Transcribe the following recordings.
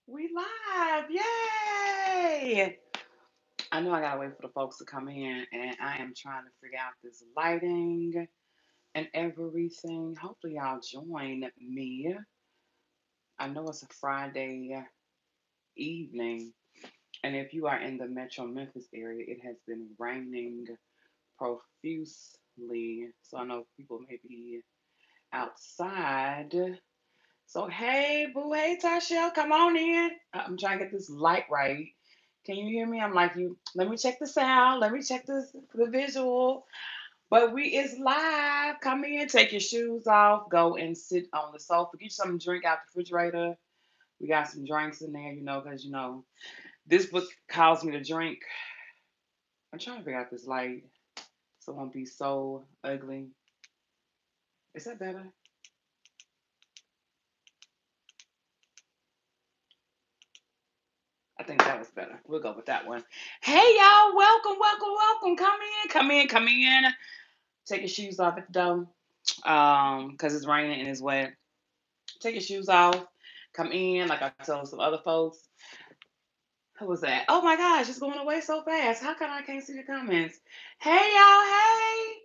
We live. Yay! I know I gotta wait for the folks to come in, and I am trying to figure out this lighting and everything. Hopefully, y'all join me. I know it's a Friday evening, and if you are in the metro Memphis area, it has been raining profusely. So I know people may be outside. So hey, boo, hey Tasha, come on in. I'm trying to get this light right. Can you hear me? I'm like you. Let me check the sound. Let me check the visual. But we is live. Come in, take your shoes off, go and sit on the sofa. Get you something to drink out the refrigerator. We got some drinks in there, because this book calls me to drink. I'm trying to figure out this light so it won't be so ugly. Is that better? I think that was better. We'll go with that one. Hey y'all, welcome, welcome, welcome. Come in, come in, come in. Take your shoes off at the door. Because it's raining and it's wet. Take your shoes off. Come in, like I told some other folks. Who was that? Oh my gosh, it's going away so fast. How come I can't see the comments? Hey y'all, hey.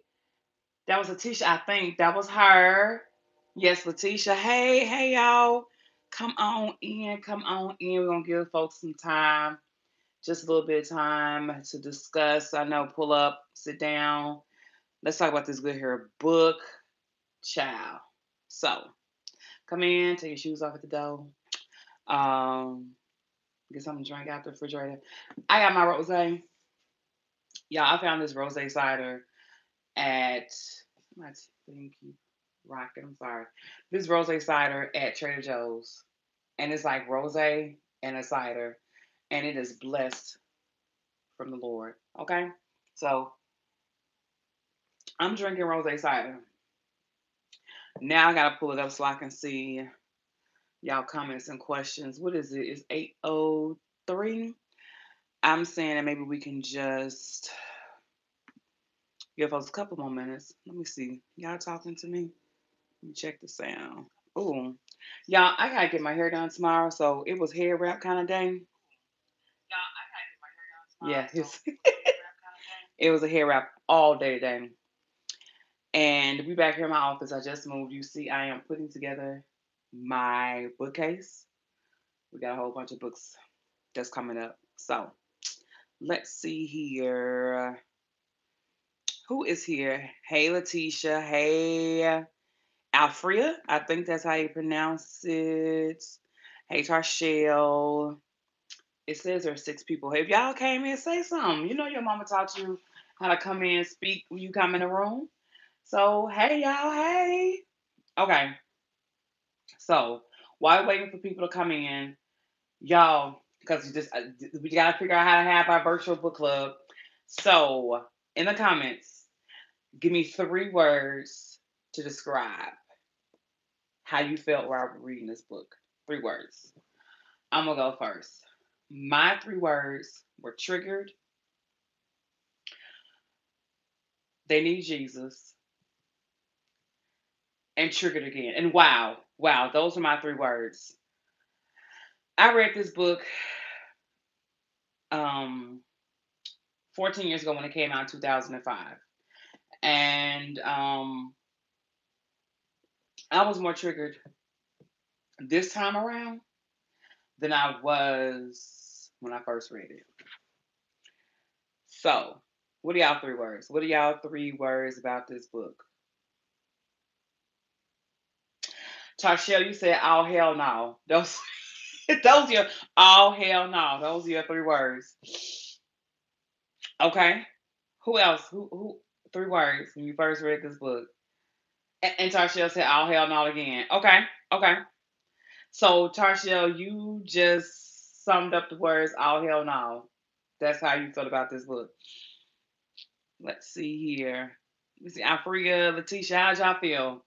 That was Letitia, I think. That was her. Yes, Letitia. Hey, hey y'all. Come on in, come on in. We're gonna give folks some time, just a little bit of time to discuss. I know, pull up, sit down. Let's talk about this good here book, child. So, come in, take your shoes off at the door. Um, get something to drink out the refrigerator. I got my rosé. Y'all, I found this rosé cider at my thing keep rocking. I'm sorry. This rosé cider at Trader Joe's, and it's like rosé and a cider, and it is blessed from the Lord. Okay, so I'm drinking rosé cider. Now I gotta pull it up so I can see y'all comments and questions. What is it? It's 8:03. I'm saying that maybe we can just give us a couple more minutes. Let me see. Y'all talking to me? Let me check the sound. Oh, y'all, I gotta get my hair done tomorrow, so it was hair wrap kind of day. Yeah, it was a hair wrap all day today. And we back here in my office. I just moved. You see, I am putting together my bookcase. We got a whole bunch of books that's coming up. So let's see here. Who is here? Hey, Letitia. Hey, Alfria. I think that's how you pronounce it. Hey, Tarshell. It says there's 6 people. Hey, if y'all came in, say something. You know your mama taught you how to come in and speak when you come in the room. So, hey, y'all. Hey. Okay. So, while waiting for people to come in, y'all, because we got to figure out how to have our virtual book club. So, in the comments, give me 3 words to describe how you felt while reading this book. 3 words. I'm gonna go first. My 3 words were triggered. They need Jesus and triggered again. And wow, wow, those are my 3 words. I read this book um 14 years ago when it came out in 2005. And I was more triggered this time around than I was when I first read it. So, what are y'all 3 words? What are y'all 3 words about this book? Tarshell, you said, "Oh hell no." Those, those are your, "Oh hell no." Those are your 3 words. Okay. Who else? Who? 3 words when you first read this book. And Tarshell said, "Oh hell no" again. Okay. Okay. So Tarshell, you just summed up the words "Oh hell no." That's how you felt about this book. Let's see here. Let's see, Alfreda, Letitia, how'd y'all feel?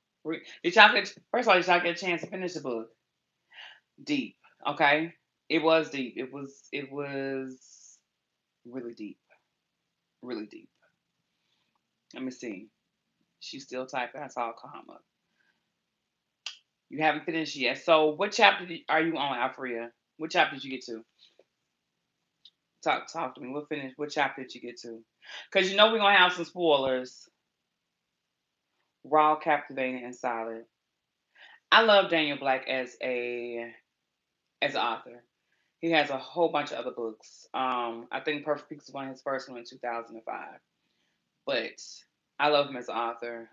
Did y'all get, first of all, did y'all get a chance to finish the book? Deep. Okay. It was deep. It was really deep. Really deep. Let me see. She's still typing. I saw a comma. You haven't finished yet. So what chapter are you on, Alfreda? What chapter did you get to? Talk to me. We'll finish. What chapter did you get to? Because you know we're gonna have some spoilers. Raw, captivating, and solid. I love Daniel Black as an author. He has a whole bunch of other books. I think Perfect Peace was one of his first one in 2005. But I love him as an author.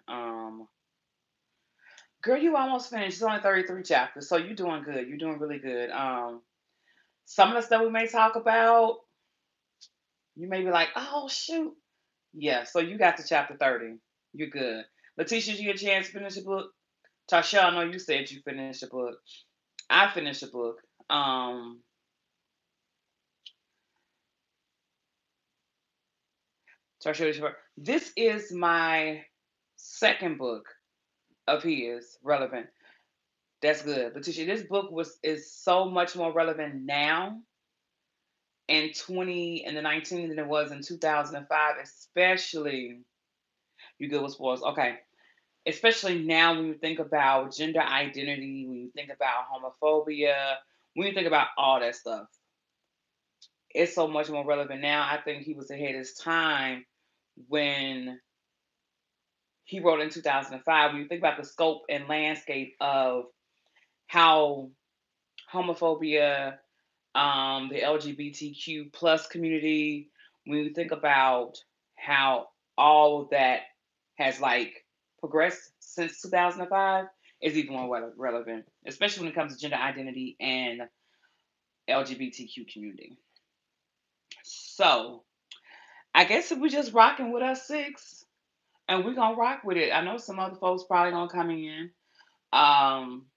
Girl, you almost finished. It's only 33 chapters, so you're doing good. You're doing really good. Some of the stuff we may talk about, you may be like, oh shoot. Yeah, so you got to chapter 30. You're good. Letitia, did you get a chance to finish the book? Tasha, I know you said you finished the book. I finished the book. Tasha, this is my second book of his relevant. That's good. Letitia, this book is so much more relevant now in the 19 than it was in 2005, especially you good with sports. Okay. Especially now when you think about gender identity, when you think about homophobia, when you think about all that stuff. It's so much more relevant now. I think he was ahead of his time when he wrote in 2005. When you think about the scope and landscape of how homophobia, the LGBTQ plus community, when you think about how all of that has like progressed since 2005, is even more relevant, especially when it comes to gender identity and LGBTQ community. So I guess if we're just rocking with us six, and we're gonna rock with it. I know some other folks probably gonna come in.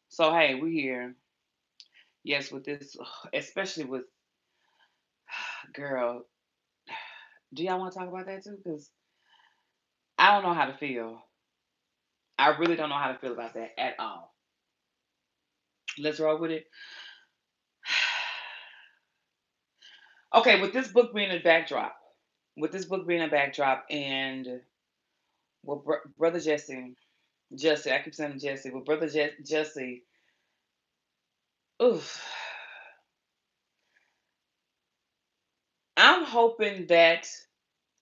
So hey, we here. Yes, with this, especially with girl. Do y'all want to talk about that too? Because I don't know how to feel. I really don't know how to feel about that at all. Let's roll with it. Okay, with this book being a backdrop, and with brother Jesse, I keep saying Jesse, with brother Jesse, oof, I'm hoping that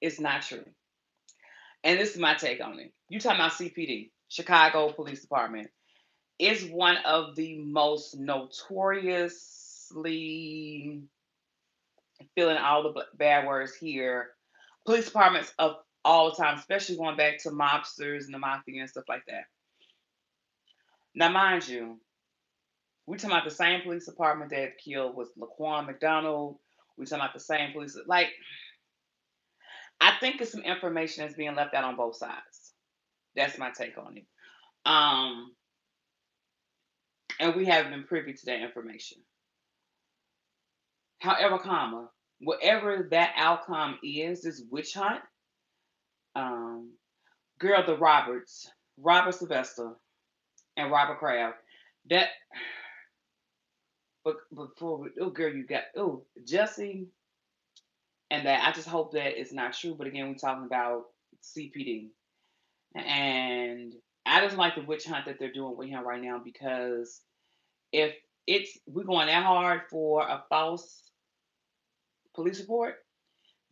it's not true. And this is my take on it. You talking about CPD, Chicago Police Department, is one of the most notoriously, feeling all the bad words here, police departments of all time, especially going back to mobsters and the mafia and stuff like that. Now, mind you, we talking about the same police department that killed was Laquan McDonald. We talking about the same police. Like, I think it's some information that's being left out on both sides. That's my take on it. Um, and we haven't been privy to that information. However, whatever that outcome is, this witch hunt, um, girl, the Robert Sylvester and Robert Kraft, that, but before, oh girl, you got, oh, Jesse, and that, I just hope that it's not true, but again, we're talking about CPD, and I just like the witch hunt that they're doing with him right now, because if we're going that hard for a false police report,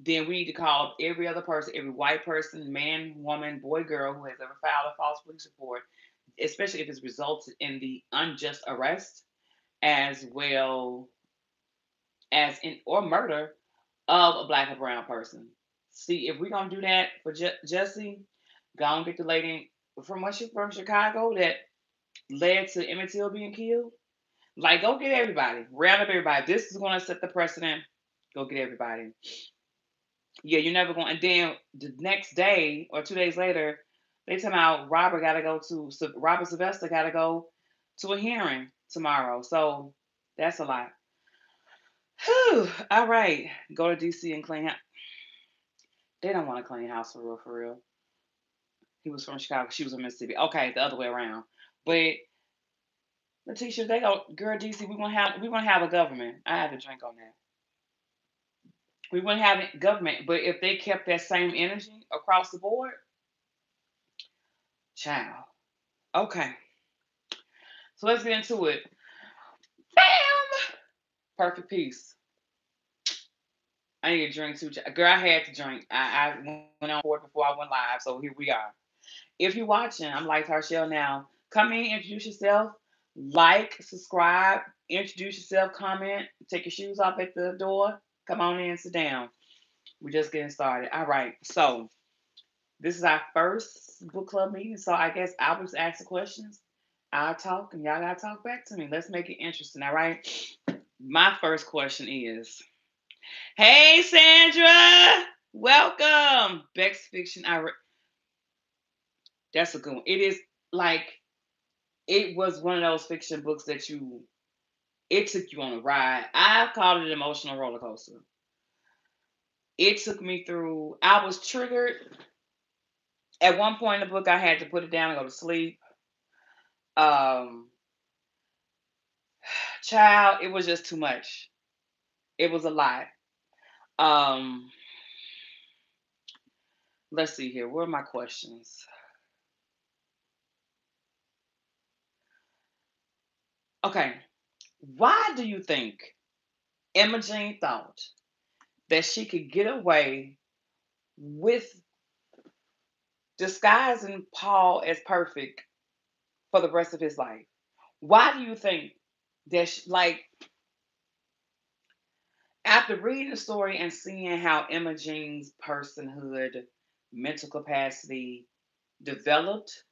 then we need to call every other person, every white person, man, woman, boy, girl who has ever filed a false police report, especially if it's resulted in the unjust arrest, as well as in or murder of a black or brown person. See, if we're gonna do that for Jesse, go and get the lady from from Chicago that led to Emmett Till being killed. Like, go get everybody, round up everybody. This is gonna set the precedent. Go get everybody. Yeah, you're never going. And then the next day or 2 days later, they tell me Robert Sylvester got to go to a hearing tomorrow. So that's a lot. Whew. All right, go to DC and clean house. They don't want to clean house for real, for real. He was from Chicago. She was from Mississippi. Okay, the other way around. But Letitia, they go, girl, DC. We want to have a government. I had to drink on that. We wouldn't have government, but if they kept that same energy across the board, child. Okay, so let's get into it. Bam! Perfect Peace. I need a drink too. Girl, I had to drink. I went on board before I went live, so here we are. If you're watching, I'm like Tarshell now. Come in, introduce yourself, like, subscribe, introduce yourself, comment, take your shoes off at the door. Come on in, sit down. We're just getting started. All right, so this is our first book club meeting, so I guess I'll just ask the questions. I'll talk, and y'all gotta talk back to me. Let's make it interesting, all right? My first question is, hey Sandra, welcome. Beck's Fiction. That's a good one. It is like it was one of those fiction books that it took you on a ride. I called it an emotional roller coaster. It took me through. I was triggered at one point in the book. I had to put it down and go to sleep. Um, Child, it was just too much. It was a lot. Um, let's see here. Where are my questions? Okay, why do you think Imogene thought that she could get away with disguising Paul as perfect for the rest of his life? Why do you think that, like, after reading the story and seeing how Imogene's personhood, mental capacity developed,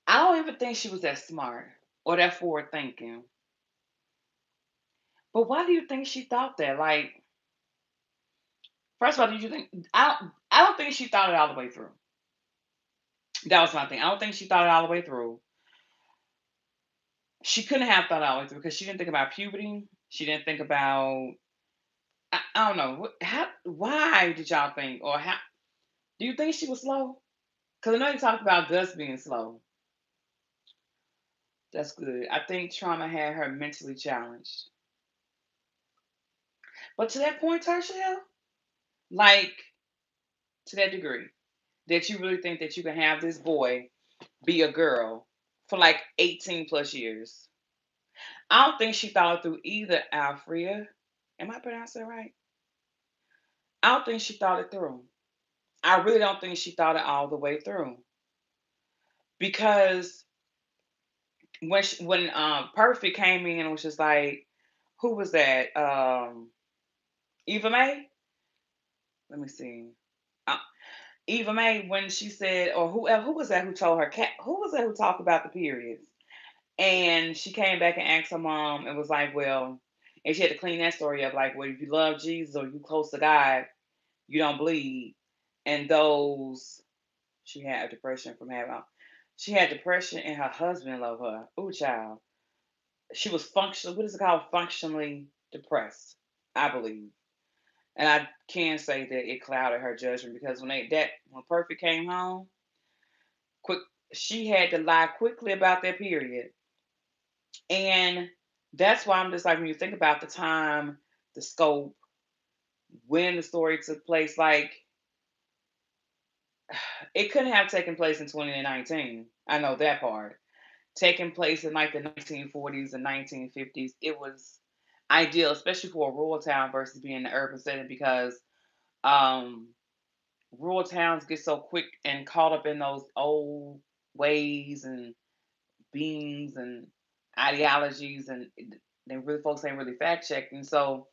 I don't even think she was that smart or that forward thinking. But why do you think she thought that? Like, first of all, did you think I don't think she thought it all the way through. That was my thing. I don't think she thought it all the way through. She couldn't have thought it all the way through because she didn't think about puberty. She didn't think about I don't know. How why did y'all think or how do you think she was slow? Because I know you talked about Gus being slow. That's good. I think trauma had her mentally challenged. But to that point, Tarsha, like to that degree, that you really think that you can have this boy be a girl for like 18 plus years. I don't think she thought it through either, Alfrea. Am I pronouncing it right? I don't think she thought it through. I really don't think she thought it all the way through. Because when Perfect came in and was just like, who was that? Eva May? Let me see. Uh, Eva May, when she said, or who was that who told her cat? Who was that who talked about the periods? And she came back and asked her mom and was like, well, and she had to clean that story up. Like, well, if you love Jesus or you close to God, you don't bleed. And those she had depression from having. She had depression and her husband loved her. Ooh, child. She was functional. What is it called? Functionally depressed, I believe. And I can say that it clouded her judgment because when Perfect came home, quick she had to lie quickly about that period. And that's why I'm just like when you think about the time, the scope, when the story took place, like it couldn't have taken place in 2019. I know that part. Taking place in like the 1940s and 1950s, it was ideal, especially for a rural town versus being in an urban setting because um, rural towns get so quick and caught up in those old ways and beings and ideologies, and they really folks ain't really fact checking. So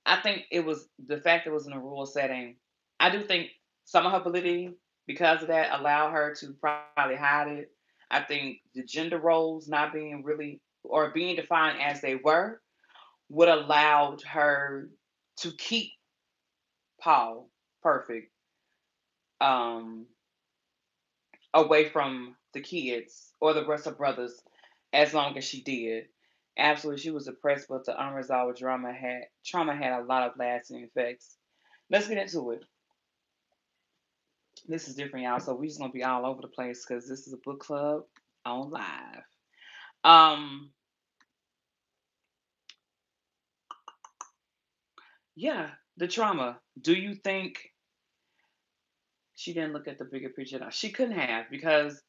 I think it was the fact that it was in a rural setting. I do think some of her validity because of that allow her to probably hide it. I think the gender roles not being really or being defined as they were would allowed her to keep Paul perfect um, away from the kids or the rest of brothers as long as she did. Absolutely, she was depressed, but the unresolved trauma had a lot of lasting effects. Let's get into it. This is different, y'all. So we just gonna be all over the place because this is a book club on live. Um, yeah, the trauma. Do you think she didn't look at the bigger picture? No, she couldn't have because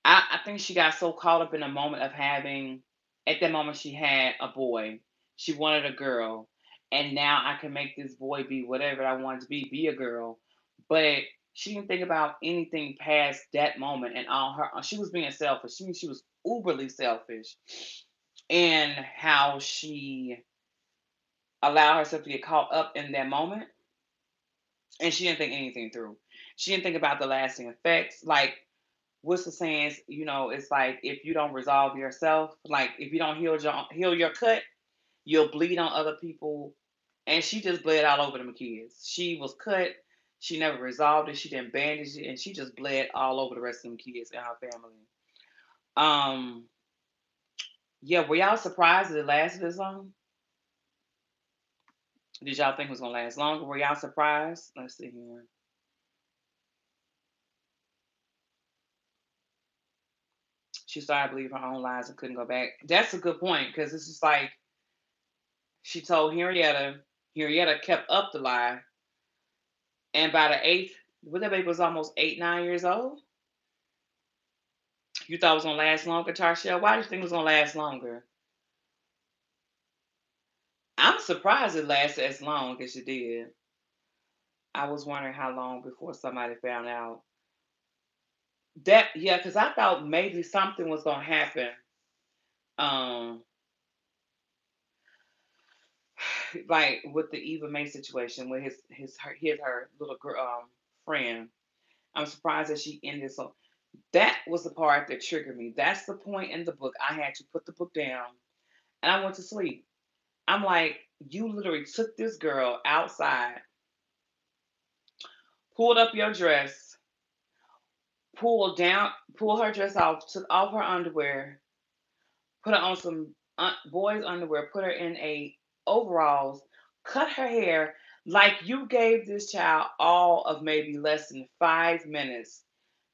I think she got so caught up in the moment of having. At that moment, she had a boy, She wanted a girl, and now I can make this boy be whatever I want to be a girl. But she didn't think about anything past that moment, and all her she was being selfish. She was uberly selfish, and how she allowed herself to get caught up in that moment, and she didn't think anything through. She didn't think about the lasting effects. Like, what's the saying? It's like, if you don't resolve yourself, like if you don't heal your cut, you'll bleed on other people. And she just bled all over them kids. She was cut. She never resolved it. She didn't bandage it, and she just bled all over the rest of them kids and her family. Um, yeah, were y'all surprised that it lasted this long? Did y'all think it was gonna last longer? Were y'all surprised? Let's see here. She started believing her own lies and couldn't go back. That's a good point, because it's just like she told Henrietta. Henrietta kept up the lie, and by the eighth, when that baby was almost 8, 9 years old, you thought it was gonna last longer, Tarsha? Why do you think it was gonna last longer? I'm surprised it lasted as long as it did. I was wondering how long before somebody found out. That, yeah, because I thought maybe something was gonna happen. Um, like with the Eva May situation with her little girl friend. I'm surprised that she ended so. That was the part that triggered me. That's the point in the book. I had to put the book down and I went to sleep. I'm like, you literally took this girl outside, pulled up your dress, pulled her dress off, took off her underwear, put her on some boys' underwear, put her in a overalls, cut her hair, like you gave this child all of maybe less than 5 minutes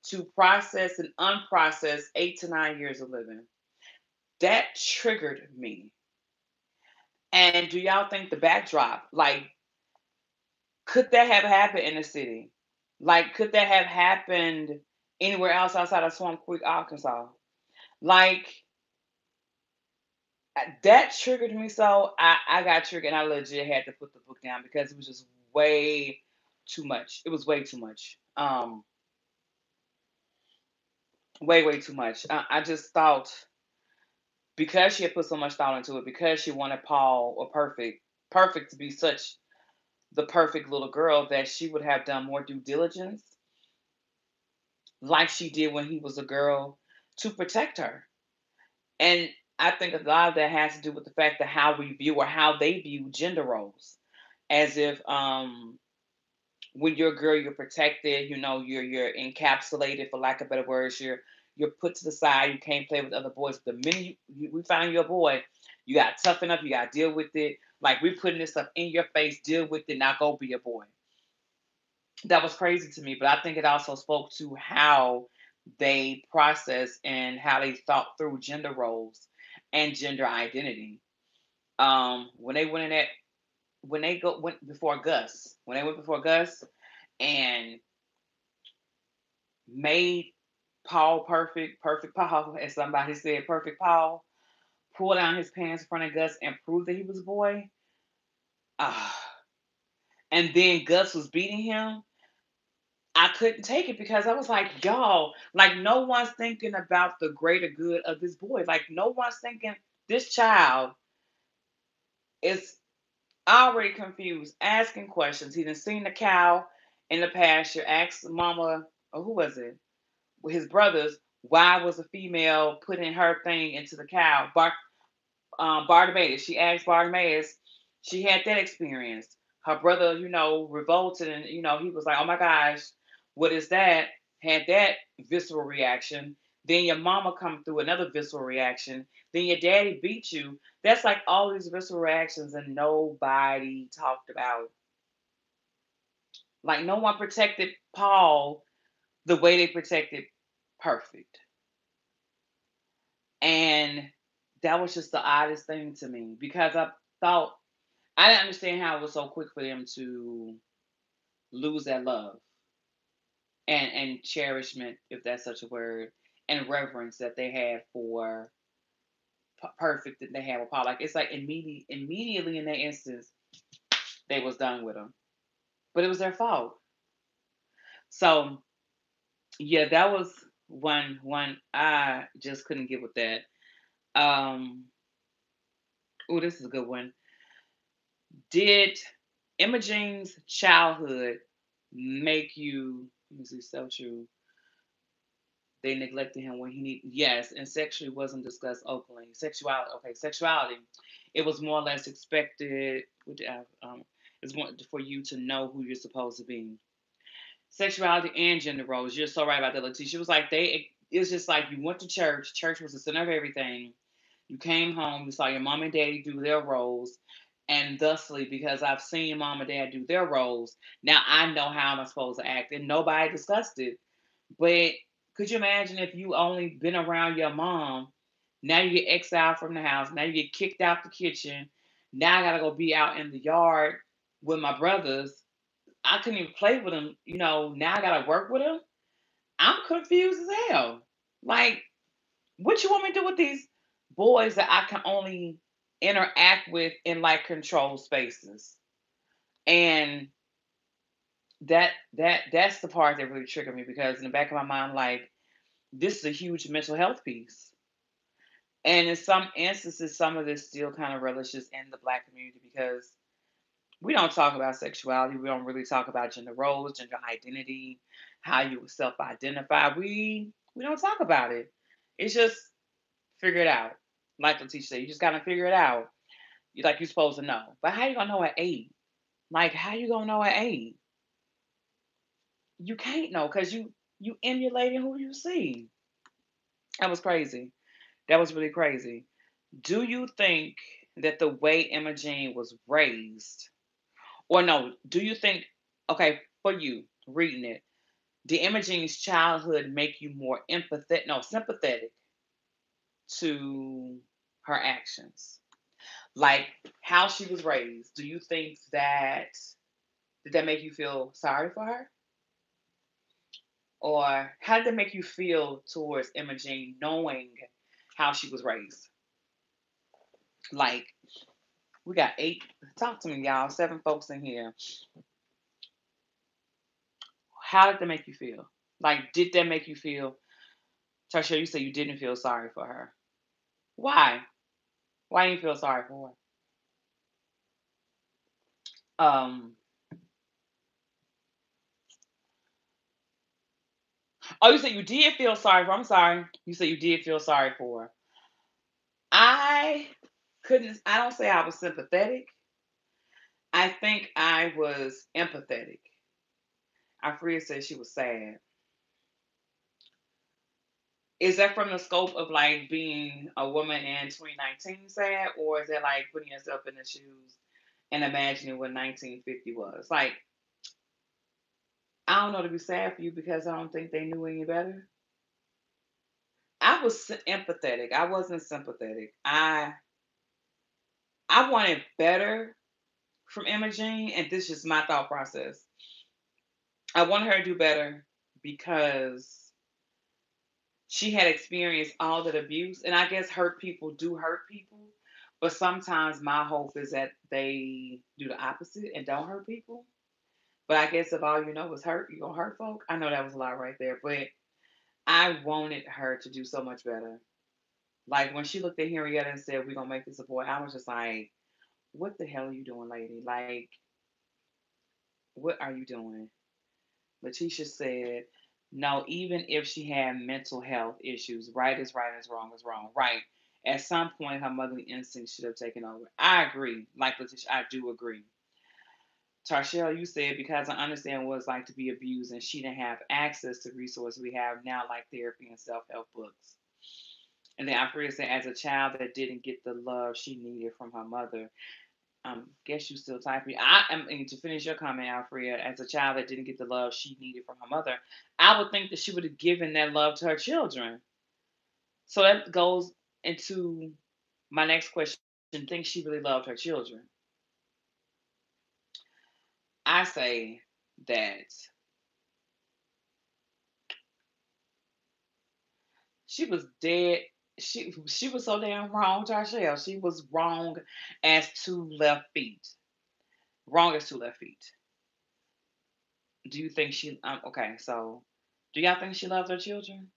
to process and unprocess 8 to 9 years of living. That triggered me. And do y'all think the backdrop, like, could that have happened in the city? Like, could that have happened anywhere else outside of Swamp Creek, Arkansas? Like, that triggered me, so I got triggered and I legit had to put the book down because it was just way too much. It was way too much. Way too much. I just thought, because she had put so much thought into it, because she wanted Paul or perfect to be such the perfect little girl, that she would have done more due diligence like she did when he was a girl to protect her. And I think a lot of that has to do with the fact that how we view, or how they view, gender roles, as if when you're a girl, you're protected. You're encapsulated, for lack of better words. You're put to the side. You can't play with other boys. The minute we find you a boy, you got to toughen up. You got to deal with it. Like, we're putting this stuff in your face. Deal with it. Now go be a boy. That was crazy to me. But I think it also spoke to how they process and how they thought through gender roles and gender identity. When they went in that when they go went before Gus, when they went before Gus and made Paul perfect Paul, as somebody said, perfect Paul, pulled down his pants in front of Gus and proved that he was a boy. Ah, and then Gus was beating him. I couldn't take it because I was like, y'all, like, no one's thinking about the greater good of this boy. Like, no one's thinking this child is already confused, asking questions. He done seen the cow in the pasture, asked mama, or who was it? His brothers, why was a female putting her thing into the cow? Bartimaeus. She asked Bartimaeus. She had that experience. Her brother, revolted, and he was like, "Oh my gosh, what is that?" Had that visceral reaction. Then your mama come through, another visceral reaction. Then your daddy beat you. That's like all these visceral reactions, and nobody talked about. Like, no one protected Paul the way they protected Perfect. And that was just the oddest thing to me, because thought I didn't understand how it was so quick for them to lose that love and cherishment, if that's such a word, and reverence that they had for perfect that they had with Paul. Like it's like immediately in that instance, they was done with him, but it was their fault. So yeah, that was one I just couldn't get with that. Um, oh, this is a good one. Did Imogene's childhood make you? Let me see, so true. They neglected him when he need yes, and sexually wasn't discussed openly. Sexuality, okay, sexuality. It was more or less expected. It's more for you to know who you're supposed to be. Sexuality and gender roles. You're so right about that, Letitia. It was like they. It's just like you went to church. Church was the center of everything. You came home. You saw your mom and daddy do their roles, and thusly, because I've seen mom and dad do their roles, now I know how I'm supposed to act, and nobody discussed it. But could you imagine if you only been around your mom? Now you get exiled from the house. Now you get kicked out the kitchen. Now I gotta go be out in the yard with my brothers. I couldn't even play with them. Now I gotta work with them. I'm confused as hell. Like, what you want me to do with these boys that I can only interact with in like controlled spaces? And that's the part that really triggered me because in the back of my mind, like, this is a huge mental health piece. And in some instances, some of this still kind of relishes in the Black community because we don't talk about sexuality. We don't really talk about gender roles, gender identity, how you self-identify. We don't talk about it. It's just figure it out. Like the teacher said, you just gotta figure it out. You're supposed to know. But how you gonna know at 8? Like how you gonna know at 8? You can't know because you emulating who you see. That was crazy. That was really crazy. Do you think that the way Imogene was raised, or no, do you think, okay, for you reading it, did Imogene's childhood make you more empathetic, no, sympathetic to her actions? Like how she was raised, do you think did that make you feel sorry for her? Or how did that make you feel towards Imogene knowing how she was raised? Like, we got 8, talk to me, y'all, 7 folks in here. How did that make you feel? Like, did that make you feel, Tasha, you said you didn't feel sorry for her. Why? Why didn't you feel sorry for her? Oh, you said you did feel sorry for her. I'm sorry. You said you did feel sorry for her. I I don't say I was sympathetic. I think I was empathetic. Alfreda said she was sad. Is that from the scope of like being a woman in 2019 sad, or is that like putting yourself in the shoes and imagining what 1950 was? Like, I don't know to be sad for you because I don't think they knew any better. I was empathetic. I wasn't sympathetic. I wanted better from Imogene, and this is just my thought process. I wanted her to do better because she had experienced all that abuse, and I guess hurt people do hurt people. But sometimes my hope is that they do the opposite and don't hurt people. But I guess if all you know is hurt, you're gonna hurt folk. I know that was a lot right there, but I wanted her to do so much better. Like when she looked at Henrietta and said, "We're gonna make this a boy," I was just like, "What the hell are you doing, lady? Like, what are you doing?" Letitia said, "No, even if she had mental health issues, right is right, is wrong is wrong. Right. At some point, her motherly instinct should have taken over." I agree. Like Letitia, I do agree. Tarshell, you said, because I understand what it's like to be abused and she didn't have access to resources we have now, like therapy and self help books. And then Alfreda said, as a child that didn't get the love she needed from her mother. Guess you still typing. I mean, to finish your comment, Alfreda, as a child that didn't get the love she needed from her mother, I would think that she would have given that love to her children. So that goes into my next question. Think she really loved her children? I say that she was dead. She was so damn wrong, Tarshell. She was wrong as two left feet. Wrong as two left feet. Do you think she? Okay, so do y'all think she loves her children,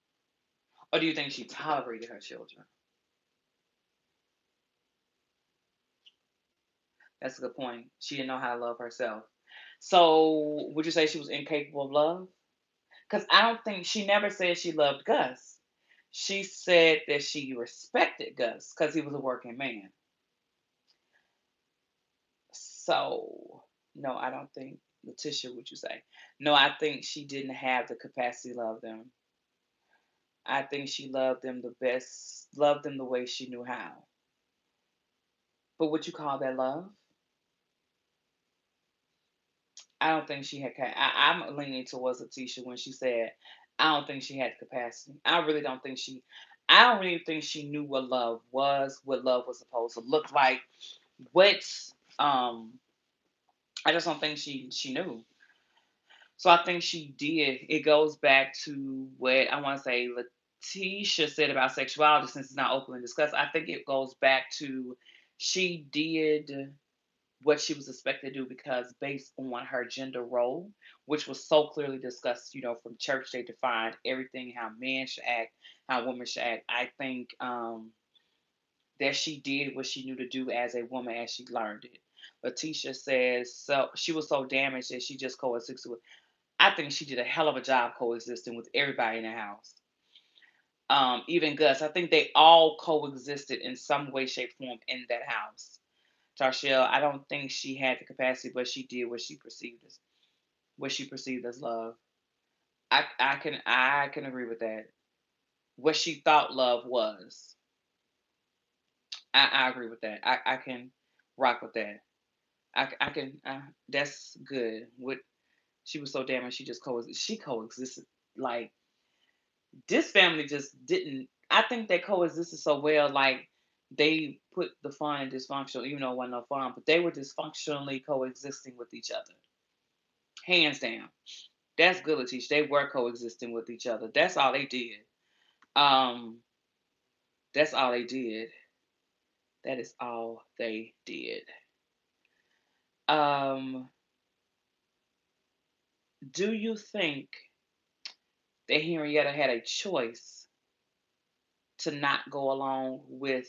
or do you think she tolerated her children? That's a good point. She didn't know how to love herself. So would you say she was incapable of love? Because I don't think she never said she loved Gus. She said that she respected Gus because he was a working man. So no, I don't think Letitia. Would you say? No, I think she didn't have the capacity to love them. I think she loved them the best, loved them the way she knew how. But would you call that love? I don't think she had. I'm leaning towards Letitia when she said, "I don't think she had the capacity." I really don't think she. I don't really think she knew what love was, what love was supposed to look like. What um, I just don't think she knew. So I think she did. It goes back to what I want to say. Letitia said about sexuality, since it's not openly discussed. I think it goes back to she did what she was expected to do because based on her gender role, which was so clearly discussed, from church they defined everything how men should act, how women should act. I think that she did what she knew to do as a woman as she learned it. Letitia says so she was so damaged that she just coexisted with. I think she did a hell of a job coexisting with everybody in the house. Even Gus, I think they all coexisted in some way, shape, form in that house. Tarshell, I don't think she had the capacity, but she did what she perceived as love. I can agree with that. What she thought love was. I agree with that. I can rock with that. I can. That's good. What she was so damaged. She coexisted like this family just didn't. I think they coexisted so well. Like they put the fun and dysfunctional, even though it wasn't no fun, but they were dysfunctionally coexisting with each other, hands down. That's good, Letitia. They were coexisting with each other. That's all they did. Um, that's all they did. That is all they did. Um, do you think that Henrietta had a choice to not go along with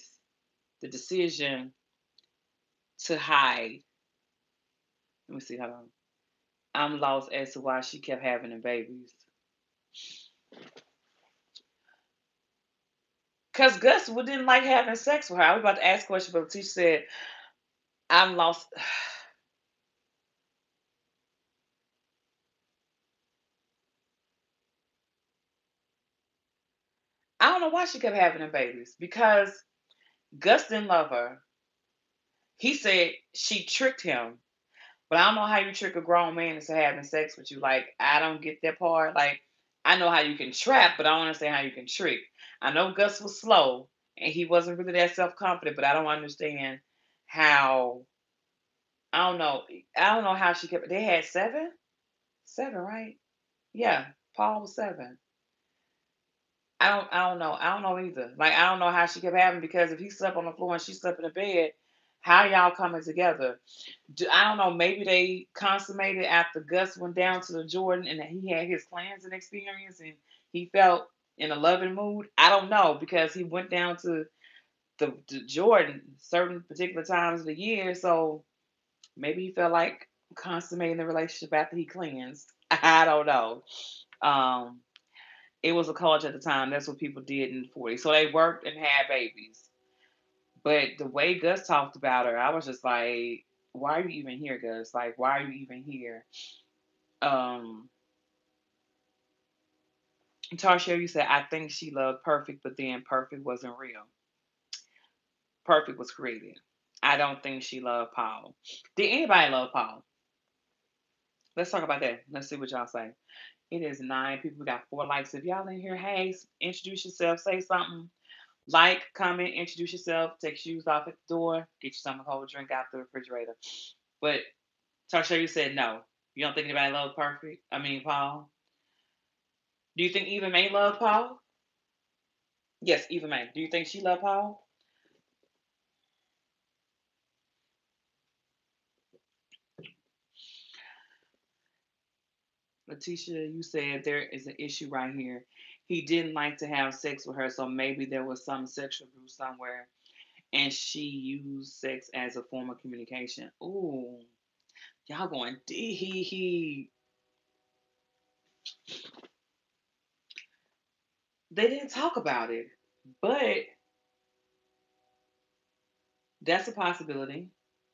the decision to hide? Let me see. Hold on. I'm lost as to why she kept having the babies. Cause Gus didn't like having sex with her. I was about to ask a question, but Letitia said, "I'm lost." I don't know why she kept having the babies because Gus didn't love her. He said she tricked him, but I don't know how you trick a grown man into having sex with you. Like, I don't get that part. Like, I know how you can trap, but I don't understand how you can trick. I know Gus was slow and he wasn't really that self confident, but I don't understand how. I don't know. I don't know how she kept. They had seven, seven, right? Yeah, Paul was seven. I don't know. I don't know either. Like I don't know how she kept having because if he slept on the floor and she slept in the bed, how y'all coming together? I don't know. Maybe they consummated after Gus went down to the Jordan and he had his cleansing experience and he felt in a loving mood. I don't know because he went down to the Jordan certain particular times of the year, so maybe he felt like consummating the relationship after he cleansed. I don't know. Um, it was a culture at the time. That's what people did in the 40s. So they worked and had babies. But the way Gus talked about her, I was just like, why are you even here, Gus? Like, why are you even here? Um, Tarsha, you said, I think she loved Perfect, but then Perfect wasn't real. Perfect was created. I don't think she loved Paul. Did anybody love Paul? Let's talk about that. Let's see what y'all say. It is 9 people. We got 4 likes. If y'all in here, hey, introduce yourself, say something. Like, comment, introduce yourself, take your shoes off at the door, get you something cold drink out the refrigerator. But Tarsha, you said no. You don't think anybody loved Perfect? I mean, Paul. Do you think Eva May loved Paul? Yes, Eva May. Do you think she loved Paul? Letitia, you said there is an issue right here. He didn't like to have sex with her, so maybe there was some sexual abuse somewhere, and she used sex as a form of communication. Ooh, y'all going deep. They didn't talk about it, but that's a possibility.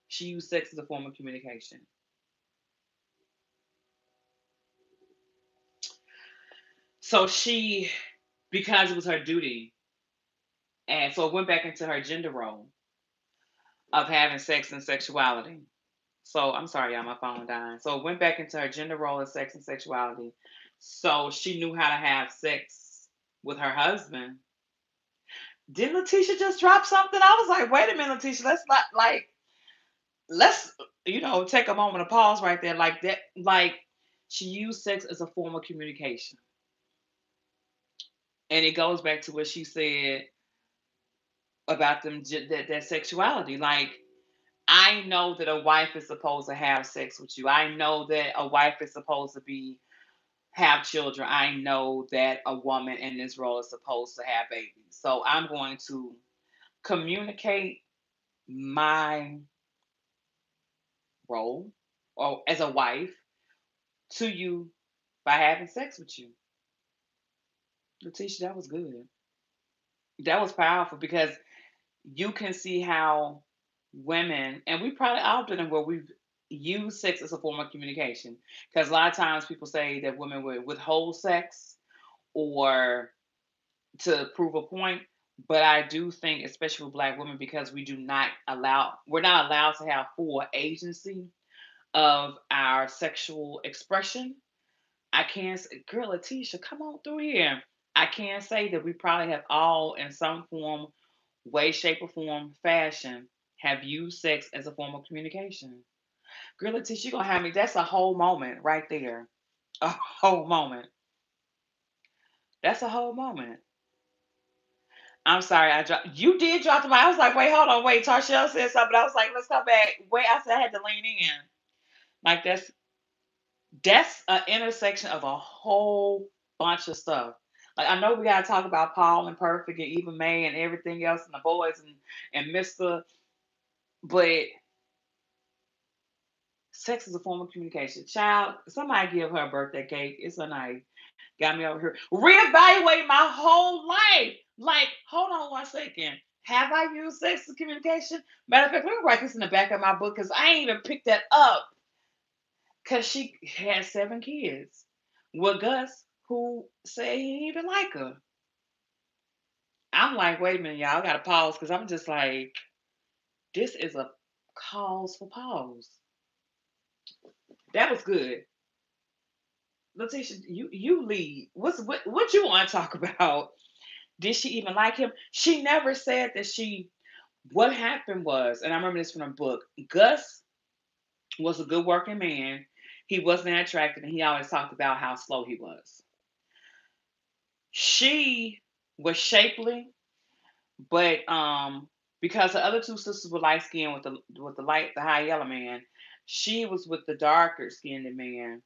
She used sex as a form of communication. So she, because it was her duty, and so it went back into her gender role of having sex and sexuality. So I'm sorry, y'all, my phone dying. So it went back into her gender role of sex and sexuality. So she knew how to have sex with her husband. Didn't Letitia just drop something? I was like, wait a minute, Letitia, let's not like let's take a moment to pause right there. Like that, like she used sex as a form of communication. And it goes back to what she said about that sexuality. Like I know that a wife is supposed to have sex with you. I know that a wife is supposed to be have children. I know that a woman in this role is supposed to have babies. So I'm going to communicate my role or as a wife to you by having sex with you. Letitia, that was good. That was powerful because you can see how women, and we probably all done it where we've used sex as a form of communication. Because a lot of times people say that women would withhold sex or to prove a point. But I do think, especially with black women, because we're not allowed to have full agency of our sexual expression. I can't say, girl, Letitia, come on through here. I can say that we probably have all, in some form, way, shape, or form, fashion, have used sex as a form of communication. Girl, Letitia, you gonna have me. That's a whole moment right there. A whole moment. That's a whole moment. I'm sorry, you did drop the mic. I was like, wait, hold on, wait. Tarshell said something. I was like, let's come back. Wait, I said I had to lean in. Like that's an intersection of a whole bunch of stuff. Like I know we gotta talk about Paul and Perfect and Eva May and everything else and the boys and Mister, but sex is a form of communication. Child, somebody give her a birthday cake. It's a night. Got me over here. Reevaluate my whole life. Like, hold on 1 second. Have I used sex as communication? Matter of fact, let me write this in the back of my book because I ain't even picked that up. Because she had 7 kids with Gus, who said he didn't even like her. I'm like, wait a minute, y'all. I got to pause because I'm just like, this is a cause for pause. That was good. Letitia, you lead. What you want to talk about? Did she even like him? She never said that she. What happened was, and I remember this from a book. Gus was a good working man. He wasn't that attractive, and he always talked about how slow he was. She was shapely, but because the other two sisters were light skinned with the high yellow man, she was with the darker skinned man.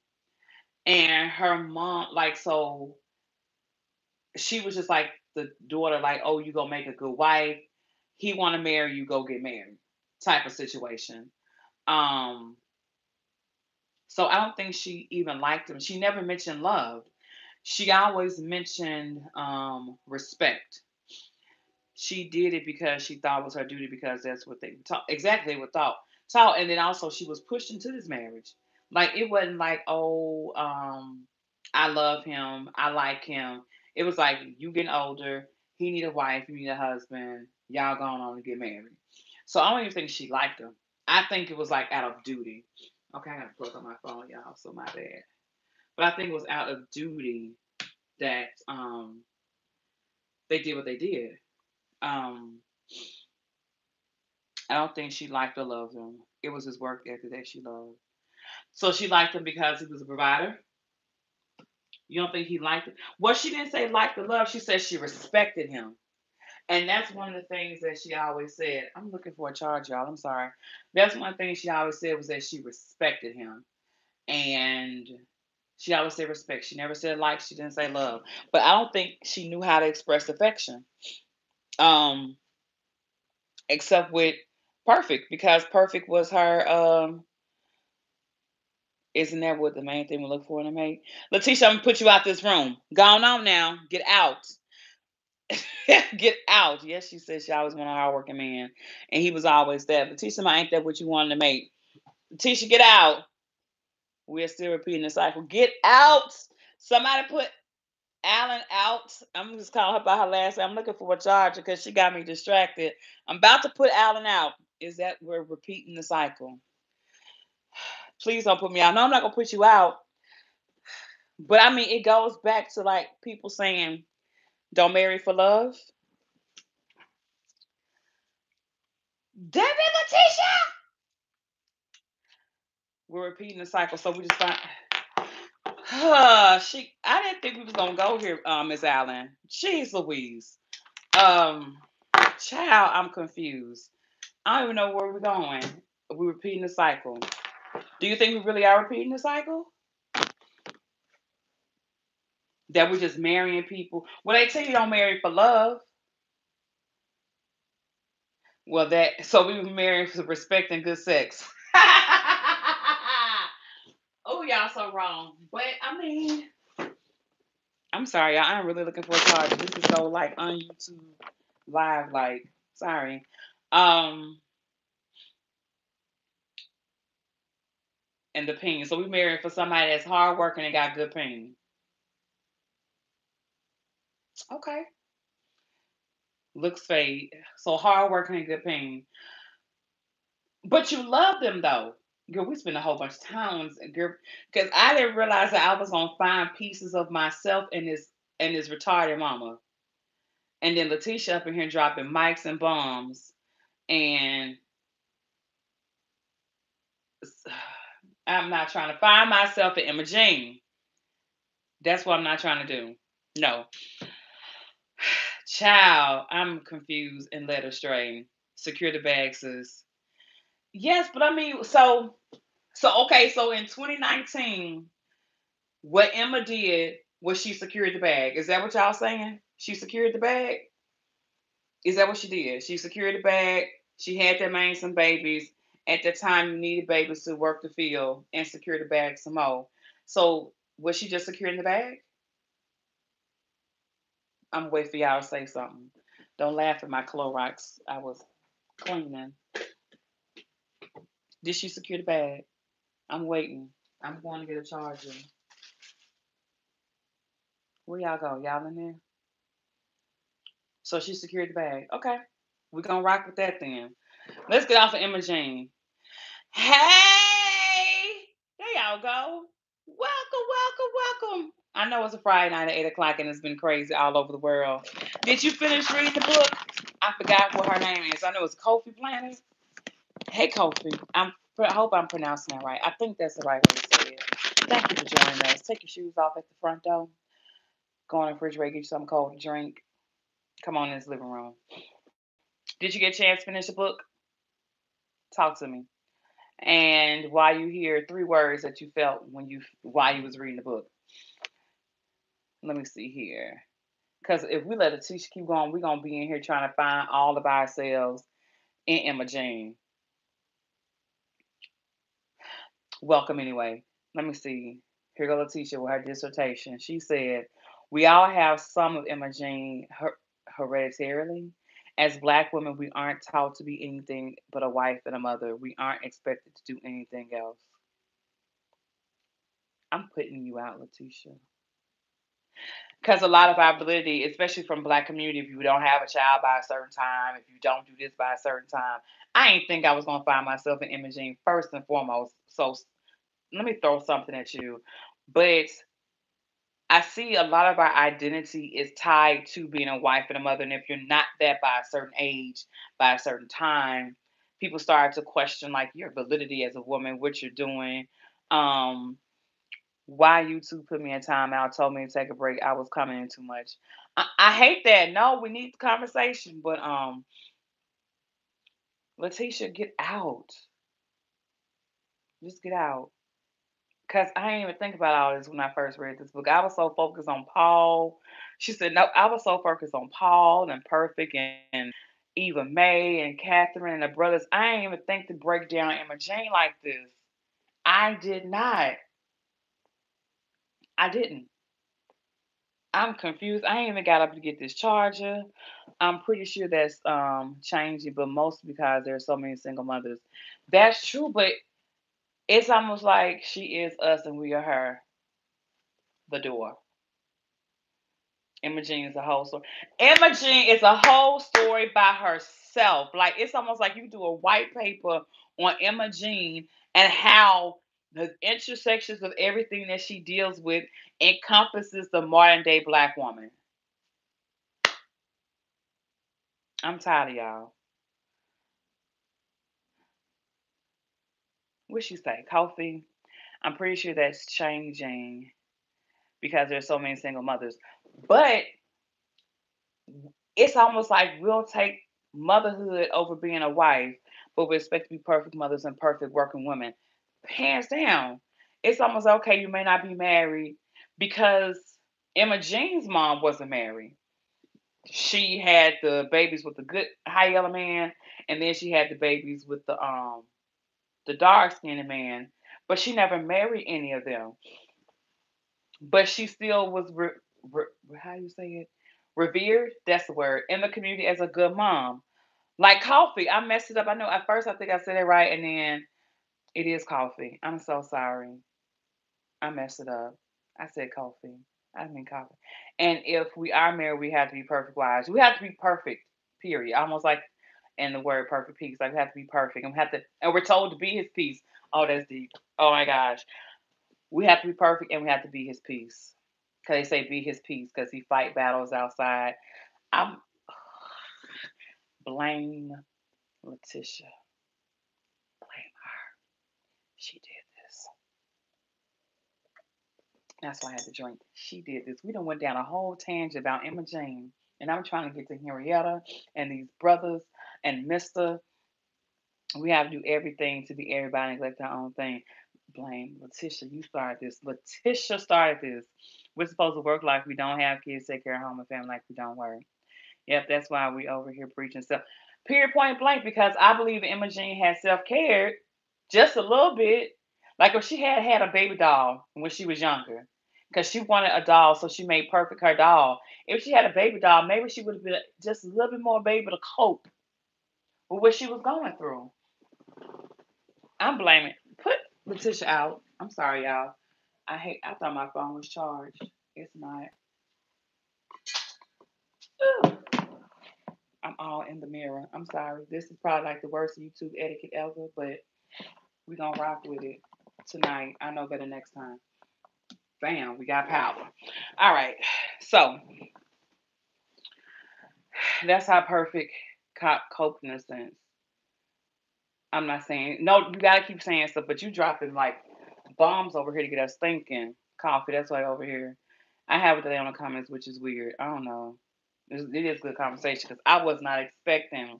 And her mom, like, so she was just like the daughter, like, oh, you gonna make a good wife. He wanna marry you, go get married, type of situation. Um, so I don't think she even liked him. She never mentioned love. She always mentioned respect. She did it because she thought it was her duty because that's what they taught. Exactly, they were taught, and then also she was pushed into this marriage. Like it wasn't like, oh, I love him, I like him. It was like you getting older, he need a wife, you need a husband, y'all going on to get married. So I don't even think she liked him. I think it was like out of duty. Okay, I gotta plug on my phone, y'all. So my bad. But I think it was out of duty that they did what they did. Um, I don't think she liked or loved him. It was his work ethic that she loved. So she liked him because he was a provider. You don't think he liked it? Well, she didn't say liked or love. She said she respected him. And that's one of the things that she always said. I'm looking for a charge, y'all. I'm sorry. That's one thing she always said was that she respected him. And she always said respect. She never said like, she didn't say love. But I don't think she knew how to express affection. Um, except with Perfect, because Perfect was her isn't that what the main thing we look for in a mate? Letitia, I'm gonna put you out this room. Gone on now. Get out. Get out. Yes, she said she always wanted a hardworking man. And he was always that. Letitia, ain't that what you wanted to make? Letitia, get out. We're still repeating the cycle. Get out. Somebody put Alan out. I'm just calling her by her last name. I'm looking for a charger because she got me distracted. I'm about to put Alan out. Is that we're repeating the cycle? Please don't put me out. No, I'm not gonna put you out. But I mean, it goes back to like people saying, "Don't marry for love." Debbie Letitia. We're repeating the cycle, so we just find. I didn't think we was gonna go here, Miss Allen. Jeez Louise. Um, child, I'm confused. I don't even know where we're going. We're repeating the cycle. Do you think we really are repeating the cycle? That we're just marrying people? Well, they tell you don't marry for love. Well, that so we were married for respect and good sex. Oh, y'all so wrong. But I mean, I'm sorry, y'all. I'm really looking for a charger. This is so like on YouTube live. Like, sorry. Um, and the ping. So we married for somebody that's hardworking and got good ping. Okay. Looks fade. So hardworking and good ping. But you love them though. Girl, we spent a whole bunch of time, girl, because I didn't realize that I was gonna find pieces of myself in this retarded mama. And then Letitia up in here dropping mics and bombs. And I'm not trying to find myself in Imogene. That's what I'm not trying to do. No. Child, I'm confused and led astray. Secure the bag, sis. Yes, but I mean, okay, so in 2019, what Emma did was she secured the bag. Is that what y'all saying? She secured the bag? Is that what she did? She secured the bag. She had that man some babies. At the time, you needed babies to work the field and secure the bag some more. So was she just securing the bag? I'm waiting for y'all to say something. Don't laugh at my Clorox. I was cleaning. Did she secure the bag? I'm waiting. I'm going to get a charger. Where y'all go? Y'all in there? So she secured the bag. Okay. We're going to rock with that then. Let's get off of Imogene. Hey! There y'all go. Welcome, welcome, welcome. I know it's a Friday night at 8 o'clock and it's been crazy all over the world. Did you finish reading the book? I forgot what her name is. I know it's Kofi Planet. Hey, Kofi. I hope I'm pronouncing that right. I think that's the right way to say it. Thank you for joining us. Take your shoes off at the front door. Go in the refrigerator, get you something cold to drink. Come on in this living room. Did you get a chance to finish the book? Talk to me. And while you hear three words that you felt while you was reading the book. Let me see here. Because if we let the teacher keep going, we're gonna be in here trying to find all of ourselves in Imogene. Welcome anyway. Let me see. Here go Letitia with her dissertation. She said, "We all have some of Imogene hereditarily. As Black women, we aren't taught to be anything but a wife and a mother. We aren't expected to do anything else." I'm putting you out, Letitia. Because a lot of our validity, especially from Black community, if you don't have a child by a certain time, if you don't do this by a certain time, I ain't think I was gonna find myself in Imogene first and foremost. So let me throw something at you. But I see a lot of our identity is tied to being a wife and a mother. And if you're not that by a certain age, by a certain time, people start to question like your validity as a woman, what you're doing. Um, why you two put me in timeout, told me to take a break. I was coming in too much. I hate that. No, we need the conversation, but Letitia, get out. Just get out. Cause I didn't even think about all this when I first read this book. I was so focused on Paul. She said, no, I was so focused on Paul and Perfect and Eva May and Catherine and the brothers. I didn't even think to break down Imogene like this. I did not. I didn't. I'm confused. I ain't even got up to get this charger. I'm pretty sure that's changing, but mostly because there's so many single mothers. That's true, but it's almost like she is us and we are her, the door. Imogene is a whole story. Imogene is a whole story by herself. Like it's almost like you do a white paper on Imogene and how the intersections of everything that she deals with encompasses the modern day black woman. I'm tired of y'all. What she say? Kofi? I'm pretty sure that's changing because there's so many single mothers. But it's almost like we'll take motherhood over being a wife, but we expect to be perfect mothers and perfect working women. Hands down. It's almost okay, you may not be married because Emma Jean's mom wasn't married. She had the babies with the good high yellow man, and then she had the babies with the dark skinned man, but she never married any of them. But she still was how you say it, revered. That's the word in the community as a good mom. Like coffee, I messed it up. I know at first I think I said it right, and then it is coffee. I'm so sorry. I messed it up. I said coffee. I mean coffee. And if we are married, we have to be perfect wives. We have to be perfect. Period. Almost like in the word perfect peace. Like we have to be perfect, and we have to, and we're told to be His peace. Oh, that's deep. Oh my gosh, we have to be perfect, and we have to be His peace. Cause they say be His peace, cause He fight battles outside. I'm blame Letitia. Blame her. She did this. That's why I had to drink. She did this. We done went down a whole tangent about Imogene. And I'm trying to get to Henrietta and these brothers and Mister. We have to do everything to be everybody and neglect our own thing. Blame Letitia. You started this. Letitia started this. We're supposed to work like we don't have kids, take care of home and family like we don't work. Yep, that's why we over here preaching stuff. Period, point blank, because I believe Imogene had self-cared just a little bit. Like if she had a baby doll when she was younger, because she wanted a doll, so she made perfect her doll. If she had a baby doll, maybe she would have been just a little bit more able to cope with what she was going through. I'm blaming. Put Letitia out. I'm sorry, y'all. I thought my phone was charged. It's not. Ugh. I'm all in the mirror. I'm sorry. This is probably like the worst YouTube etiquette ever, but we're gonna rock with it tonight. I know better next time. Bam, we got power. All right. So that's how perfect cop coped in a sense. I'm not saying no, you gotta keep saying stuff, but you dropping like bombs over here to get us thinking. Coffee, that's why over here. I have it today on the comments, which is weird. I don't know. It is good conversation because I was not expecting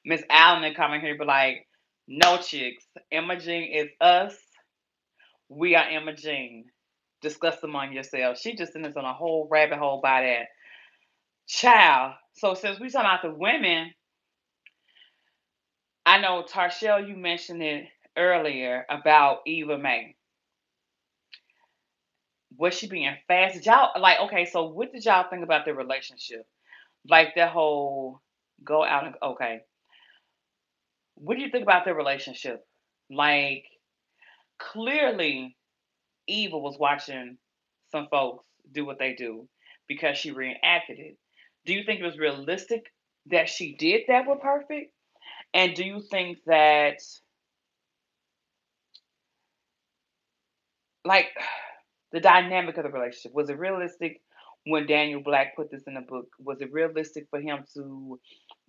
Miss Allen to come in here, but like, no chicks. Imogene is us. We are Imogene. Discuss among yourselves. She just sent us on a whole rabbit hole by that child. So since we talking about the women, I know Tarshell, you mentioned it earlier about Eva May. Was she being fast? Did y'all like okay? So what did y'all think about their relationship? Like that whole go out and okay. What do you think about their relationship? Like clearly, Eva was watching some folks do what they do because she reenacted it. Do you think it was realistic that she did that with Perfect? And do you think that like the dynamic of the relationship was it realistic when Daniel Black put this in the book? Was it realistic for him to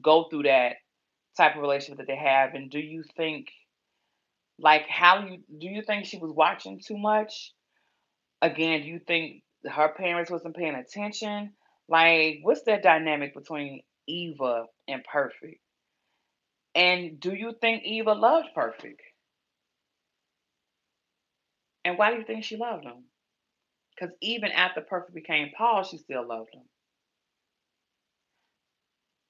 go through that type of relationship that they have? And do you think like how you do you think she was watching too much? Again, do you think her parents wasn't paying attention? Like, what's that dynamic between Eva and Perfect? And do you think Eva loved Perfect? And why do you think she loved him? Because even after Perfect became Paul, she still loved him.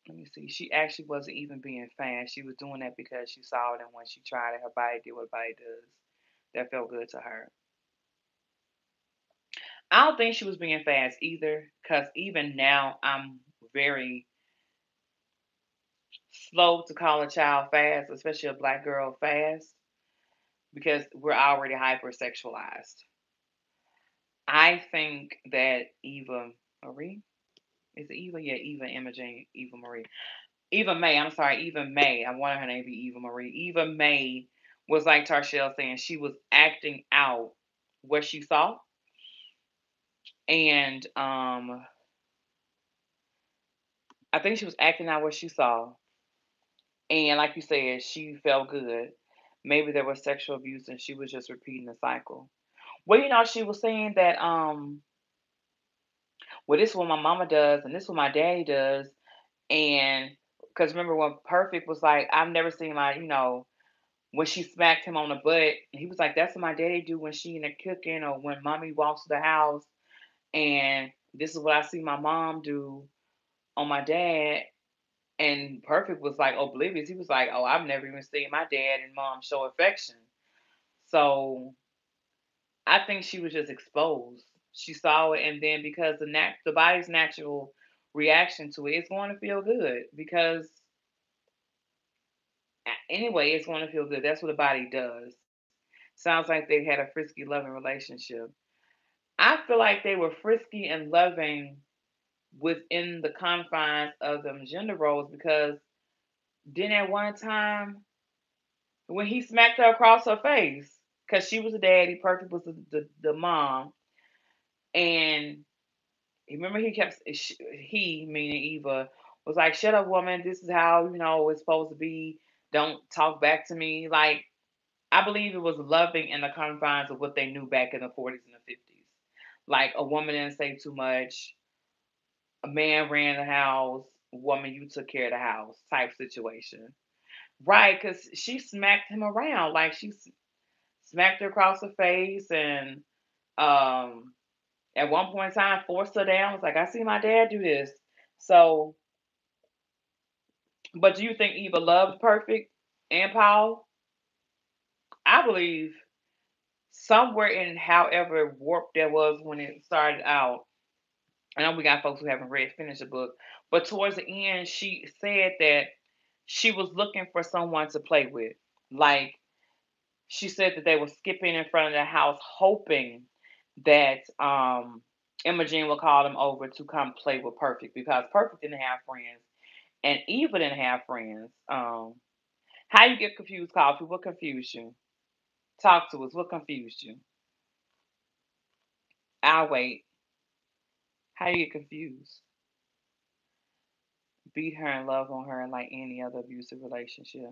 Let me see. She actually wasn't even being fast. She was doing that because she saw it, and when she tried it, her body did what a body does. That felt good to her. I don't think she was being fast either, because even now I'm very slow to call a child fast, especially a black girl fast, because we're already hypersexualized. I think that Eva Marie, is it Eva? Yeah, Eva Imogene, Eva Marie. Eva May, I'm sorry, Eva May. I wanted her name to be Eva Marie. Eva May was like Tarshell saying, she was acting out what she saw. And I think she was acting out what she saw. And like you said, she felt good. Maybe there was sexual abuse and she was just repeating the cycle. Well, she was saying that well, this is what my mama does and this is what my daddy does. And because remember when Perfect was like, I've never seen my, when she smacked him on the butt, he was like, that's what my daddy do when she in the cooking or when mommy walks to the house. And this is what I see my mom do on my dad. And Perfect was like oblivious. He was like, oh, I've never even seen my dad and mom show affection. So I think she was just exposed. She saw it, and then because the body's natural reaction to it, it's going to feel good because anyway, it's going to feel good. That's what the body does. Sounds like they had a frisky, loving relationship. I feel like they were frisky and loving within the confines of them gender roles because then at one time when he smacked her across her face because she was the daddy, Perfect was the mom, and remember he kept he meaning Eva was like, "Shut up, woman. This is how it's supposed to be. Don't talk back to me." Like I believe it was loving in the confines of what they knew back in the 40s and the 50s. Like a woman didn't say too much, a man ran the house, woman you took care of the house type situation. Right, because she smacked him around. Like she smacked her across the face and um at one point in time forced her down. Was like, I see my dad do this. So but do you think Eva loved Perfect and Paul? I believe somewhere in however warped that was when it started out. I know we got folks who haven't read finished the book, but towards the end, she said that she was looking for someone to play with. Like she said that they were skipping in front of the house, hoping that Imogene would call them over to come play with Perfect because Perfect didn't have friends and Eva didn't have friends. How you get confused, Coffee? What confused you? Talk to us. What confused you? I'll wait. How you get confused? Beat her and love on her like any other abusive relationship.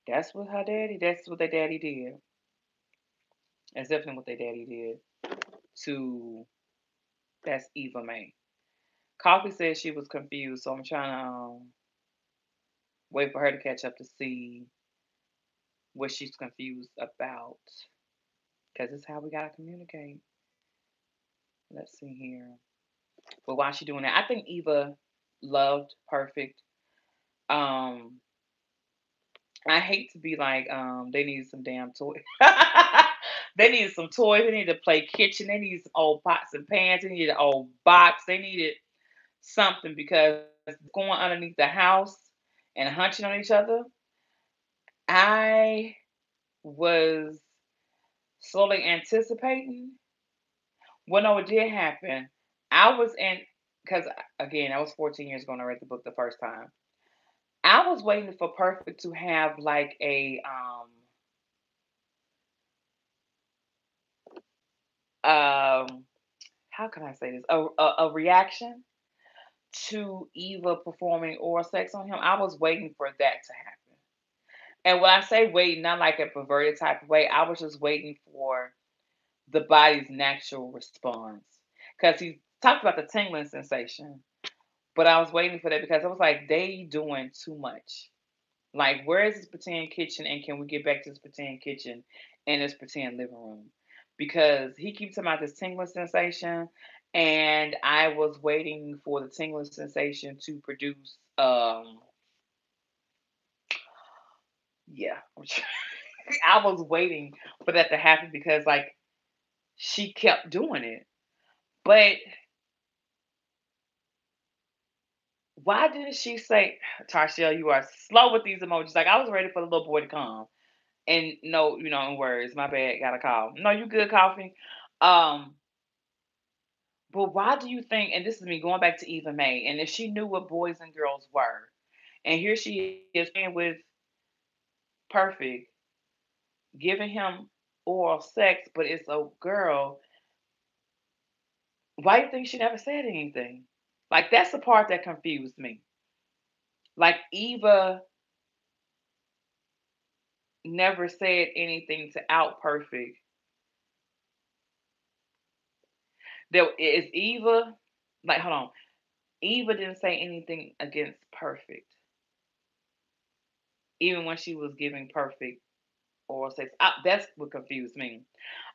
That's what her daddy. That's what their daddy did. That's definitely what their daddy did to. That's Eva May. Coffee said she was confused, so I'm trying to wait for her to catch up to see what she's confused about. Because it's how we gotta communicate. Let's see here. But while she doing that, I think Eva loved Perfect. Um, I hate to be like, they need some damn toys. They needed some toys. They needed to play kitchen. They needed some old pots and pans. They needed an old box. They needed something because going underneath the house and hunching on each other. I was slowly anticipating. Well, no, it did happen. I was in because again, I was 14 years ago when I read the book the first time. I was waiting for Perfect to have like a um how can I say this? A reaction to Eva performing oral sex on him. I was waiting for that to happen. And when I say waiting, not like a perverted type of way, I was just waiting for the body's natural response. Because he talked about the tingling sensation. But I was waiting for that because I was like, they doing too much. Like, where is this pretend kitchen and can we get back to this pretend kitchen and this pretend living room? Because he keeps talking about this tingling sensation, and I was waiting for the tingling sensation to produce yeah. I was waiting for that to happen because like she kept doing it. But why didn't she say, Tarshell, you are slow with these emojis? Like I was ready for the little boy to come. And no, in words, my bad, got a call. No, you good, coffee. Um, but why do you think, and this is me going back to Eva May, and if she knew what boys and girls were, and here she is playing with Perfect, giving him oral sex, but it's a girl, why do you think she never said anything? Like that's the part that confused me. Like Eva never said anything to out Perfect. There is Eva, like hold on. Eva didn't say anything against Perfect, even when she was giving Perfect oral sex. That's what confused me.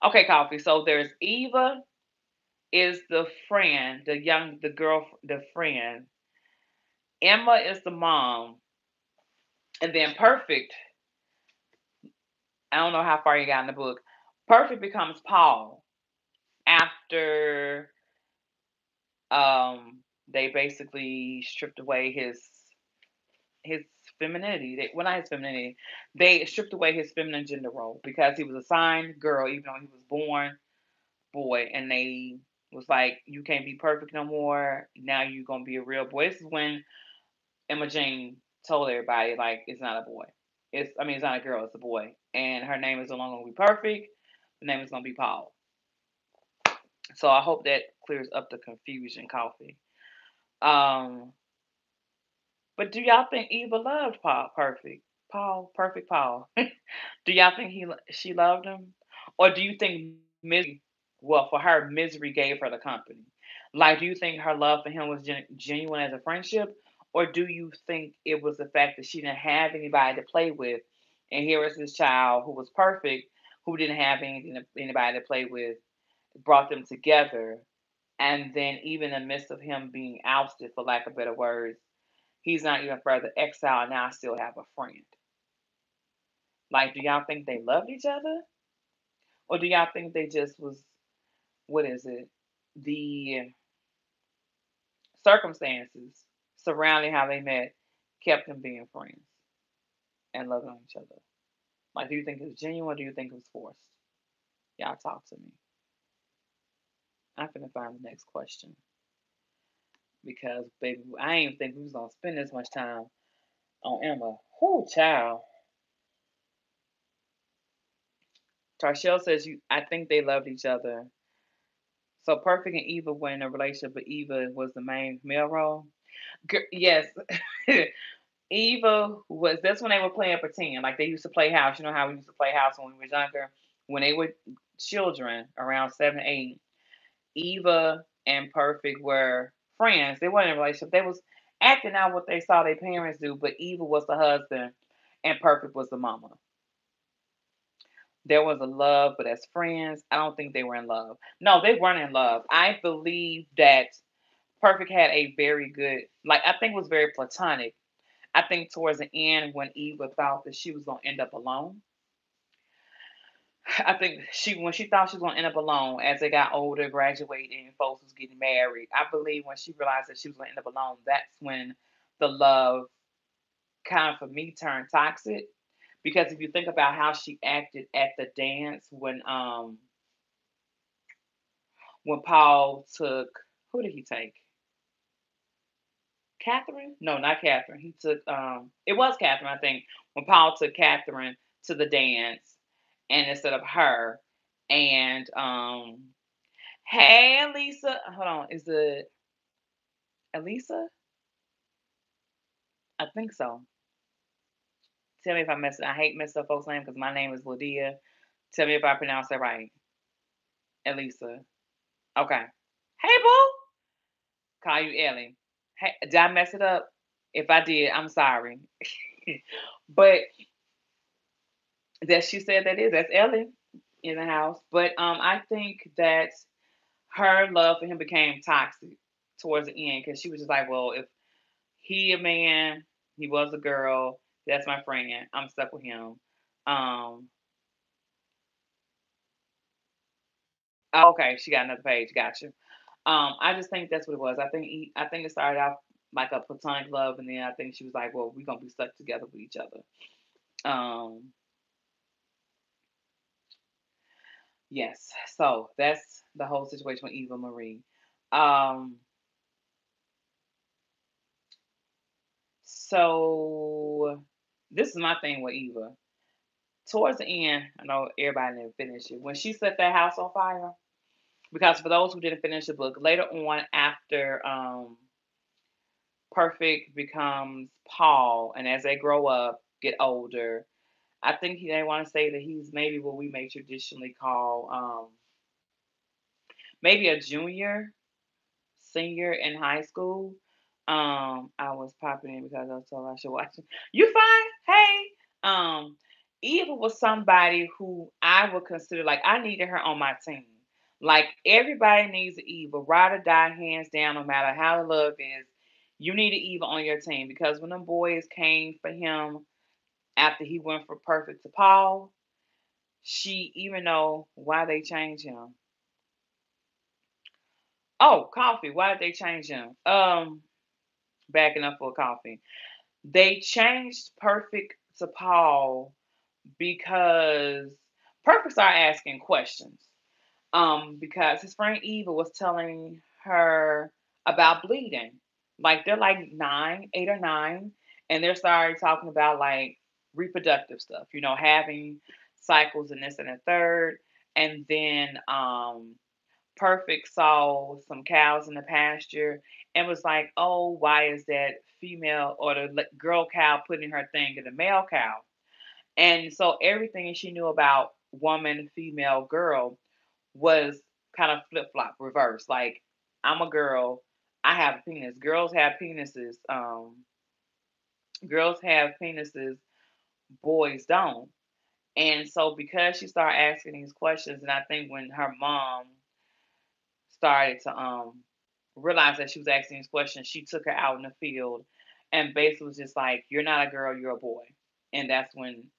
Okay, coffee. So there's Eva is the friend, the girl, the friend. Emma is the mom, and then Perfect. I don't know how far you got in the book. Perfect becomes Paul after they basically stripped away his femininity. Well, not his femininity. They stripped away his feminine gender role because he was assigned girl, even though he was born boy. And they was like, you can't be perfect no more. Now you're gonna be a real boy. This is when Imogene told everybody like it's not a boy. It's not a girl. It's a boy, and her name is no longer gonna be perfect. The name is gonna be Paul. So I hope that clears up the confusion, coffee. Um, but do y'all think Eva loved Paul Perfect? Paul, Perfect Paul. Do y'all think she loved him? Or do you think misery, well, for her, misery gave her the company? Like, do you think her love for him was genuine as a friendship? Or do you think it was the fact that she didn't have anybody to play with? And here was this child who was perfect, who didn't have anybody to play with, brought them together. And then, even in the midst of him being ousted, for lack of better words, he's not even further exiled. Now I still have a friend. Like, do y'all think they loved each other? Or do y'all think they just was, what is it? The circumstances surrounding how they met kept them being friends and loving each other? Like, do you think it was genuine or do you think it was forced? Y'all talk to me. I'm finna find the next question because, baby, I ain't think we was gonna spend this much time on Emma. Whoo, child. Tarshell says I think they loved each other. So Perfect and Eva were in a relationship, but Eva was the main male role. Yes, Eva was. That's when they were playing pretend. Like they used to play house. You know how we used to play house when we were younger. When they were children, around 7, 8, Eva and Perfect were friends. They weren't in a relationship. They was acting out what they saw their parents do. But Eva was the husband, and Perfect was the mama. There was a love, but as friends, I don't think they were in love. No, they weren't in love. I believe that Perfect had a very good, like I think it was very platonic. I think towards the end when Eva thought that she was gonna end up alone, I think when she thought she was gonna end up alone as they got older, graduating, and folks was getting married. I believe when she realized that she was gonna end up alone, that's when the love kind of for me turned toxic. Because if you think about how she acted at the dance when Paul took, who did he take? Catherine? No, not Catherine. He took it was Catherine, I think, when Paul took Catherine to the dance and instead of her. And hey Elisa. Hold on, is it Elisa? I think so. Tell me if I mess I hate messing up folks' name because my name is LáDeia. Tell me if I pronounce that right. Elisa. Okay. Hey boo. Call you Ellie. Hey, did I mess it up? If I did, I'm sorry. But that she said that's Ellie in the house. But I think that her love for him became toxic towards the end because she was just like, well, if he a man, he was a girl. That's my friend. I'm stuck with him. Um, oh, okay, she got another page. Got you. I just think that's what it was. I think it started off like a platonic love, and then I think she was like, "Well, we're gonna be stuck together with each other." Um, yes. So that's the whole situation with Eva Marie. Um, so this is my thing with Eva. Towards the end, I know everybody didn't finish it. When she set that house on fire, because for those who didn't finish the book, later on after Perfect becomes Paul, and as they grow up, get older, I think they want to say that he's maybe what we may traditionally call maybe a junior, senior in high school. I was popping in because I was told I should watch it. You fine? Hey. Eva was somebody who I would consider like I needed her on my team. Like everybody needs an Eva, ride or die, hands down, no matter how the love is. You need an Eva on your team because when them boys came for him after he went from Perfect to Paul, she even know why they changed him. Oh, coffee. Why did they change him? Backing up for coffee. They changed Perfect to Paul because Perfect started asking questions. Because his friend Eva was telling her about bleeding. Like they're like 9, 8 or 9, and they're started talking about like reproductive stuff, having cycles and this and the third. And then Perfect saw some cows in the pasture and was like, "Oh, why is that female or the girl cow putting her thing in the male cow?" And so everything she knew about woman, female, girl was kind of flip flop, reverse. Like, I'm a girl, I have a penis. Girls have penises. Girls have penises. Boys don't. And so because she started asking these questions, and I think when her mom started to realize that she was asking these questions, she took her out in the field and basically was just like, "You're not a girl, you're a boy." And that's when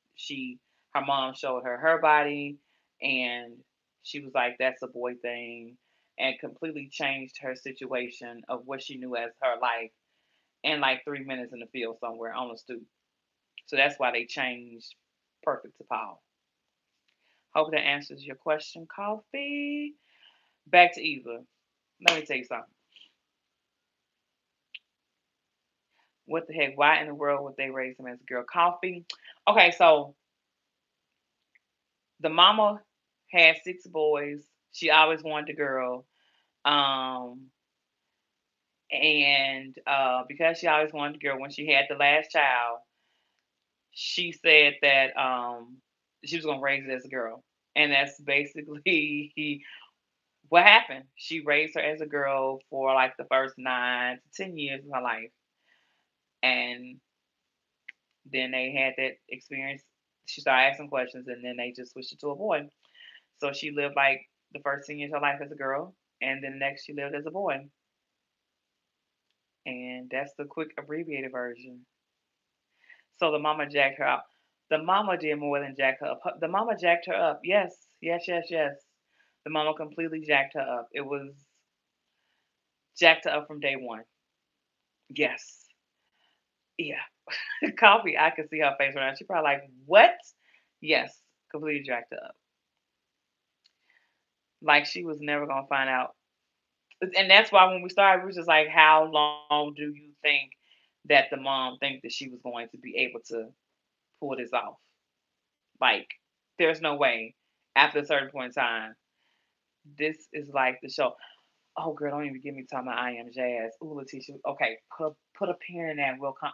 her mom showed her her body, and she was like, "That's a boy thing," and completely changed her situation of what she knew as her life in like 3 minutes in the field somewhere on the stoop. So that's why they changed Perfect to Paul. Hope that answers your question, Coffee. Back to Eva. Let me tell you something. What the heck? Why in the world would they raise him as a girl? Coffee. Okay, so the mama had 6 boys. She always wanted a girl. Um, and because she always wanted a girl, when she had the last child, she said that she was gonna raise it as a girl. And that's basically what happened. She raised her as a girl for like the first 9 to 10 years of her life. And then they had that experience. She started asking questions, and then they just switched it to a boy. So she lived like the first 10 years of her life as a girl, and then next she lived as a boy. And that's the quick abbreviated version. So the mama jacked her up. The mama did more than jack her up. The mama jacked her up. Yes, yes, yes, yes. The mama completely jacked her up. It was jacked her up from day one. Yes. Yeah. Coffee, I could see her face right now. She probably like, what? Yes, completely jacked her up. Like she was never gonna find out. And that's why when we started, we was just like, how long do you think that the mom think that she was going to be able to pull this off? Like, there's no way after a certain point in time. This is like the show. Oh, girl, don't even get me talking about I Am Jazz. Ooh, Letitia. Okay, put a pin in that. We'll come.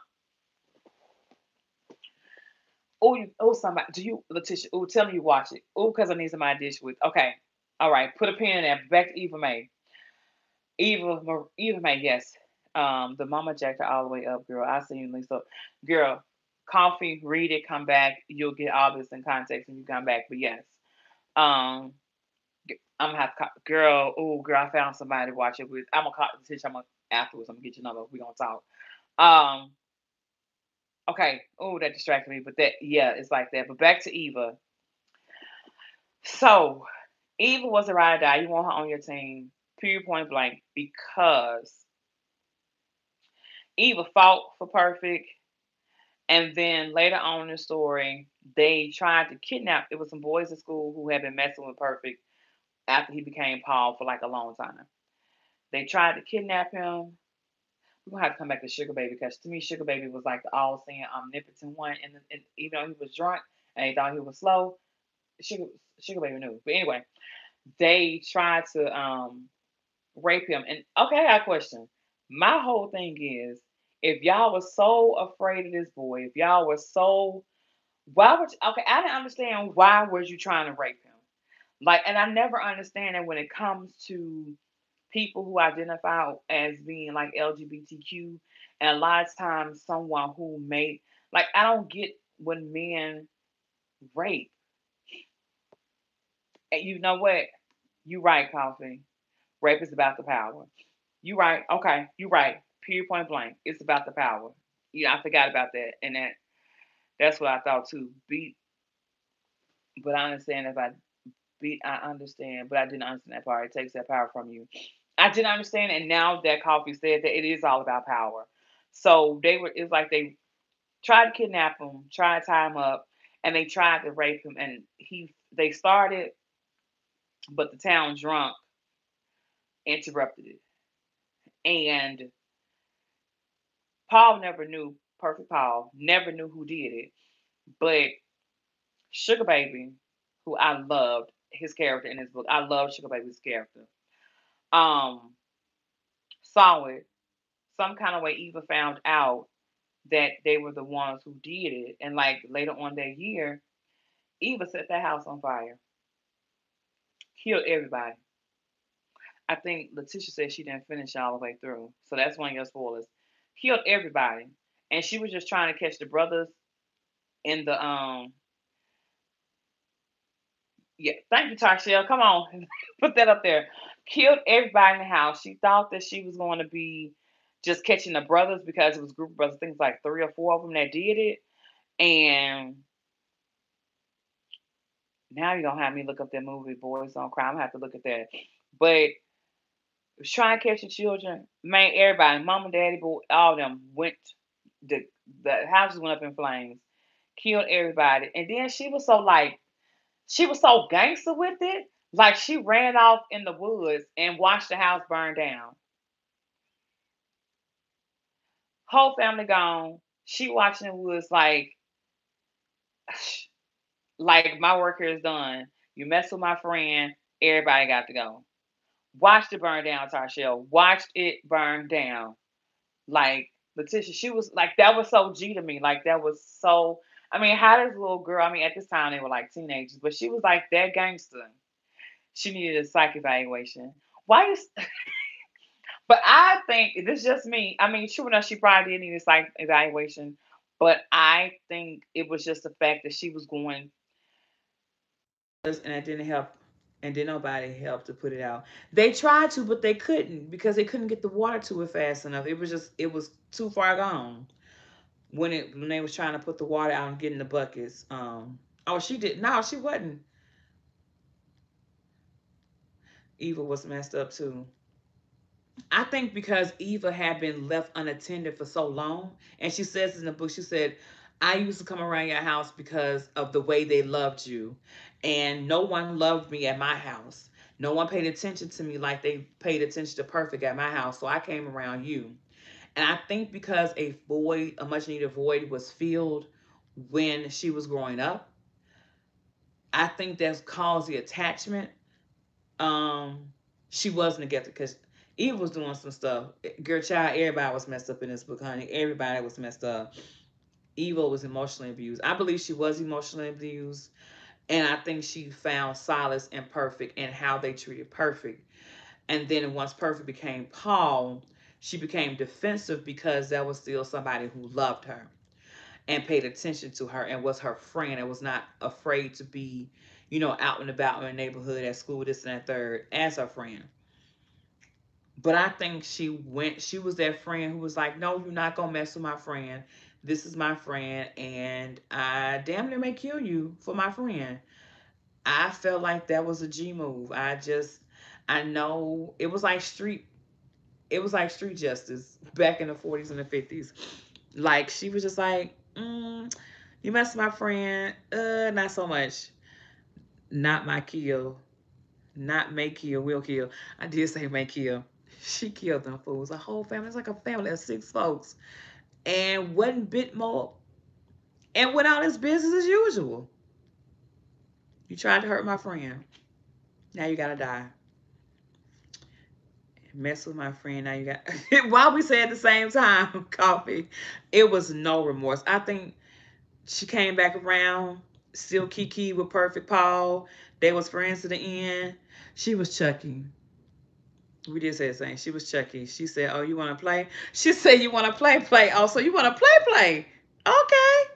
Oh, somebody. Do you, Letitia? Oh, tell me you watch it. Oh, because I need somebody to dish with. Okay, all right. Put a pin in that. Back to Eva May. Eva May. Yes. The mama jacked her all the way up, girl. I seen you, Lisa. Girl, coffee, read it, come back. You'll get all this in context when you come back. But yes, um, I'm gonna have to, girl. Oh, girl, I found somebody to watch it with. I'm gonna call the teacher. I'm gonna afterwards. I'm gonna get you another. We gonna talk. Um, okay. Oh, that distracted me, but that yeah, it's like that. But back to Eva. So Eva was a ride or die. You want her on your team, period, point blank, because Eva fought for Perfect, and then later on in the story, they tried to kidnap. It was some boys at school who had been messing with Perfect after he became Paul for like a long time. They tried to kidnap him. We're gonna have to come back to Sugar Baby because to me, Sugar Baby was like the all-seeing, omnipotent one. And even though he was drunk and they thought he was slow, Sugar Sugar Baby knew. But anyway, they tried to rape him. And okay, I got a question. My whole thing is, if y'all were so afraid of this boy, if y'all were so, why would you, okay? I didn't understand why was you trying to rape him. Like, and I never understand it when it comes to people who identify as being like LGBTQ, and a lot of times someone who may like I don't get when men rape. And you know what? You right, Coffee. Rape is about the power. You right. Okay, you right. Period point blank. It's about the power. Yeah, I forgot about that. And that's what I thought too. Beat but I understand if I beat I understand, but I didn't understand that part. It takes that power from you. I didn't understand, and now that Coffee said that it is all about power. So they were it's like they tried to kidnap him, tried to tie him up, and they tried to rape him and they started, but the town drunk interrupted it. And Paul never knew, Perfect Paul, never knew who did it. But Sugar Baby, who I loved his character in this book, I love Sugar Baby's character. Um, saw it some kind of way. Eva found out that they were the ones who did it, and like later on that year, Eva set that house on fire, killed everybody. I think Letitia said she didn't finish all the way through, so that's one of your spoilers. Killed everybody, and she was just trying to catch the brothers in the Yeah, thank you, Tarshell. Come on, put that up there. Killed everybody in the house. She thought that she was going to be just catching the brothers because it was a group of brothers. Things like three or four of them that did it. And now you're gonna have me look up that movie, Boys Don't Cry. I'm gonna have to look at that. But was trying to catch the children. Man, everybody, mama, daddy, boy, all of them went. The the houses went up in flames. Killed everybody, and then she was so gangster with it. Like she ran off in the woods and watched the house burn down. Whole family gone. She watching the woods like my work here is done. You mess with my friend, everybody got to go. Watched it burn down, Tarshell. Watched it burn down. Like Letitia, she was like that was so G to me. Like that was so. I mean, how does little girl? I mean, at this time they were like teenagers, but she was like that gangster. She needed a psych evaluation. Why is But I think this is just me. I mean, sure enough, she probably did need a psych evaluation, but I think it was just the fact that she was going, and it didn't help, and then nobody helped to put it out. They tried to, but they couldn't because they couldn't get the water to it fast enough. It was too far gone when they was trying to put the water out and get in the buckets. Oh, she did. No, she wasn't. Eva was messed up too. I think because Eva had been left unattended for so long, and she says in the book, she said, I used to come around your house because of the way they loved you. And no one loved me at my house. No one paid attention to me like they paid attention to Perfect at my house. So I came around you. And I think because a much needed void was filled when she was growing up, I think that's caused the attachment. Um, she wasn't together because Eve was doing some stuff. Girl, child, everybody was messed up in this book, honey. Everybody was messed up. Eva was emotionally abused. I believe she was emotionally abused, and I think she found solace in Perfect and how they treated Perfect. And then once Perfect became Paul, she became defensive because there was still somebody who loved her and paid attention to her and was her friend and was not afraid to be, you know, out and about in the neighborhood, at school, this and that third, as her friend. But I think she was that friend who was like, no, you're not going to mess with my friend. This is my friend, and I damn near may kill you for my friend. I felt like that was a G move. I know it was like street justice back in the 40s and the 50s. Like, she was just like, you mess with my friend, not so much. Not my kill. Not may kill, will kill. I did say may kill. She killed them fools. A whole family. It's like a family of 6 folks. And wasn't bit more. And went out his business as usual. You tried to hurt my friend. Now you gotta die. Mess with my friend. Now you got. While we say at the same time, coffee. It was no remorse. I think she came back around. Still Kiki with Perfect Paul. They was friends to the end. She was Chucky. We did say the same. She was Chucky. She said, oh, you want to play? She said, you want to play? Oh, so you want to play? Okay.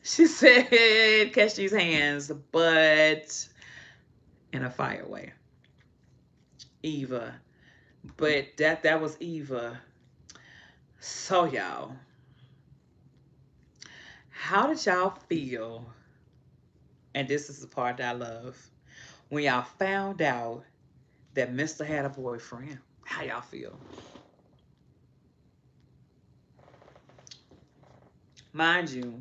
She said, catch these hands, but in a fire way. Eva. But that was Eva. So, y'all, how did y'all feel? And this is the part that I love. When y'all found out that Mr. had a boyfriend, how y'all feel? Mind you,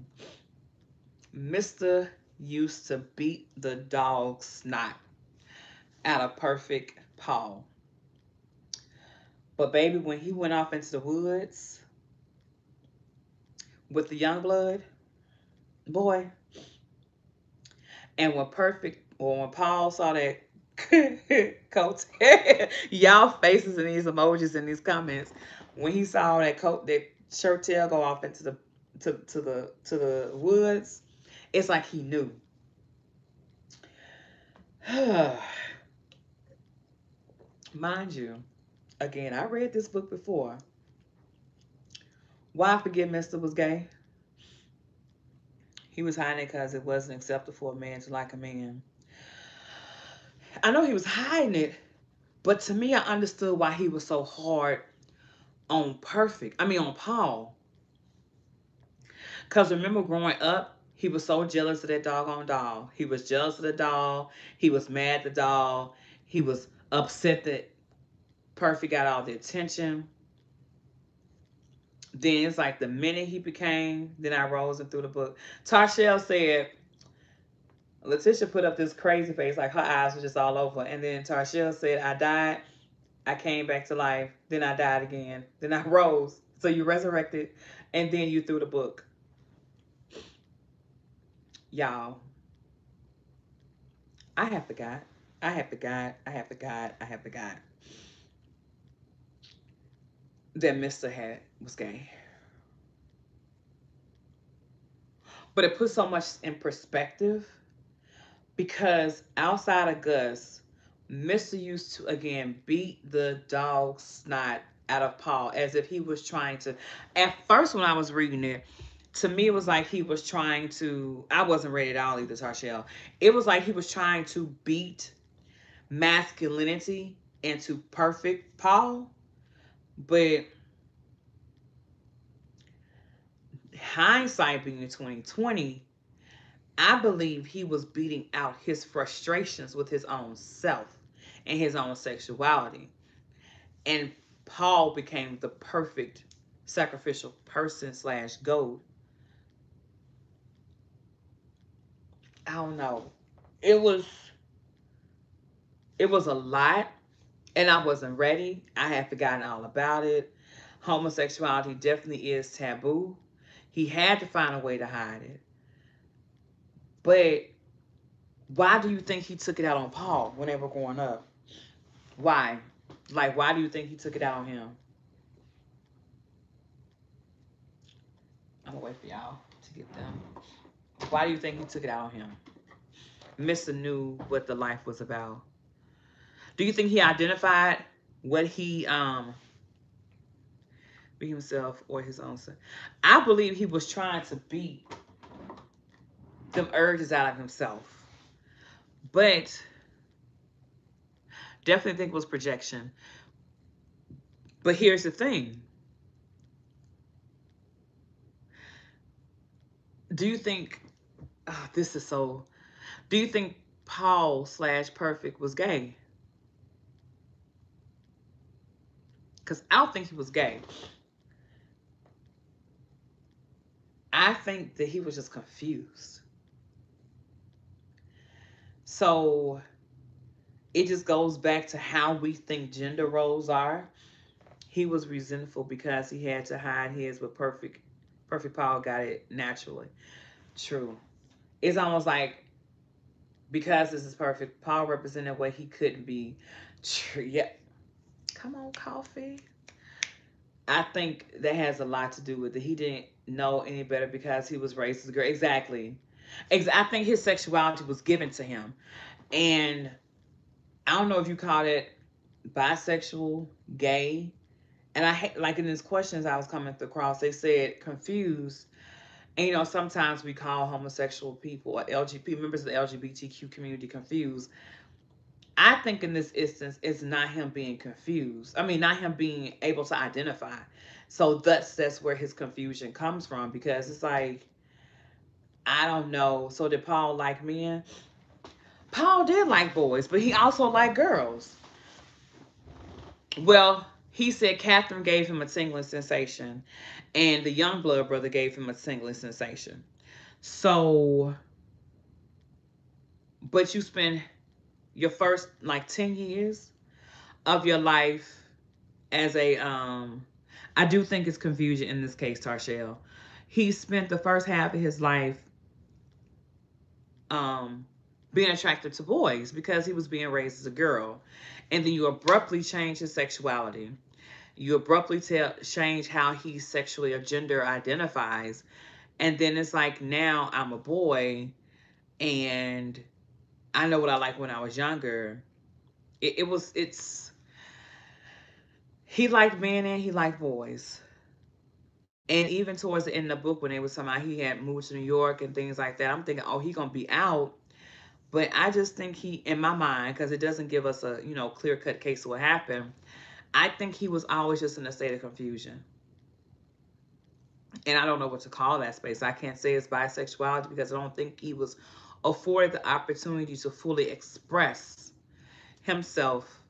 Mr. used to beat the dog snot out of Perfect Paul. But baby, when he went off into the woods with the young blood, boy, and when Paul saw that coat, y'all faces and these emojis in these comments, when he saw that shirt tail go off into the to the woods, it's like he knew. Mind you, again, I read this book before. Why forget Mr. was gay? He was hiding it because it wasn't acceptable for a man to like a man. I know he was hiding it, but to me, I understood why he was so hard on on Paul. Because remember growing up, he was so jealous of that doggone doll. He was jealous of the doll. He was mad at the doll. He was upset that Perfect got all the attention. Then it's like the minute he became, then I rose and threw the book. Tarshell said, Letitia put up this crazy face, like her eyes were just all over. And then Tarshell said, I died, I came back to life, then I died again, then I rose. So you resurrected, and then you threw the book. Y'all, I have forgot. I have forgot. I have forgot. I have forgot that Mr. Hat was gay. But it puts so much in perspective because outside of Gus, Mr. used to again beat the dog snot out of Paul as if he was trying to. At first, when I was reading it, to me it was like he was trying to. I wasn't ready at all either, Tarshell. It was like he was trying to beat masculinity into Perfect Paul, but hindsight being 2020, I believe he was beating out his frustrations with his own self and his own sexuality. And Paul became the perfect sacrificial person slash goat. I don't know. It was it was a lot, and I wasn't ready. I had forgotten all about it. Homosexuality definitely is taboo. He had to find a way to hide it. But why do you think he took it out on Paul when they were growing up? Why? Like, why do you think he took it out on him? I'm gonna wait for y'all to get them. Why do you think he took it out on him? Mr. knew what the life was about. Do you think he identified what he be himself or his own self. I believe he was trying to beat them urges out of himself. But definitely think it was projection. But here's the thing. Do you think, oh, this is so, do you think Paul / Perfect was gay? Because I don't think he was gay. I think that he was just confused. So it just goes back to how we think gender roles are. He was resentful because he had to hide his, but perfect Paul got it naturally. True. It's almost like because this is perfect, Paul represented what he couldn't be. True. Yeah. Come on, coffee. I think that has a lot to do with it. He didn't know any better because he was raised as a girl. Exactly. I think his sexuality was given to him. And I don't know if you call it bisexual, gay. And I hate, like in these questions I was coming across, they said confused. And sometimes we call homosexual people or LGBT members of the LGBTQ community confused. I think in this instance, it's not him being confused. I mean, not him being able to identify. So that's where his confusion comes from, because it's like, I don't know. So did Paul like men? Paul did like boys, but he also liked girls. Well, he said Catherine gave him a tingling sensation, and the young blood brother gave him a tingling sensation. So, but you spend your first like 10 years of your life as a I do think it's confusion in this case, Tarshell. He spent the first half of his life um being attracted to boys because he was being raised as a girl. And then you abruptly change his sexuality. You abruptly change how he sexually or gender identifies. And then it's like, now I'm a boy and I know what I like when I was younger. It's he liked men and he liked boys. And even towards the end of the book, when they was talking about he had moved to New York and things like that, I'm thinking, oh, he gonna be out. But I just think he, in my mind, because it doesn't give us a clear cut case of what happened, I think he was always just in a state of confusion. And I don't know what to call that space. I can't say it's bisexuality because I don't think he was afforded the opportunity to fully express himself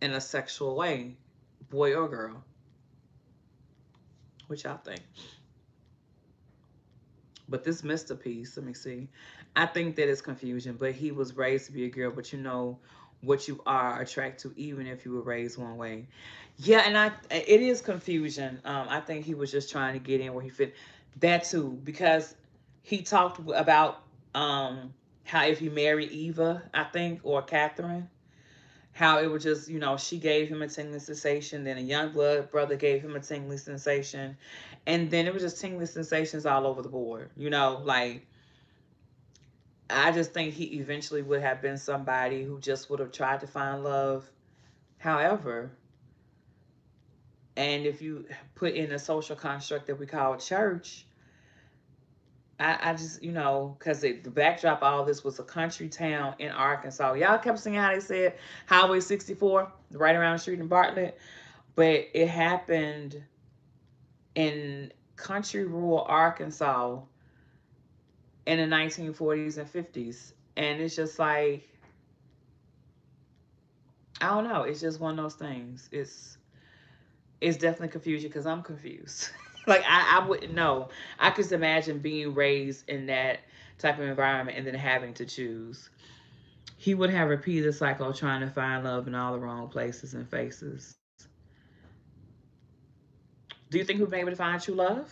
in a sexual way, boy or girl. What y'all think? But this Mr. piece, let me see. I think that is confusion, but he was raised to be a girl, but you know what you are attracted to, even if you were raised one way. Yeah, and it is confusion. I think he was just trying to get in where he fit. That too, because he talked about how if you marry Eva, I think, or Catherine, how it was just, she gave him a tingling sensation, then a young blood brother gave him a tingling sensation, and then it was just tingling sensations all over the board. Like, I just think he eventually would have been somebody who just would have tried to find love. However, and if you put in a social construct that we call church, I just, because the backdrop of all this was a country town in Arkansas. Y'all kept seeing how they said Highway 64, right around the street in Bartlett. But it happened in country rural Arkansas in the 1940s and 50s. And it's just like, I don't know. It's just one of those things. It's definitely confusion because I'm confused. Like, I wouldn't know. I could imagine being raised in that type of environment and then having to choose. He would have repeated the cycle trying to find love in all the wrong places and faces. Do you think he would be able to find true love?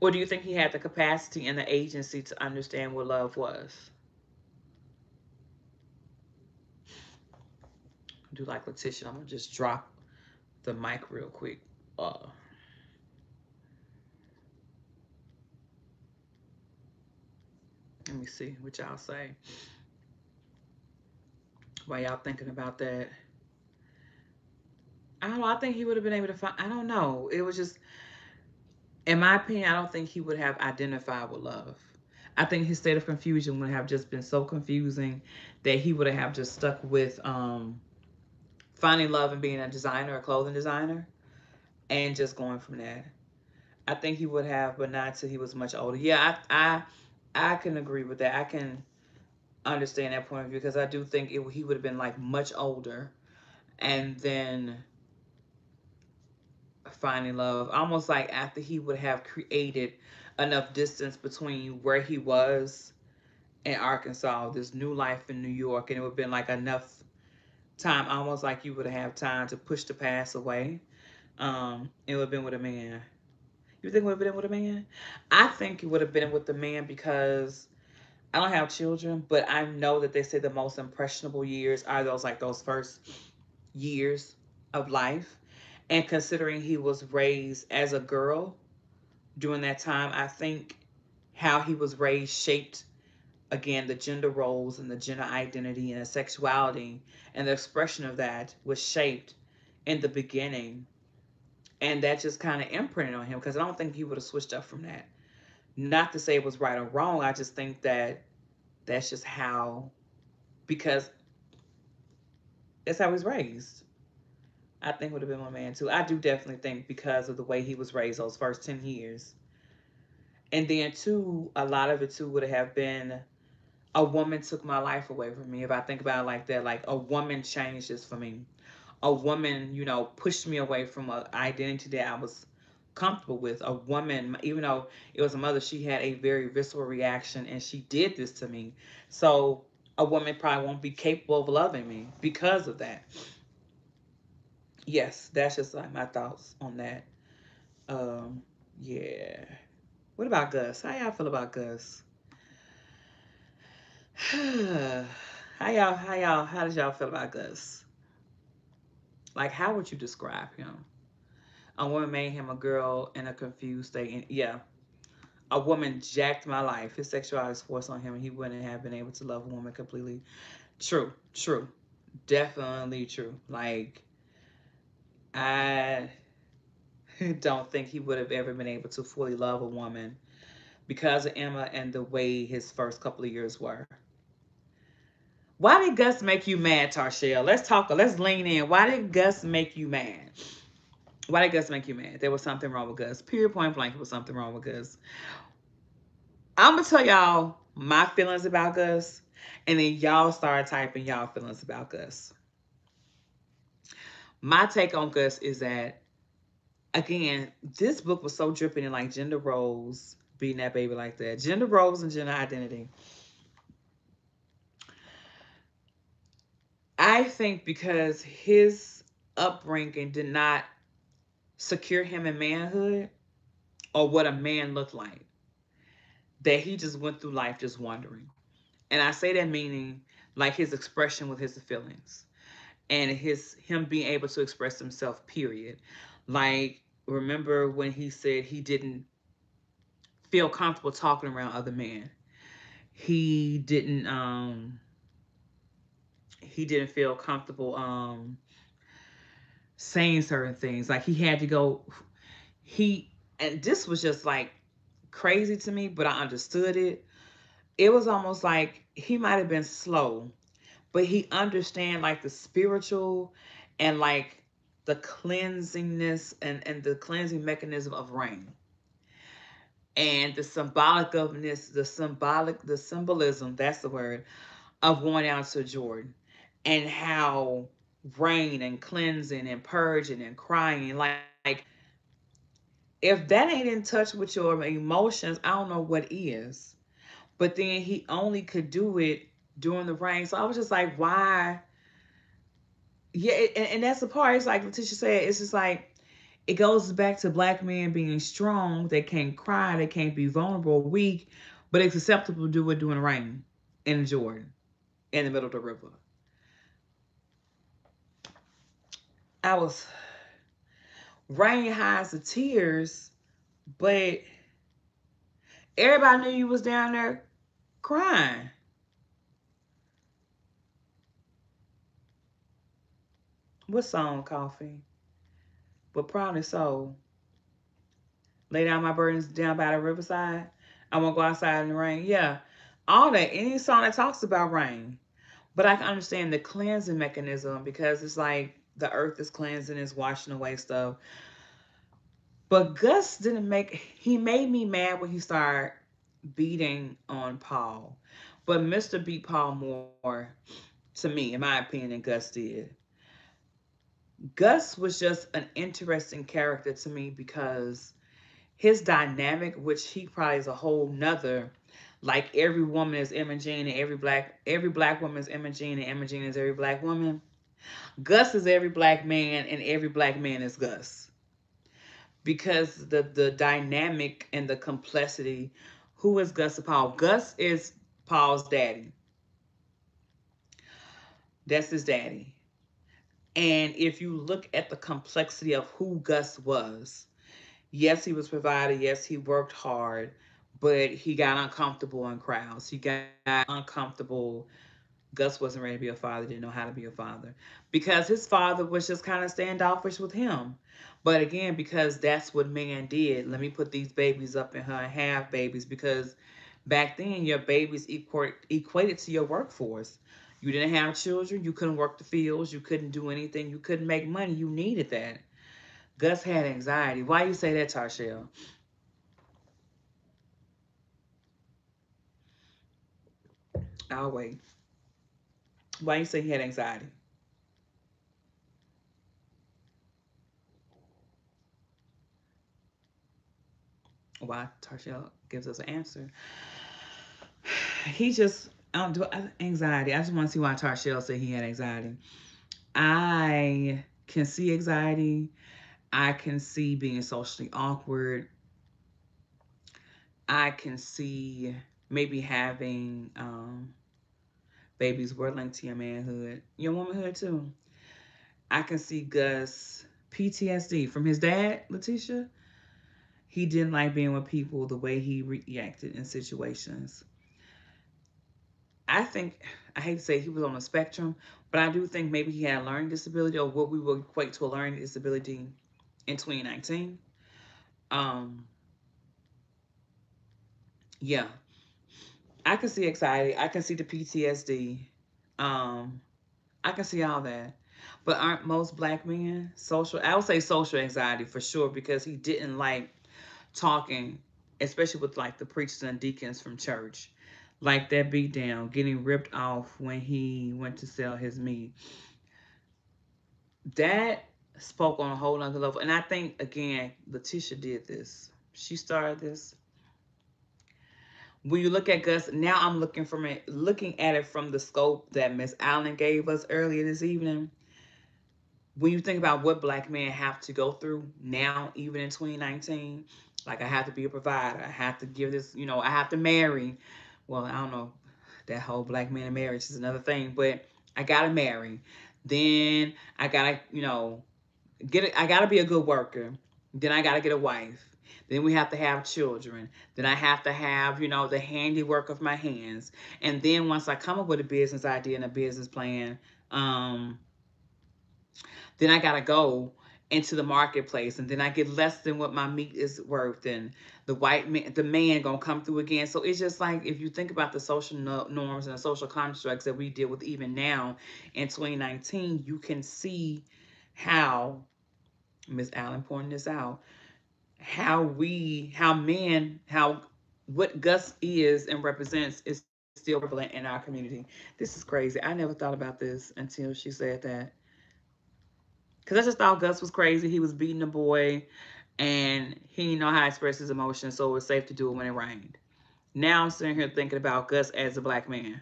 Or do you think he had the capacity and the agency to understand what love was? Do like Letitia. I'm going to just drop the mic real quick. Let me see what y'all say. While y'all thinking about that. I don't know. I think he would have been able to find. I don't know. It was just, in my opinion, I don't think he would have identified with love. I think his state of confusion would have just been so confusing that he would have just stuck with finding love and being a designer, a clothing designer, and just going from there. I think he would have, but not until he was much older. Yeah, I can agree with that. I can understand that point of view because I do think he would have been like much older and then finding love, almost like after he would have created enough distance between where he was in Arkansas, this new life in New York, and it would have been like enough time, almost like you would have time to push the past away. It would have been with a man. You think it would have been with a man? I think it would have been with the man because I don't have children, but I know that they say the most impressionable years are those like those first years of life. And considering he was raised as a girl during that time, I think how he was raised shaped again the gender roles and the gender identity and the sexuality and the expression of that was shaped in the beginning. And that just kind of imprinted on him because I don't think he would have switched up from that. Not to say it was right or wrong. I just think that that's just how, because that's how he was raised. I think would have been my man too. I do definitely think because of the way he was raised those first 10 years. And then too, a lot of it too would have been a woman took my life away from me. If I think about it like that, like a woman changed this for me. A woman, pushed me away from an identity that I was comfortable with. A woman, even though it was a mother, she had a very visceral reaction and she did this to me. So a woman probably won't be capable of loving me because of that. Yes, that's just like my thoughts on that. Um, yeah. What about Gus? How y'all feel about Gus? How did y'all feel about Gus? Like, how would you describe him? A woman made him a girl in a confused state. And yeah, a woman jacked my life. His sexuality was forced on him, and he wouldn't have been able to love a woman completely. True, true. Definitely true. Like, I don't think he would have ever been able to fully love a woman because of Emma and the way his first couple of years were. Why did Gus make you mad, Tarshell? Let's talk. Let's lean in. Why did Gus make you mad? Why did Gus make you mad? There was something wrong with Gus. Period, point blank, there was something wrong with Gus. I'm gonna tell y'all my feelings about Gus, and then y'all start typing y'all feelings about Gus. My take on Gus is that, again, this book was so dripping in like gender roles, beating that baby like that, gender roles and gender identity. I think because his upbringing did not secure him in manhood or what a man looked like, that he just went through life just wondering. And I say that meaning like his expression with his feelings and him being able to express himself, period. Like, remember when he said he didn't feel comfortable talking around other men. He didn't feel comfortable saying certain things. Like he had to go he and this was just like crazy to me, but I understood it. It was almost like he might have been slow, but he understand like the spiritual and like the cleansingness and the cleansing mechanism of rain and the symbolic ofness, the symbolism, that's the word, of going out to Jordan and how rain and cleansing and purging and crying, like if that ain't in touch with your emotions, I don't know what is. But then he only could do it during the rain. So I was just like, why? Yeah, and that's the part. It's like Letitia said, it's just like it goes back to black men being strong. They can't cry, they can't be vulnerable, weak, but it's acceptable to do it during the rain in Jordan, in the middle of the river. I was rain hides the tears, but everybody knew you was down there crying. What song, Coffee? but probably so. Lay down my burdens down by the riverside. I won't go outside in the rain. Yeah, all that. Any song that talks about rain. But I can understand the cleansing mechanism because it's like the earth is cleansing, is washing away stuff. But Gus didn't make, he made me mad when he started beating on Paul. But Mr. beat Paul more, to me, in my opinion, than Gus did. Gus was just an interesting character to me because his dynamic, which he probably is a whole nother, like every woman is Imogene and every black woman is Imogene and Imogene is every black woman. Gus is every black man and every black man is Gus. Because the dynamic and the complexity. Who is Gus to Paul? Gus is Paul's daddy. That's his daddy. And if you look at the complexity of who Gus was, yes, he was provided. Yes, he worked hard, but he got uncomfortable in crowds. He got uncomfortable. Gus wasn't ready to be a father, didn't know how to be a father because his father was just kind of standoffish with him. But again, because that's what man did, let me put these babies up in her and have babies because back then your babies equated to your workforce. You didn't have children, you couldn't work the fields, you couldn't do anything, you couldn't make money, you needed that. Gus had anxiety. Why you say that, Tarshell? I'll wait. Why you say he had anxiety? Why Tarshell gives us an answer. He just, I don't do anxiety. I just want to see why Tarshell said he had anxiety. I can see anxiety. I can see being socially awkward. I can see maybe having babies were linked to your manhood, your womanhood too. I can see Gus PTSD from his dad, Letitia. He didn't like being with people the way he reacted in situations. I think, I hate to say he was on a spectrum, but I do think maybe he had a learning disability or what we would equate to a learning disability in 2019. Um, yeah, I can see anxiety. I can see the PTSD. Um, I can see all that. But aren't most black men social? I would say social anxiety for sure because he didn't like talking, especially with like the preachers and deacons from church. Like that beat down, getting ripped off when he went to sell his meat. That spoke on a whole nother level. And I think again, Letitia did this. She started this. When you look at Gus, now I'm looking at it from the scope that Miss Allen gave us earlier this evening. When you think about what black men have to go through now, even in 2019, like I have to be a provider, I have to give this, I have to marry. Well, I don't know, that whole black man and marriage is another thing, but I gotta marry. Then I gotta, get it. I gotta be a good worker. Then I gotta get a wife. Then we have to have children. Then I have to have, the handiwork of my hands. And then once I come up with a business idea and a business plan, um, then I gotta go into the marketplace, and then I get less than what my meat is worth, and the man gonna come through again. So it's just like if you think about the social norms and the social constructs that we deal with even now in 2019, you can see how Miss Allen pointing this out, how men, how what Gus is and represents is still prevalent in our community. This is crazy. I never thought about this until she said that. Because I just thought Gus was crazy. He was beating the boy and he didn't know how to express his emotions, so it was safe to do it when it rained. Now I'm sitting here thinking about Gus as a black man.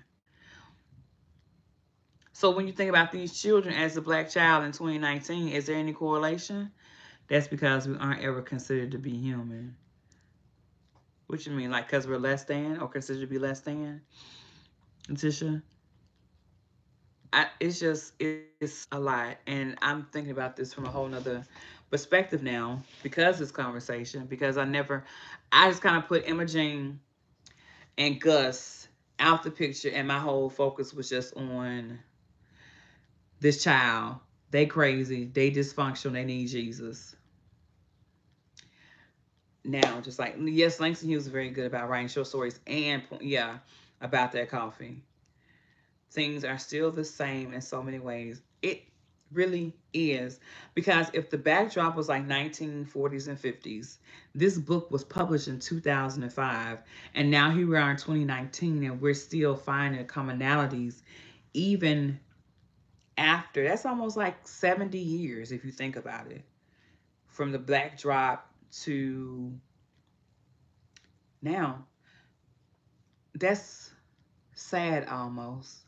So when you think about these children as a black child in 2019, is there any correlation? That's because we aren't ever considered to be human. What you mean, like because we're less than or considered to be less than? Letitia? It's a lot. And I'm thinking about this from a whole nother perspective now because of this conversation, because I just kind of put Imogene and Gus out the picture and my whole focus was just on this child. They crazy, they dysfunctional, they need Jesus. now. Just like, yes, Langston Hughes is very good about writing short stories and, yeah, about that coffee. Things are still the same in so many ways. It really is. Because if the backdrop was like 1940s and 50s, this book was published in 2005, and now here we are in 2019, and we're still finding commonalities even after. That's almost like 70 years if you think about it. From the backdrop to now. That's sad almost.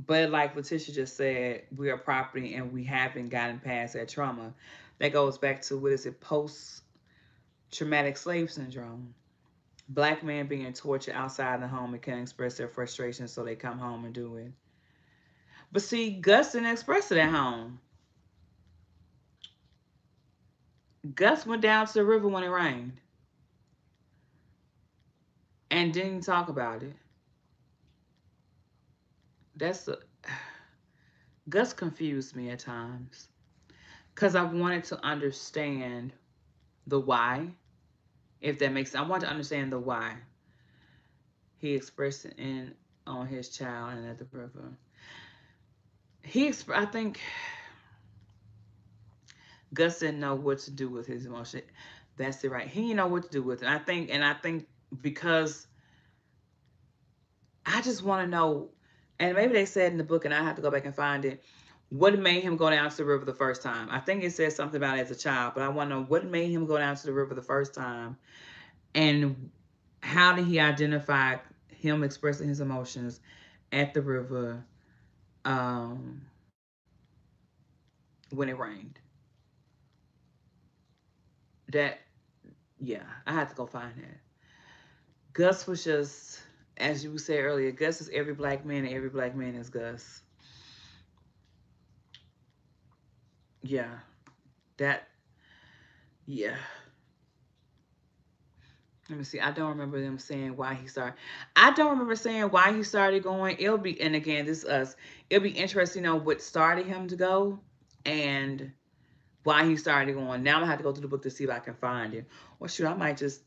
But like Letitia just said, we are property and we haven't gotten past that trauma. That goes back to, what is it, post traumatic slave syndrome. Black men being tortured outside the home and can't express their frustration, so they come home and do it. But see, Gus didn't express it at home. Gus went down to the river when it rained and didn't talk about it. That's a, Gus confused me at times because I wanted to understand the why, if that makes sense. I want to understand the why he expressed it in on his child and at the river. I think Gus didn't know what to do with his emotion. That's it, right? He didn't know what to do with it. I think because I just want to know, and maybe they said in the book, and I have to go back and find it. What made him go down to the river the first time? I think it says something about it as a child, but I want to know what made him go down to the river the first time, and how did he identify him expressing his emotions at the river um, when it rained? That, yeah, I had to go find that. Gus was just, as you said earlier, Gus is every black man, and every black man is Gus. Yeah, that, yeah. Let me see. I don't remember them saying why he started. I don't remember saying why he started going. It'll be, and again, this is us. It'll be interesting to know what started him to go and why he started going. Now I'm gonna have to go through the book to see if I can find it. Or shoot, I might just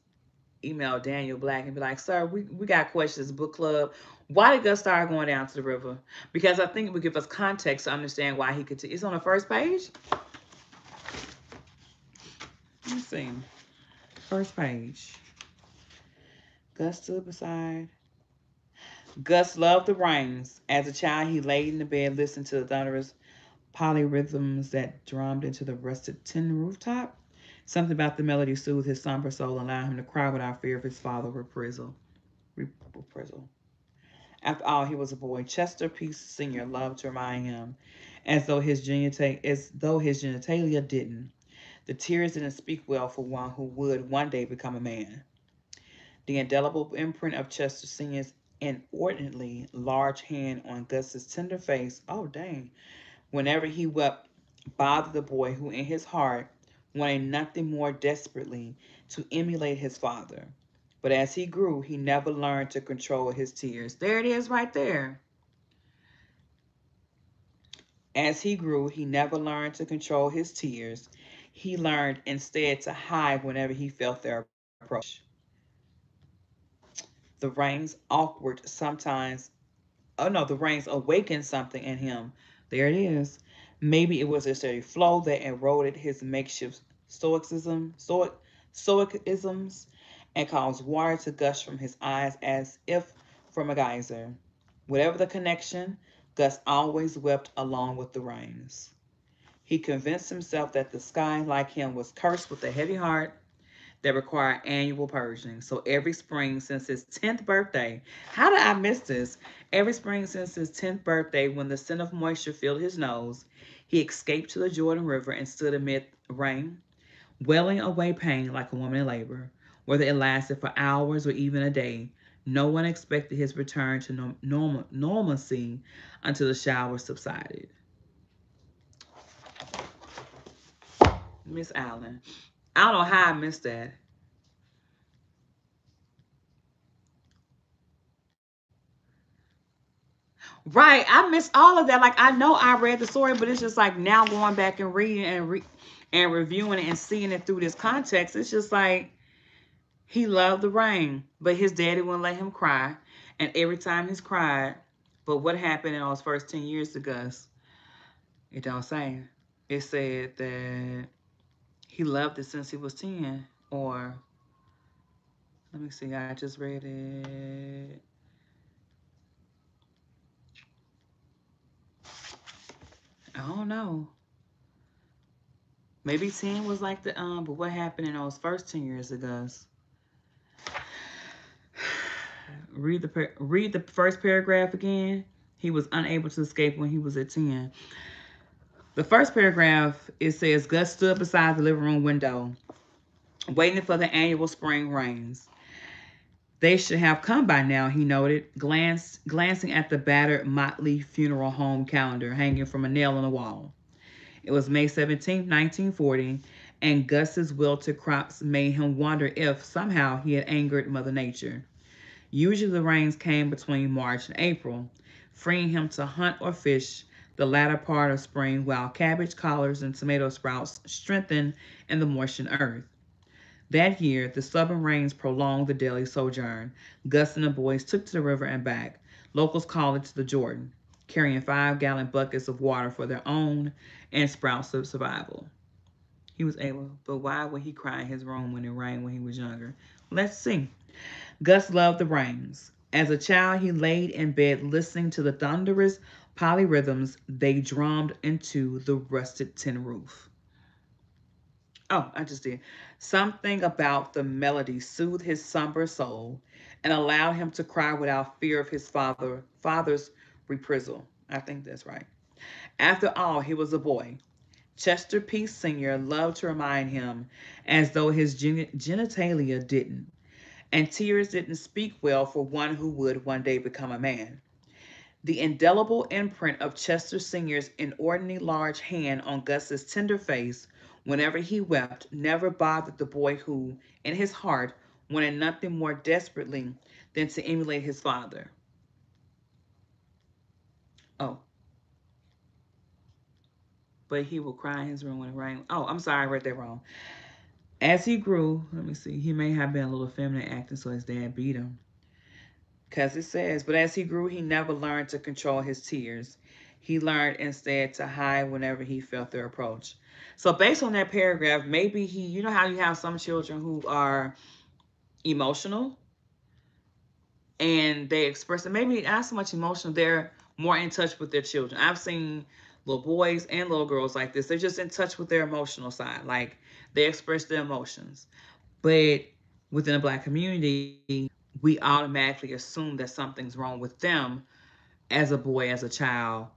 email Daniel Black and be like, "Sir, we got questions, book club. Why did Gus start going down to the river?" Because I think it would give us context to understand why he could. It's on the first page. Let me see. First page. Gus stood beside. Gus loved the rains. As a child, he laid in the bed, listened to the thunderous polyrhythms that drummed into the rusted tin rooftop. Something about the melody soothed his somber soul and allowed him to cry without fear of his father's reprisal. Reprisal. After all, he was a boy. Chester Peace Sr. loved to remind him, as though his genitalia didn't. The tears didn't speak well for one who would one day become a man. The indelible imprint of Chester Sr.'s inordinately large hand on Gus's tender face, oh dang, whenever he wept, bothered the boy who in his heart wanted nothing more desperately to emulate his father. But as he grew, he never learned to control his tears. There it is right there. As he grew, he never learned to control his tears. He learned instead to hide whenever he felt their approach. The rains awkward sometimes. Oh no, the rains awakened something in him. There it is. Maybe it was a steady flow that eroded his makeshift stoicisms and caused water to gush from his eyes as if from a geyser. Whatever the connection, Gus always wept along with the rains. He convinced himself that the sky, like him, was cursed with a heavy heart that required annual purging. So every spring since his 10th birthday, how did I miss this? Every spring since his 10th birthday, when the scent of moisture filled his nose, he escaped to the Jordan River and stood amid rain, wailing away pain like a woman in labor. Whether it lasted for hours or even a day, no one expected his return to normalcy until the showers subsided. Miss Allen. I don't know how I missed that. Right. I missed all of that. Like I know I read the story, but it's just like now going back and reading and reviewing it and seeing it through this context. It's just like He loved the rain, but his daddy wouldn't let him cry. And every time he's cried, but what happened in those first 10 years to Gus? It don't say. It said that he loved it since he was 10. Or, let me see, I just read it. I don't know. Maybe 10 was like the, but what happened in those first 10 years of Gus? Read the first paragraph again. He was unable to escape when he was at 10. The first paragraph, it says, Gus stood beside the living room window, waiting for the annual spring rains. They should have come by now, he noted, glancing at the battered Motley funeral home calendar hanging from a nail on the wall. It was May 17th, 1940, and Gus's wilted crops made him wonder if somehow he had angered Mother Nature. Usually the rains came between March and April, freeing him to hunt or fish the latter part of spring while cabbage, collards, and tomato sprouts strengthened in the moistened earth. That year, the stubborn rains prolonged the daily sojourn. Gus and the boys took to the river and back. Locals called it to the Jordan, carrying 5-gallon buckets of water for their own and sprouts of survival. He was able, but why would he cry in his room when it rained when he was younger? Let's see. Gus loved the rains. As a child, he laid in bed listening to the thunderous polyrhythms they drummed into the rusted tin roof. Oh, I just did. Something about the melody soothed his somber soul and allowed him to cry without fear of his father's reprisal. I think that's right. After all, he was a boy. Chester P. Sr. loved to remind him as though his genitalia didn't, and tears didn't speak well for one who would one day become a man. The indelible imprint of Chester Sr.'s inordinately large hand on Gus's tender face whenever he wept never bothered the boy who, in his heart, wanted nothing more desperately than to emulate his father. Oh, but he would cry in his room when it rained. Oh, I'm sorry, I read that wrong. As he grew, let me see, he may have been a little feminine acting, so his dad beat him. Because it says, but as he grew, he never learned to control his tears. He learned instead to hide whenever he felt their approach. So, based on that paragraph, maybe he, you know how you have some children who are emotional and they express it. Maybe not so much emotional, they're more in touch with their children. I've seen little boys and little girls like this. They're just in touch with their emotional side. Like they express their emotions. But within the Black community, we automatically assume that something's wrong with them as a boy, as a child,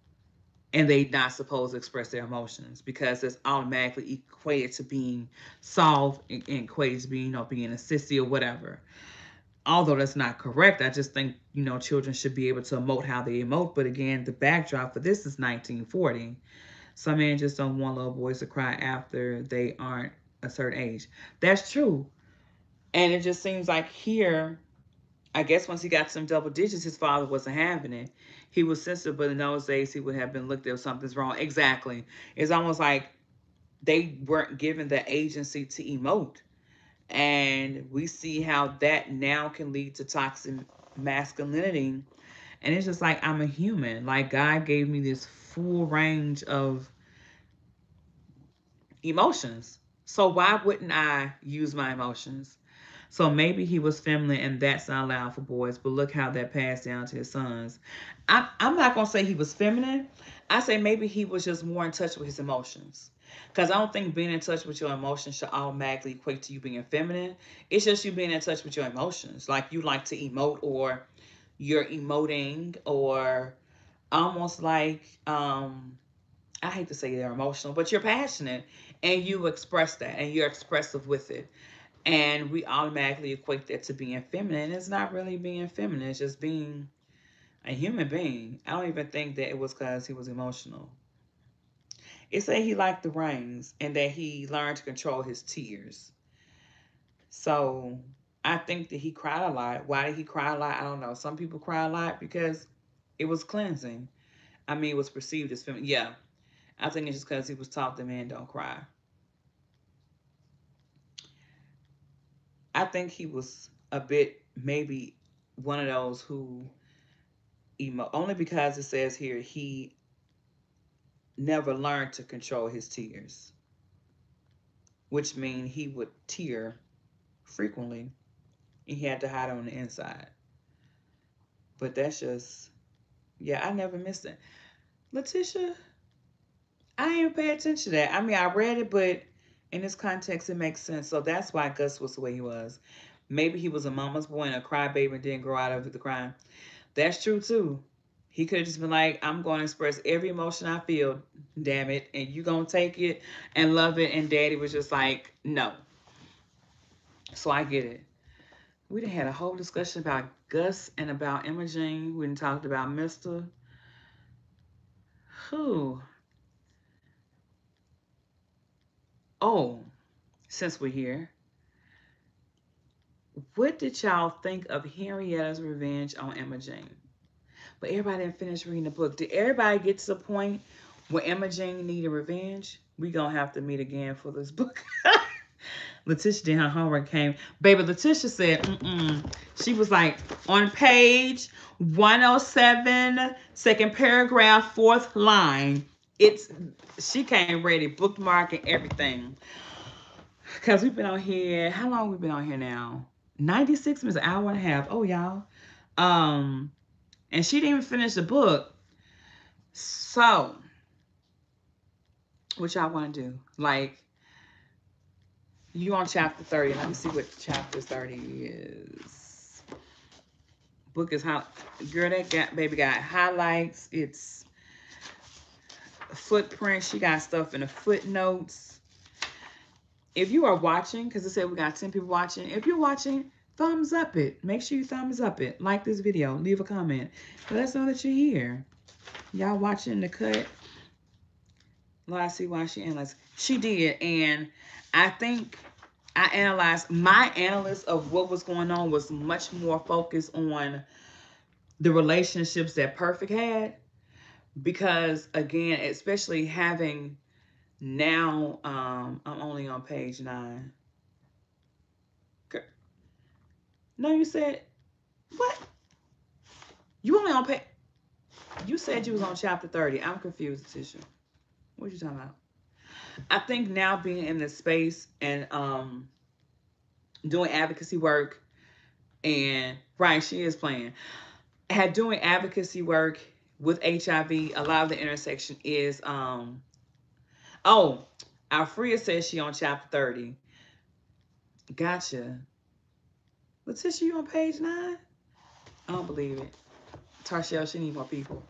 and they not supposed to express their emotions because it's automatically equated to being soft and equated to being, being a sissy or whatever. Although that's not correct, I just think, children should be able to emote how they emote. But again, the backdrop for this is 1940. Some men just don't want little boys to cry after they aren't a certain age. That's true. And it just seems like here, I guess once he got some double digits, his father wasn't having it. He was sensitive, but in those days, he would have been looked at if something's wrong. Exactly. It's almost like they weren't given the agency to emote. And we see how that now can lead to toxic masculinity. And it's just like, I'm a human. Like, God gave me this full range of emotions. So why wouldn't I use my emotions? So maybe he was feminine and that's not allowed for boys, but look how that passed down to his sons. I'm not going to say he was feminine. I say maybe he was just more in touch with his emotions. Because I don't think being in touch with your emotions should automatically equate to you being feminine. It's just you being in touch with your emotions. Like you like to emote or you're emoting or almost like, I hate to say they're emotional, but you're passionate and you express that and you're expressive with it. And we automatically equate that to being feminine. It's not really being feminine, it's just being a human being. I don't even think that it was because he was emotional. It said he liked the rains and that he learned to control his tears. So I think that he cried a lot. Why did he cry a lot? I don't know. Some people cry a lot because it was cleansing. I mean, it was perceived as feminine. Yeah, I think it's just because he was taught that men don't cry. I think he was a bit maybe one of those who only because it says here he never learned to control his tears, which means he would tear frequently and he had to hide on the inside. But that's just, yeah, I never missed it. Letitia, I didn't pay attention to that. I mean, I read it, but in this context, it makes sense. So that's why Gus was the way he was. Maybe he was a mama's boy and a crybaby and didn't grow out of the crime. That's true too. He could have just been like, I'm going to express every emotion I feel, damn it, and you going to take it and love it. And daddy was just like, no. So I get it. We done had a whole discussion about Gus and about Imogene. We done talked about Mr. Who? Oh, since we're here, what did y'all think of Henrietta's revenge on Imogene? But everybody didn't finish reading the book. Did everybody get to the point where Imogene needed revenge? We gonna have to meet again for this book. Letitia did her homework, came. Baby, Letitia said, She was like, on page 107, second paragraph, fourth line. She came ready, bookmark and everything. Because we've been on here, how long we been on here now? 96 minutes, an hour and a half. Oh, y'all. And she didn't even finish the book. So, what y'all want to do? Like, you on chapter 30. Let me see what chapter 30 is. Book is how, girl, baby got highlights. It's footprints. She got stuff in the footnotes. If you are watching, because it said we got 10 people watching. If you're watching, thumbs up it. Make sure you thumbs up it. Like this video. Leave a comment. Let us know that you're here. Y'all watching the cut. Well, I see why she analyzed. She did. And I think I analyzed, my analysis of what was going on was much more focused on the relationships that Perfect had. Because, again, especially having now, I'm only on page 9. No, you said, what? You only on page, you said you was on chapter 30. I'm confused, Tisha. What you talking about? I think now being in this space and doing advocacy work, and right, she is playing. Had doing advocacy work with HIV, a lot of the intersection is oh, Alfrea says she on chapter 30. Gotcha. Letitia, you on page 9? I don't believe it. Tarshell, she need more people.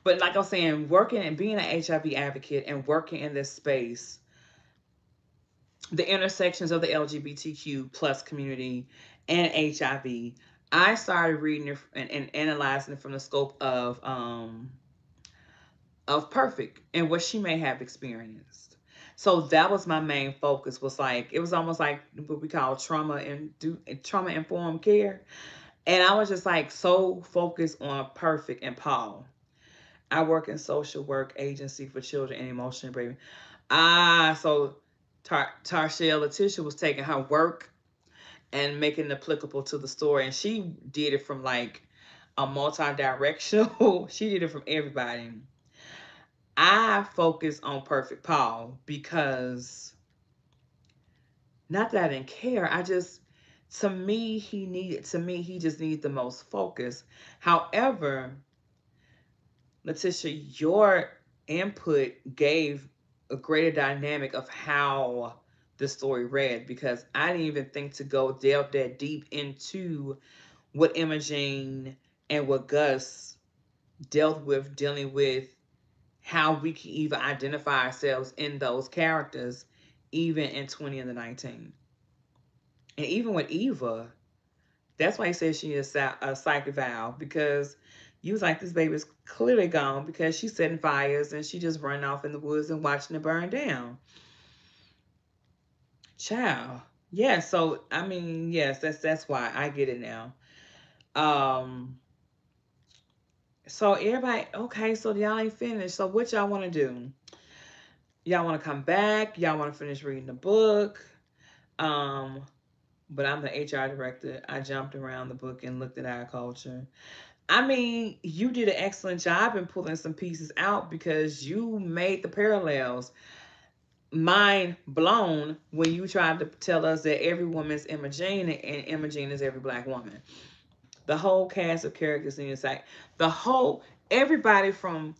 But like I was saying, working and being an HIV advocate and working in this space, the intersections of the LGBTQ plus community and HIV, I started reading it and analyzing it from the scope of Perfect and what she may have experienced. So that was my main focus. Was like, it was almost like what we call trauma informed care. And I was just like so focused on Perfect and Paul. I work in social work agency for children and emotional bravery. So Tarshell Letitia was taking her work and making it applicable to the story. And she did it from like a multi-directional. She did it from everybody. I focus on Perfect Paul because, not that I didn't care, to me, he just needed the most focus. However, Letitia, your input gave a greater dynamic of how the story read, because I didn't even think to delve that deep into what Imogene and what Gus dealing with how we can even identify ourselves in those characters, even in 20 and the 19. And even with Eva, that's why he says she is a psychic valve, because you was like, this baby's clearly gone because she's setting fires and she just running off in the woods and watching it burn down. Child. Yeah, so I mean, yes, that's why I get it now. So everybody, okay, so y'all ain't finished. So what y'all want to do? Y'all want to come back? Y'all want to finish reading the book? but I'm the HR director. I jumped around the book and looked at our culture. I mean, you did an excellent job in pulling some pieces out because you made the parallels mind blown when you tried to tell us that every woman's Imogene and Imogene is every black woman. The whole cast of characters in your site, the whole everybody from.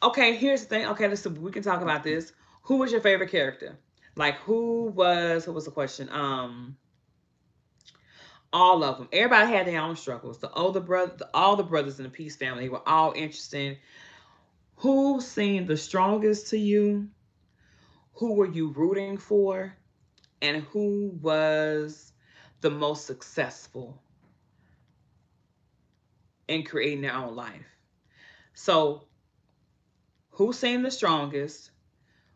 Okay, here's the thing. Okay, we can talk about this. Who was your favorite character? Like who was the question? All of them. Everybody had their own struggles. The older brother, all the brothers in the Peace family were all interesting. Who seemed the strongest to you? Who were you rooting for? And who was the most successful in creating their own life? So, who seemed the strongest?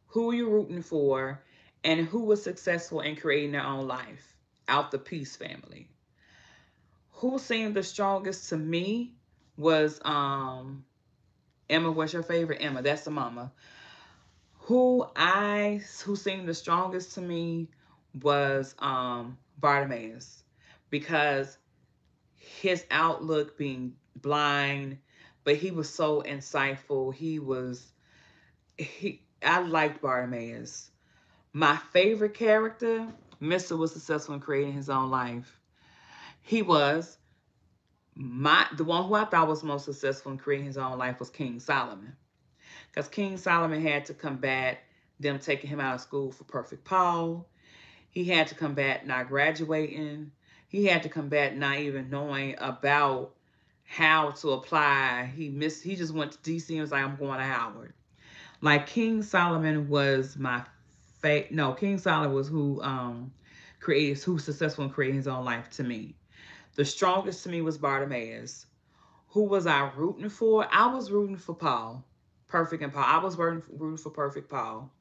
Who were you rooting for? And who was successful in creating their own life out the Peace family? Who seemed the strongest to me was Emma. What's your favorite? Emma, that's the mama. Who seemed the strongest to me was Bartimaeus, because his outlook being blind, but he was so insightful. He I liked Bartimaeus. My favorite character, Mr. was successful in creating his own life. He was the one who I thought was most successful in creating his own life was King Solomon. Because King Solomon had to combat them taking him out of school for Perfect Paul. He had to combat not graduating. He had to combat not even knowing about how to apply. He just went to DC and was like, I'm going to Howard. Like King Solomon was my no, King Solomon was who successful in creating his own life to me. The strongest to me was Bartimaeus. Who was I rooting for? I was rooting for Paul. Perfect and Paul. I was rooting for Perfect Paul.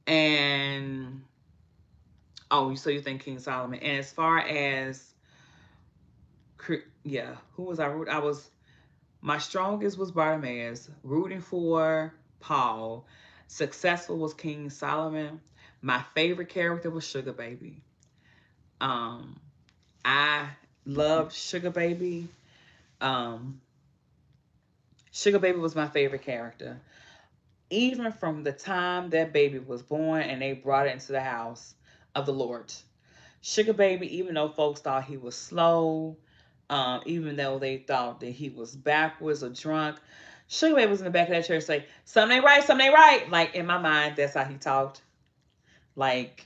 And oh, so you think King Solomon? And as far as yeah, who was I rooting? I was my strongest was Bartimaeus. Rooting for Paul. Successful was King Solomon. My favorite character was Sugar Baby. Um, I loved Sugar Baby. Um, Sugar Baby was my favorite character. Even from the time that baby was born and they brought it into the house of the Lord. Sugar Baby, even though folks thought he was slow, even though they thought that he was backwards or drunk, Sugar Baby was in the back of that church like, something ain't right, something ain't right. Like, in my mind, that's how he talked. Like,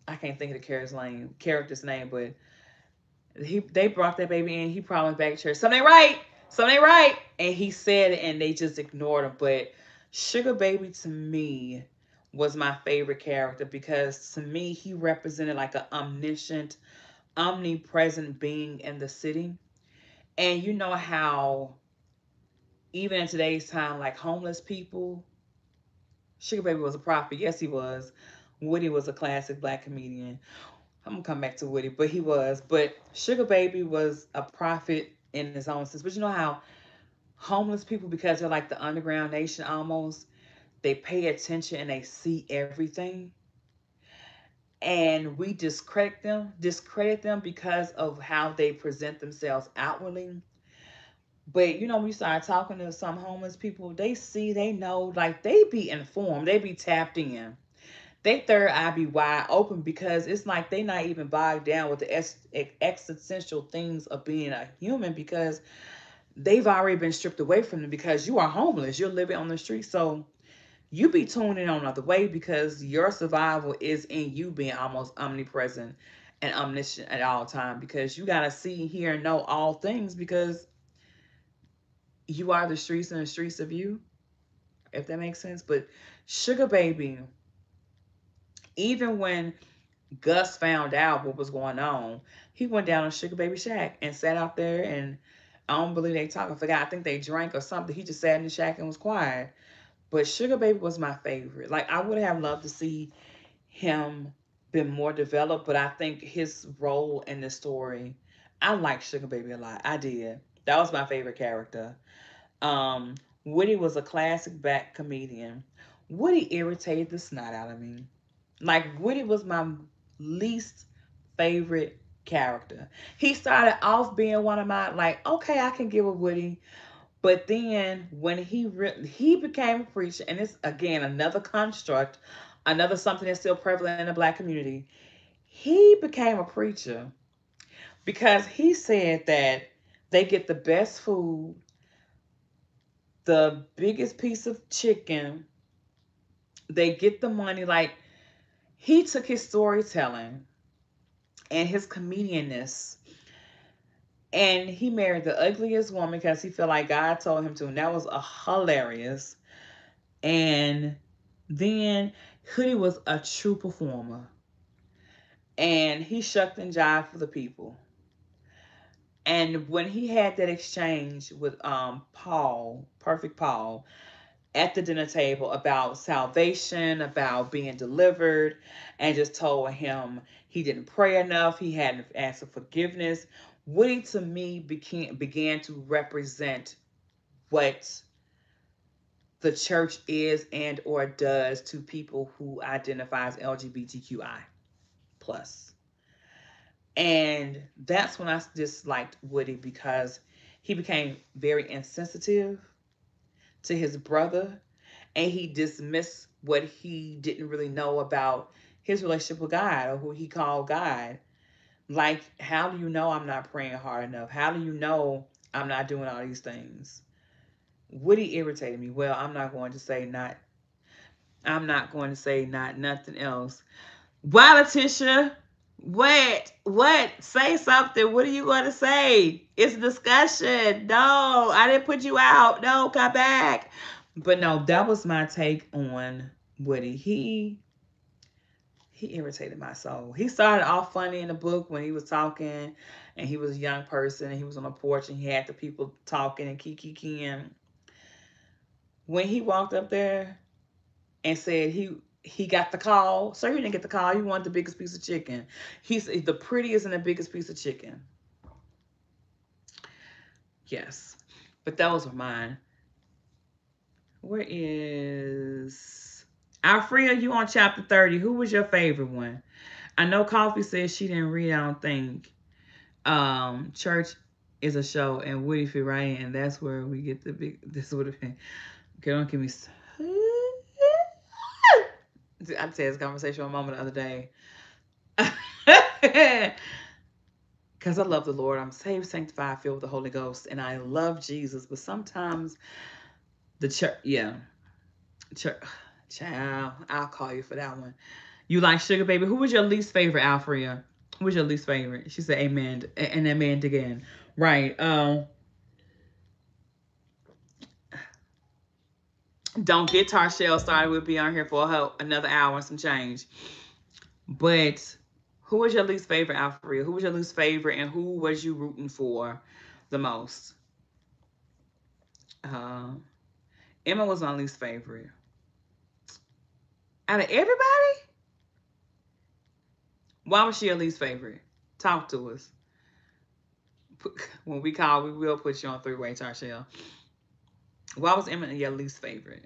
I can't think of the character's name, but they brought that baby in. He probably went back to church. Something ain't right. Something ain't right. And he said it, and they just ignored him. But Sugar Baby to me was my favorite character because to me he represented like an omniscient, omnipresent being in the city. And you know how even in today's time, like homeless people, Sugar Baby was a prophet. Yes, he was. Woody was a classic black comedian. I'm gonna come back to Woody, but he was. But Sugar Baby was a prophet in his own sense. But you know how homeless people, because they're like the underground nation almost, they pay attention and they see everything. And we discredit them because of how they present themselves outwardly. But you know, when you start talking to some homeless people, they see, they know, like they be informed, they be tapped in. They third eye be wide open because it's like they not even bogged down with the existential things of being a human because they've already been stripped away from them because you are homeless. You're living on the street. So you be tuning in on another way because your survival is in you being almost omnipresent and omniscient at all time because you got to see, hear, and know all things because you are the streets and the streets of you, if that makes sense. But Sugar Baby, even when Gus found out what was going on, he went down to Sugar Baby Shack and sat out there and I don't believe they talked. I forgot. I think they drank or something. He just sat in the shack and was quiet. But Sugar Baby was my favorite. Like I would have loved to see him been more developed, but I think his role in the story, I like Sugar Baby a lot. I did. That was my favorite character. Um, Woody was a classic back comedian. Woody irritated the snot out of me. Like Woody was my least favorite character. He started off being one of my, like, okay, I can get with Woody. But then when he became a preacher, and it's again another construct, another something that's still prevalent in the black community. He became a preacher because he said that they get the best food, the biggest piece of chicken, they get the money. Like, he took his storytelling and his comedianness, and he married the ugliest woman because he felt like God told him to, and that was a hilarious. And then Hoodie was a true performer, and he shucked and jived for the people. And when he had that exchange with Paul, Perfect Paul, at the dinner table about salvation, about being delivered, and just told him he didn't pray enough, he hadn't asked for forgiveness. Woody to me began to represent what the church is and or does to people who identify as LGBTQI plus. And that's when I disliked Woody, because he became very insensitive to his brother, and he dismissed what he didn't really know about his relationship with God, or who he called God. Like, how do you know I'm not praying hard enough? How do you know I'm not doing all these things? Woody irritated me. Well, I'm not going to say not nothing else. Why, Letitia? What? Say something. What are you going to say? It's a discussion. No, I didn't put you out. No, come back. But no, that was my take on Woody. He irritated my soul. He started off funny in the book when he was talking, and he was a young person, and he was on a porch, and he had the people talking and kikiing. When he walked up there and said he got the call. Sir, he didn't get the call. He wanted the biggest piece of chicken. He's the prettiest and the biggest piece of chicken. Yes. But that was mine. Where is Alfreda? You on chapter 30. Who was your favorite one? I know Coffee says she didn't read, I don't think. Church is a show, and Woody fit right in, and that's where we get the big, this would have been, okay, don't give me I had this conversation with Mama the other day. Because I love the Lord. I'm saved, sanctified, filled with the Holy Ghost, and I love Jesus. But sometimes the church, yeah, church, child, I'll call you for that one. You like Sugar Baby? Who was your least favorite, Alfreda? Who was your least favorite? She said, "Amen," and amen again. Right. Don't get Tarshell started. We'll be on here for another hour and some change. But who was your least favorite, Alfreda? Who was your least favorite, and who was you rooting for the most? Uh, Emma was my least favorite. Out of everybody, why was she your least favorite? Talk to us. When we call, we will put you on three-way, Tarshell. Why was Emma your least favorite?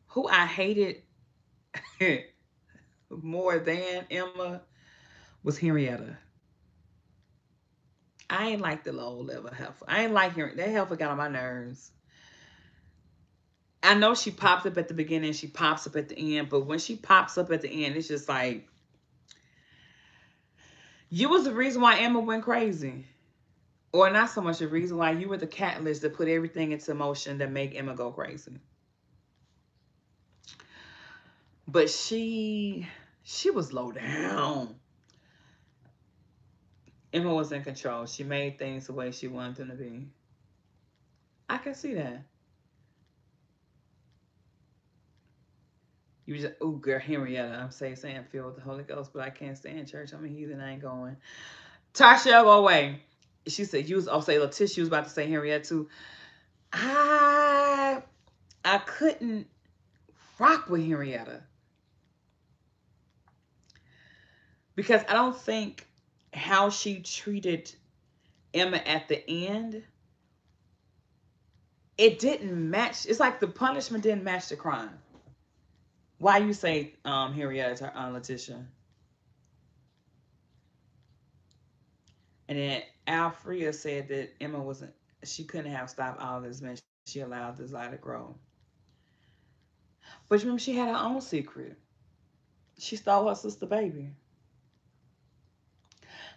Who I hated more than Emma was Henrietta. I ain't like the low level heifer. I ain't like her. That heifer got on my nerves. I know she pops up at the beginning, she pops up at the end, but when she pops up at the end, it's just like, you was the reason why Emma went crazy. Or not so much the reason why, you were the catalyst that put everything into motion that make Emma go crazy. But she was low down. Emma was in control. She made things the way she wanted them to be. I can see that. You just, oh girl, Henrietta. I'm saying filled with the Holy Ghost, but I can't stay in church. I'm a heathen. I ain't going. Tasha, go away. She said you was. I'll say Letitia was about to say Henrietta too. I I couldn't rock with Henrietta because I don't think how she treated Emma at the end, it didn't match. It's like the punishment didn't match the crime. Why you say Henrietta to Letitia? And then Alfreda said that Emma wasn't. She couldn't have stopped all this man. She allowed this lie to grow. But remember, she had her own secret. She stole her sister baby.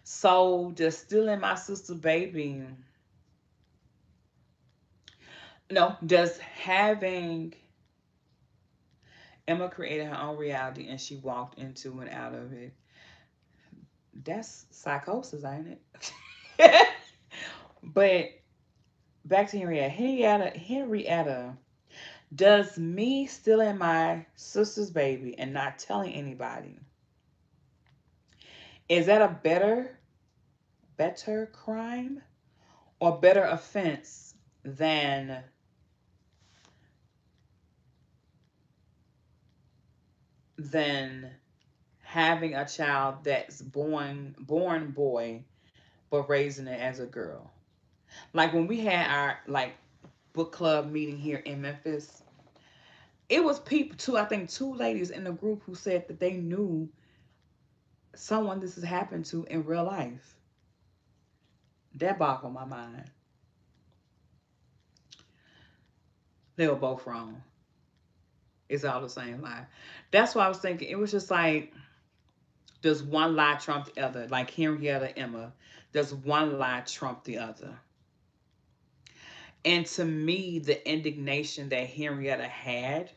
So just stealing my sister baby. No, just having Emma created her own reality and she walked into and out of it. That's psychosis, ain't it? But back to Henrietta. Henrietta, does me stealing my sister's baby and not telling anybody, is that a better crime or better offense than than having a child that's born boy but raising it as a girl? Like when we had our like book club meeting here in Memphis, it was people too. I think two ladies in the group who said that they knew someone this has happened to in real life. That boggled my mind. They were both wrong. It's all the same lie. That's why I was thinking. It was just like, does one lie trump the other? Like Henrietta, Emma, does one lie trump the other? And to me, the indignation that Henrietta had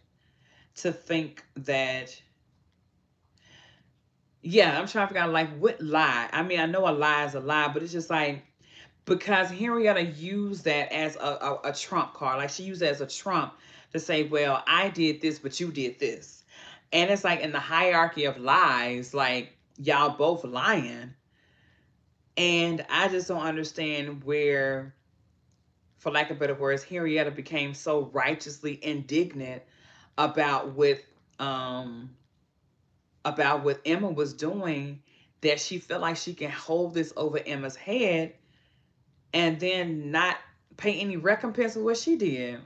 to think that, yeah, I'm trying to figure out like what lie. I mean, I know a lie is a lie, but it's just like, because Henrietta used that as a trump card. Like she used it as a trump to say, well, I did this, but you did this. And it's like in the hierarchy of lies, like y'all both lying. And I just don't understand where, for lack of better words, Henrietta became so righteously indignant about what um about what Emma was doing, that she felt like she can hold this over Emma's head and then not pay any recompense for what she did.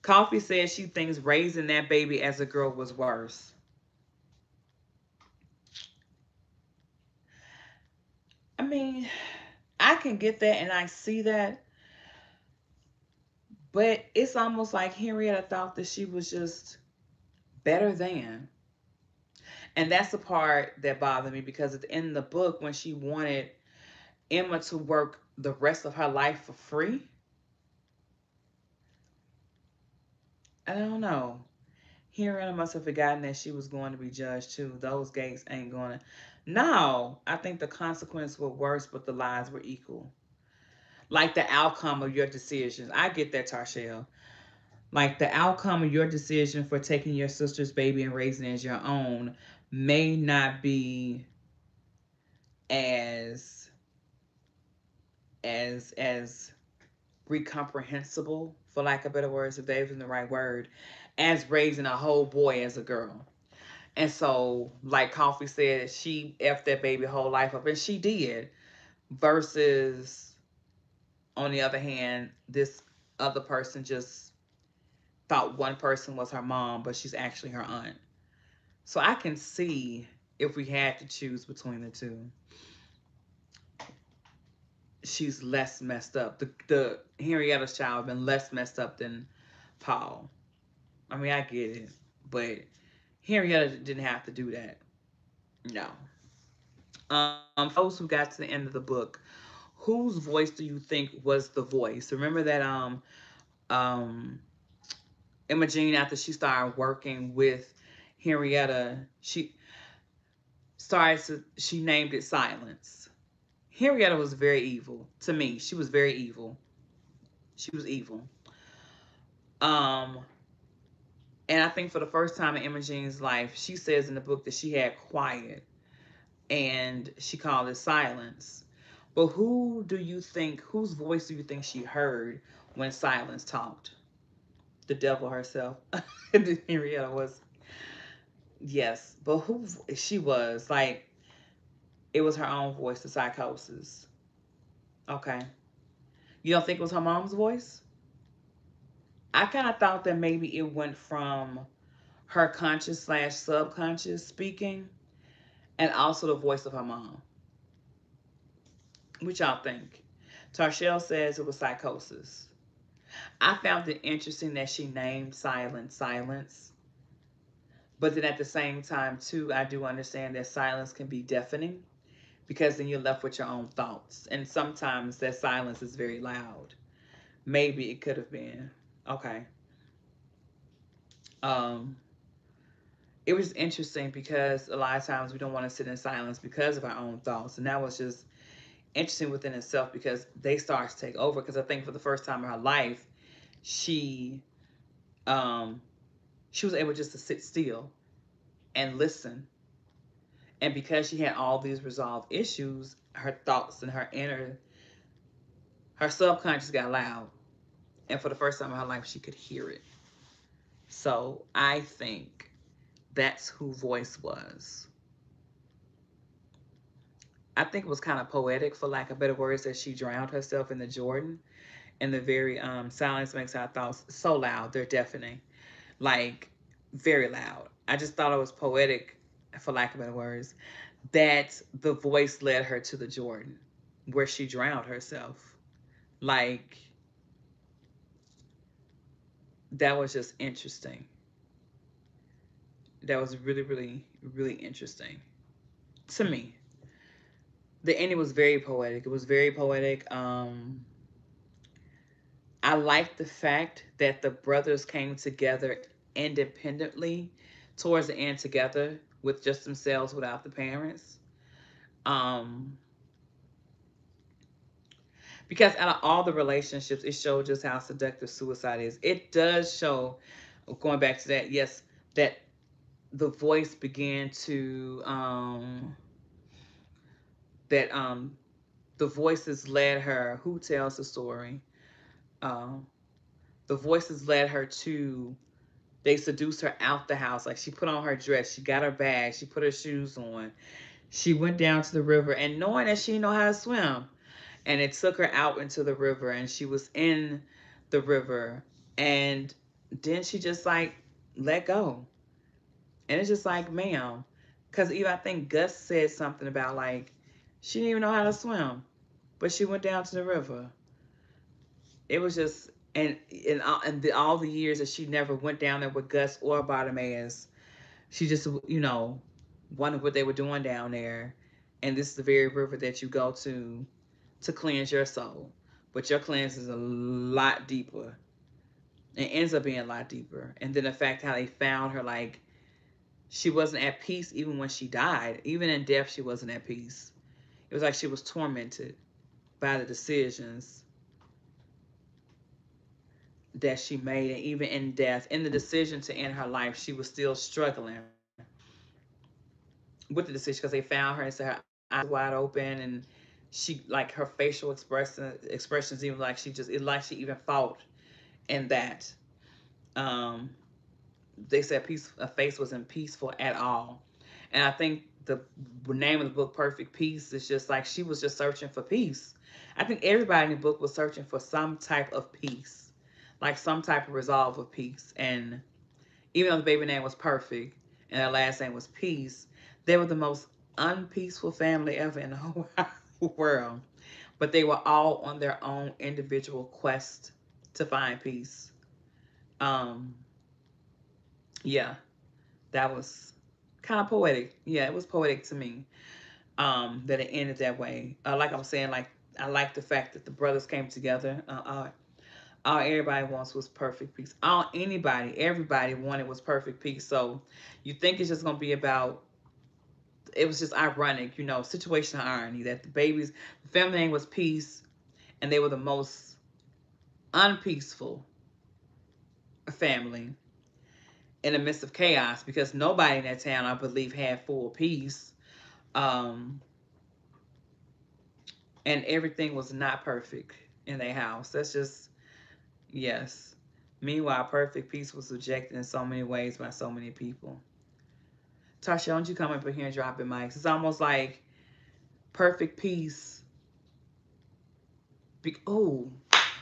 Coffee says she thinks raising that baby as a girl was worse. I mean, I can get that and I see that, but it's almost like Henrietta thought that she was just better than. And that's the part that bothered me, because at the end of the book, when she wanted Emma to work the rest of her life for free, I don't know. Henrietta must have forgotten that she was going to be judged too. Those gates ain't going to. No, I think the consequences were worse, but the lies were equal. Like the outcome of your decisions. I get that, Tarshell. Like the outcome of your decision for taking your sister's baby and raising it as your own may not be as as recomprehensible, for lack of better words, if that isn't the right word, as raising a whole boy as a girl. And so, like Coffee said, she effed that baby whole life up, and she did. Versus, on the other hand, this other person just thought one person was her mom, but she's actually her aunt. So I can see, if we had to choose between the two, she's less messed up. The Henrietta's child been less messed up than Paul. I mean, I get it, but Henrietta didn't have to do that. No. For those who got to the end of the book, whose voice do you think was the voice? Remember that um Imogene, after she started working with Henrietta, she named it Silence. Henrietta was very evil to me. She was very evil. She was evil. Um, and I think for the first time in Imogene's life, she says in the book that she had quiet, and she called it silence. But whose voice do you think she heard when silence talked? The devil herself. Henrietta was, yes, but who she was, like, it was her own voice, the psychosis. Okay. You don't think it was her mom's voice? I kind of thought that maybe it went from her conscious slash subconscious speaking, and also the voice of her mom. What y'all think? Tarshell says it was psychosis. I found it interesting that she named silence silence. But then at the same time, too, I do understand that silence can be deafening because then you're left with your own thoughts. And sometimes that silence is very loud. Maybe it could have been. Okay. Um, it was interesting because a lot of times we don't want to sit in silence because of our own thoughts. And that was just interesting within itself because they start to take over. Because I think for the first time in her life, she um, she was able just to sit still and listen. And because she had all these resolved issues, her thoughts and her subconscious got loud. And for the first time in her life, she could hear it. So I think that's who voice was. I think it was kind of poetic, for lack of better words, that she drowned herself in the Jordan. And the very silence makes our thoughts so loud, they're deafening. Like, very loud. I just thought it was poetic, for lack of better words, that the voice led her to the Jordan where she drowned herself. Like, that was just interesting. That was really, really, really interesting to me. The ending was very poetic. It was very poetic. I like the fact that the brothers came together independently towards the end together with just themselves without the parents. Um, because out of all the relationships, it showed just how seductive suicide is. It does show, going back to that, yes, that the voice began to that the voices led her. Who tells the story? Um, the voices led her to. They seduced her out the house. Like, she put on her dress, she got her bag, she put her shoes on, she went down to the river, and knowing that she know how to swim, and it took her out into the river, and she was in the river, and then she just like let go, and it's just like, ma'am, because even I think Gus said something about like she didn't even know how to swim, but she went down to the river. It was just all the years that she never went down there with Gus or Bartimaeus, she just wondered what they were doing down there, and this is the very river that you go to cleanse your soul, but your cleanse is a lot deeper. It ends up being a lot deeper, and then the fact how they found her, like, she wasn't at peace even when she died. Even in death, she wasn't at peace. It was like she was tormented by the decisions that she made, and even in death, in the decision to end her life, she was still struggling with the decision because they found her and said her eyes were wide open, and she, like, her facial expressions even like she just it like she even fought in that. Um, they said peace, a face wasn't peaceful at all, and I think the name of the book, Perfect Peace, is just like she was just searching for peace. I think everybody in the book was searching for some type of peace, like some type of resolve of peace. And even though the baby name was Perfect and their last name was Peace, they were the most unpeaceful family ever in the whole world. But they were all on their own individual quest to find peace. Um, yeah, that was kind of poetic. Yeah, it was poetic to me. That it ended that way. Like I was saying, like, I like the fact that the brothers came together. All everybody wants was perfect peace. All anybody, everybody wanted was perfect peace. So you think it's just gonna be about? It was just ironic, situational irony that the family name was peace, and they were the most unpeaceful family in the midst of chaos because nobody in that town, I believe, had full peace. Um, and everything was not perfect in their house. That's just, yes. Meanwhile, perfect peace was rejected in so many ways by so many people. Tasha, don't you come up in here and drop your mics? It's almost like perfect peace. Oh,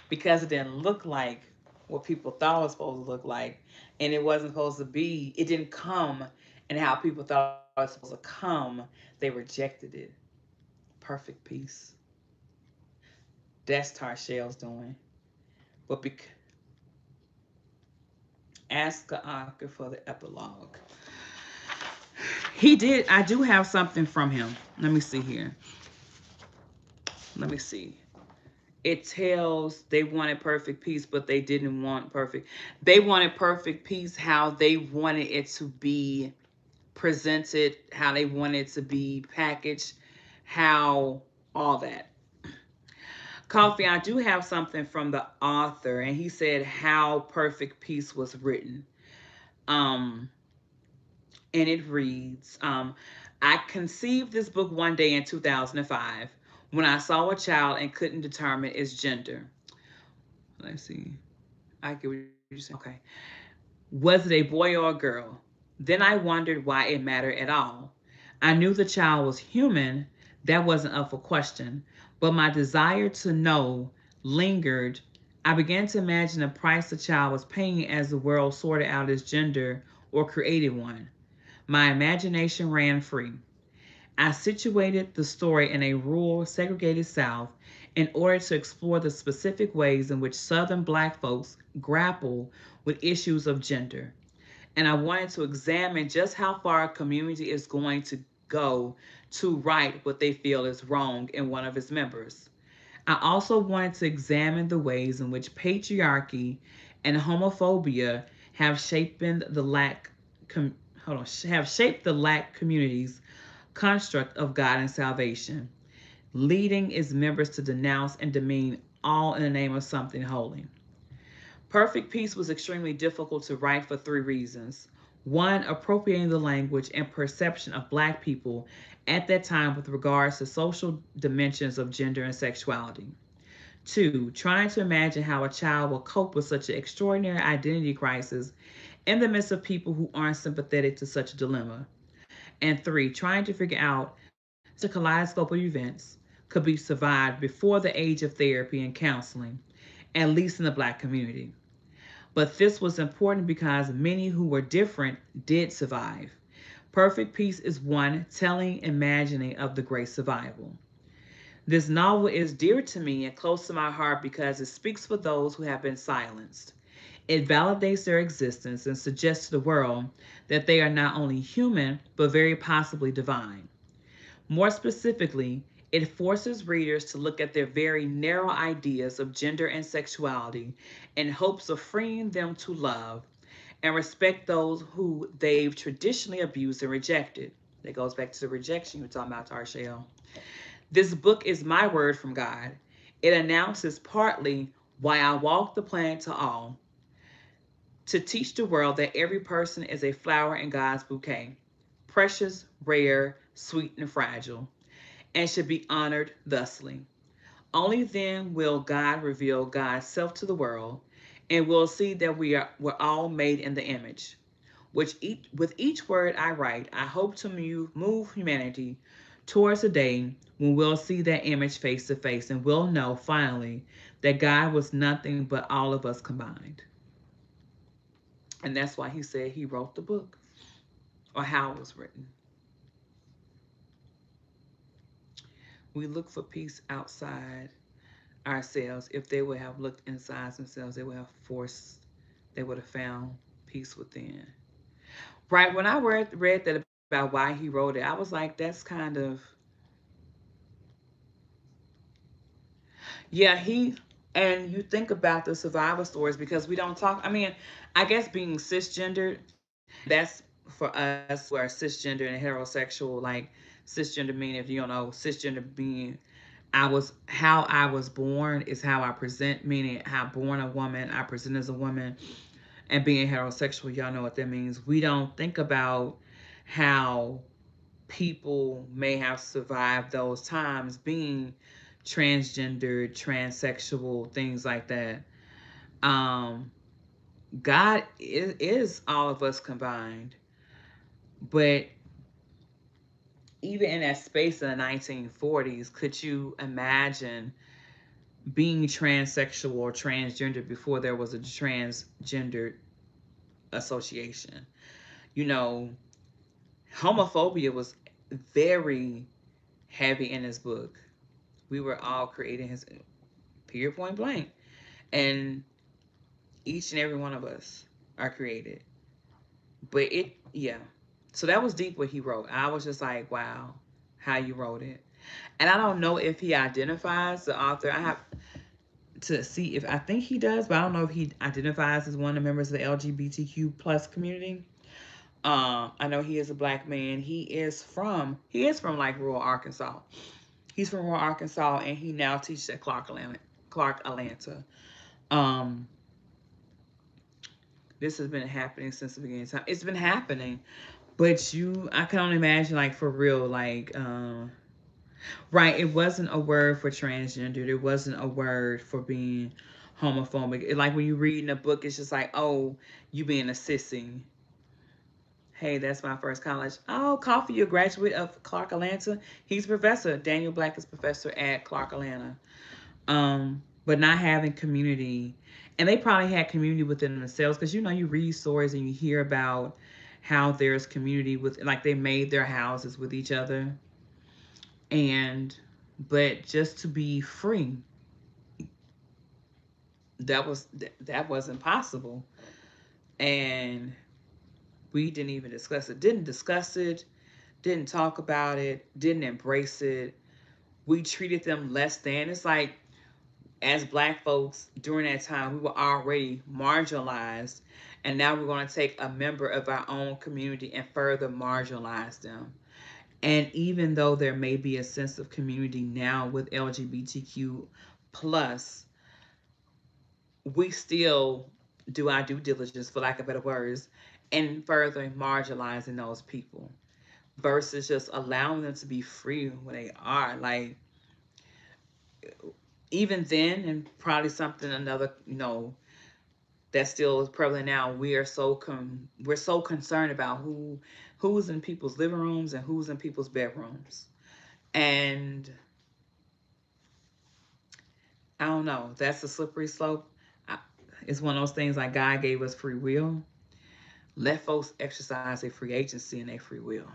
because it didn't look like what people thought it was supposed to look like, and it wasn't supposed to be. It didn't come, and how people thought it was supposed to come. They rejected it. Perfect peace. That's Tarshel's doing. But ask the author for the epilogue. He did. I do have something from him. Let me see here. Let me see. It tells they wanted perfect peace, but they didn't want perfect. They wanted perfect peace how they wanted it to be presented, how they wanted it to be packaged, how all that. Coffee, I do have something from the author, and he said how perfect peace was written. Um, and it reads, I conceived this book one day in 2005 when I saw a child and couldn't determine its gender. Let's see. I get what you're saying. Okay. Was it a boy or a girl? Then I wondered why it mattered at all. I knew the child was human. That wasn't up for question. But my desire to know lingered. I began to imagine the price the child was paying as the world sorted out its gender or created one. My imagination ran free. I situated the story in a rural, segregated South in order to explore the specific ways in which Southern Black folks grapple with issues of gender. And I wanted to examine just how far a community is going to go to right what they feel is wrong in one of its members. I also wanted to examine the ways in which patriarchy and homophobia have shaped the lack com, hold on, have shaped the lack community's construct of God and salvation, leading its members to denounce and demean all in the name of something holy. Perfect Peace was extremely difficult to write for three reasons. One, appropriating the language and perception of Black people at that time with regards to social dimensions of gender and sexuality. Two, trying to imagine how a child will cope with such an extraordinary identity crisis in the midst of people who aren't sympathetic to such a dilemma. And three, trying to figure out such a kaleidoscope of events could be survived before the age of therapy and counseling, at least in the Black community. But this was important because many who were different did survive. Perfect Peace is one telling imagining of the great survival. This novel is dear to me and close to my heart because it speaks for those who have been silenced. It validates their existence and suggests to the world that they are not only human, but very possibly divine. More specifically, it forces readers to look at their very narrow ideas of gender and sexuality in hopes of freeing them to love and respect those who they've traditionally abused and rejected. That goes back to the rejection you were talking about, Tarshale. This book is my word from God. It announces partly why I walk the planet to all, to teach the world that every person is a flower in God's bouquet, precious, rare, sweet, and fragile, and should be honored thusly. Only then will God reveal God's self to the world, and we'll see that we're all made in the image. With each word I write, I hope to move humanity towards a day when we'll see that image face to face and we'll know finally that God was nothing but all of us combined. And that's why he said he wrote the book, or how it was written. We look for peace outside ourselves. If they would have looked inside themselves, they would have found peace within. Right. When I read that about why he wrote it, I was like, that's kind of, yeah, and you think about the survivor stories because we don't talk, I mean, I guess being cisgendered, and that's for us who are cisgender and heterosexual, like cisgender meaning, if you don't know, cisgender being how I was born is how I present, meaning how born a woman, I present as a woman, and being heterosexual, y'all know what that means. We don't think about how people may have survived those times being transgender, transsexual, things like that. Um, God is all of us combined, but even in that space in the 1940s, could you imagine being transsexual or transgender before there was a transgendered association. You know, homophobia was very heavy in his book. We were all creating his period point blank. And each and every one of us are created. But it, yeah. So that was deep what he wrote. I was just like, wow, how you wrote it. And I don't know if he identifies the author. I have to see if I think he does, but I don't know if he identifies as one of the members of the LGBTQ plus community. I know he is a black man. He is from like rural Arkansas. He's from rural Arkansas, and he now teaches at Clark Atlanta. Um, this has been happening since the beginning of time. It's been happening, but I can only imagine, like, for real, like, right, it wasn't a word for transgender. It wasn't a word for being homophobic. Like when you read in a book, it's just like, oh, you being a sissy. Hey, that's my first college. Oh, Coffee, you're a graduate of Clark Atlanta. He's a professor. Daniel Black is professor at Clark Atlanta. But not having community, and they probably had community within themselves, because you read stories and you hear about how there's community with, like, they made their houses with each other, and but just to be free, that wasn't possible. And we didn't even discuss it, didn't talk about it, didn't embrace it. We treated them less than. It's like, as black folks during that time, we were already marginalized, and now we're going to take a member of our own community and further marginalize them. And even though there may be a sense of community now with LGBTQ plus, we still do our due diligence, for lack of better words, and further marginalizing those people versus just allowing them to be free when they are. Like, even then, and probably something another, that still is prevalent now. We're so concerned about who's in people's living rooms and who's in people's bedrooms. And I don't know, that's a slippery slope. I, it's one of those things, like, God gave us free will. Let folks exercise their free agency and their free will.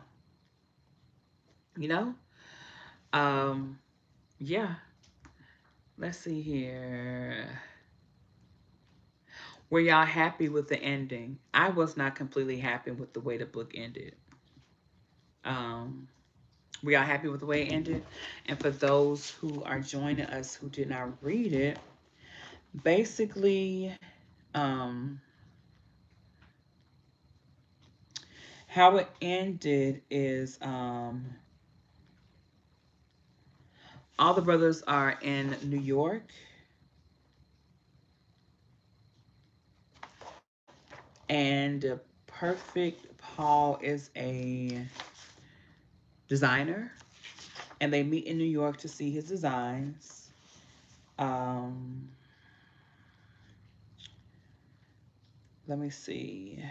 You know? Um, yeah. Let's see here. Were y'all happy with the ending? I was not completely happy with the way the book ended. Um, we are happy with the way it ended. And for those who are joining us who did not read it, basically, um, how it ended is, all the brothers are in New York, and Perfect Paul is a designer, and they meet in New York to see his designs. Um, let me see.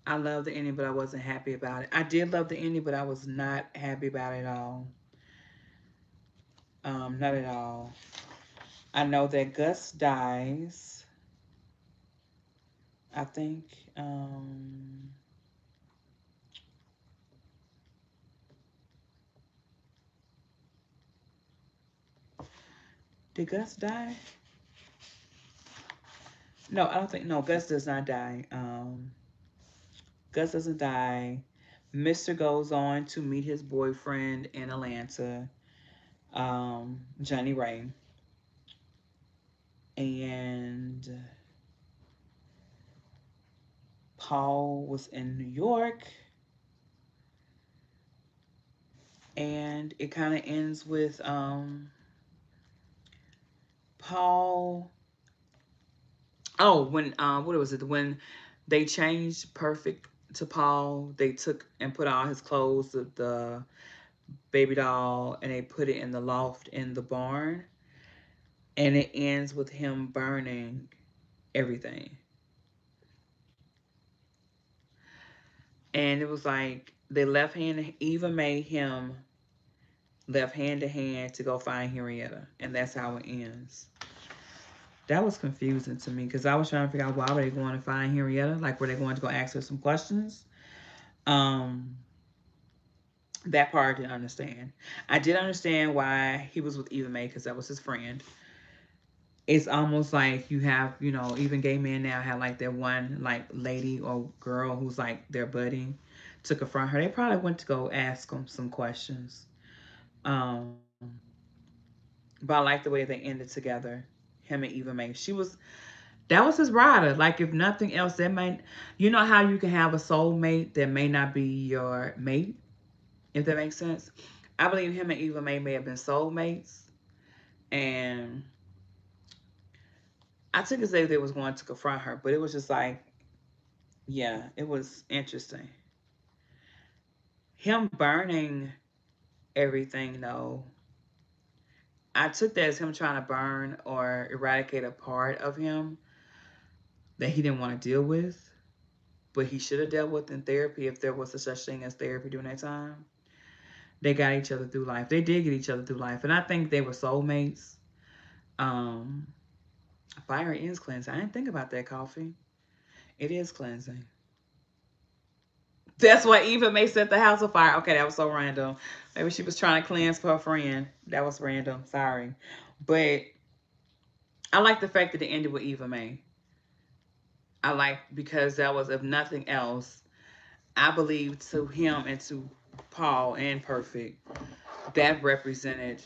I love the ending, but I wasn't happy about it. I did love the ending, but I was not happy about it at all. Not at all. I know that Gus dies. I think. Did Gus die? No, I don't think. No, Gus does not die. Gus doesn't die. Mr. goes on to meet his boyfriend in Atlanta, Johnny Ray, and Paul was in New York, and it kind of ends with Paul. Oh, when what was it? When they changed Perfect to Paul, they took and put all his clothes, the baby doll, and they put it in the loft in the barn, and it ends with him burning everything. And it was like they left him, even made him left hand to hand to go find Henrietta, and that's how it ends. That was confusing to me because I was trying to figure out why were they going to find Henrietta? Like, were they going to go ask her some questions? Um, that part I didn't understand. I did understand why he was with Eva Mae because that was his friend. It's almost like you have, even gay men now have like their one like lady or girl who's like their buddy to confront her. They probably went to go ask them some questions. Um, but I like the way they ended together, him and Eva Mae. That was his rider. Like if nothing else, that might, how you can have a soulmate that may not be your mate, if that makes sense. I believe him and Eva may have been soulmates, and I took it as if they was going to confront her, but it was just like, yeah, it was interesting. Him burning everything, though, I took that as him trying to burn or eradicate a part of him that he didn't want to deal with, but he should have dealt with in therapy if there was a such thing as therapy during that time. They got each other through life. They did get each other through life, and I think they were soulmates. Um, Fire is cleansing. I didn't think about that, coffee. It is cleansing. That's why Eva may set the house on fire. Okay, that was so random. Maybe she was trying to cleanse for her friend. That was random. Sorry. But I like the fact that it ended with Eva May. I like because that was, if nothing else, I believe to him and to Paul and Perfect, that represented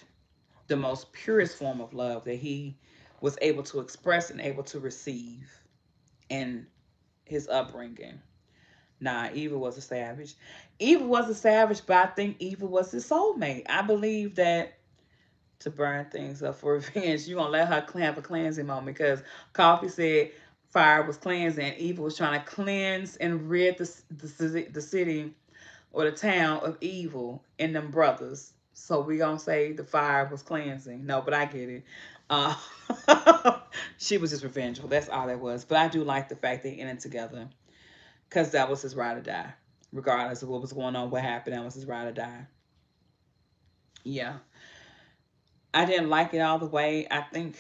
the most purest form of love that he was able to express and able to receive in his upbringing. Nah, Eva was a savage. Eva was a savage, but I think Eva was his soulmate. I believe that to burn things up for revenge, you're going to let her have a cleansing moment because Coffee said fire was cleansing. Eva was trying to cleanse and rid the city or the town of evil and them brothers. So we going to say the fire was cleansing. No, but I get it. Uh, she was just revengeful. That's all that was. But I do like the fact they ended together because that was his ride or die. Regardless of what was going on, what happened, that was his ride or die. Yeah. I didn't like it all the way. I think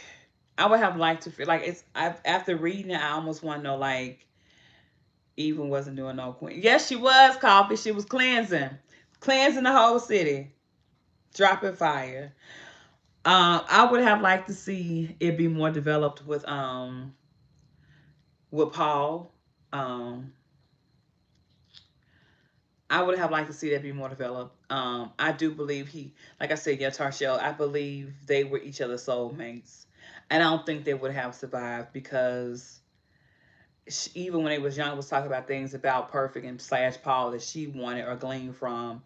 I would have liked to feel like after reading it, I almost want to know like even wasn't doing no queen. Yes, she was, Coffee. She was cleansing the whole city, dropping fire. I would have liked to see it be more developed with Paul. Um, I would have liked to see that be more developed. I do believe like I said, yeah, Tarshell, I believe they were each other's soulmates. And I don't think they would have survived because even when they was young, was talking about things about Perfect and slash Paul that she wanted or gleaned from.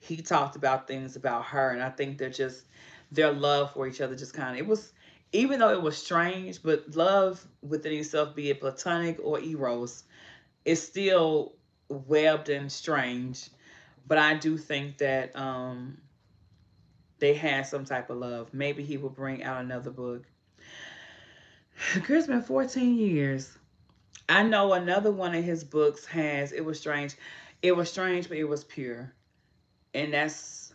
He talked about things about her, and I think they're just their love for each other just kind of it was even though it was strange, but love within itself, be it platonic or eros, is still webbed and strange. But I do think that they had some type of love. Maybe he will bring out another book. Chris been 14 years. I know another one of his books has It Was Strange. It was strange, but it was pure. And that's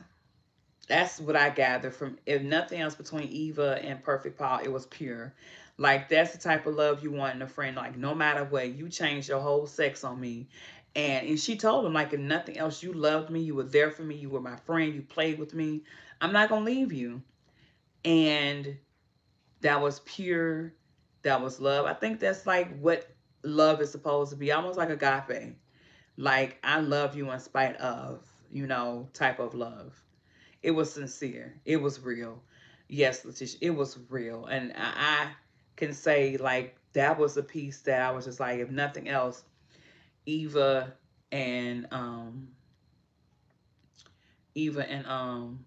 what I gathered from, if nothing else, between Eva and Perfect Paul, it was pure. Like that's the type of love you want in a friend. Like no matter what, you changed your whole sex on me. And she told him, like, if nothing else, you loved me, you were there for me, you were my friend, you played with me. I'm not gonna leave you. And that was pure, that was love. I think that's like what love is supposed to be, almost like agape. Like I love you in spite of, type of love. It was sincere. It was real. Yes, Letitia, it was real. And I can say like that was a piece that I was just like, if nothing else, Eva and Eva and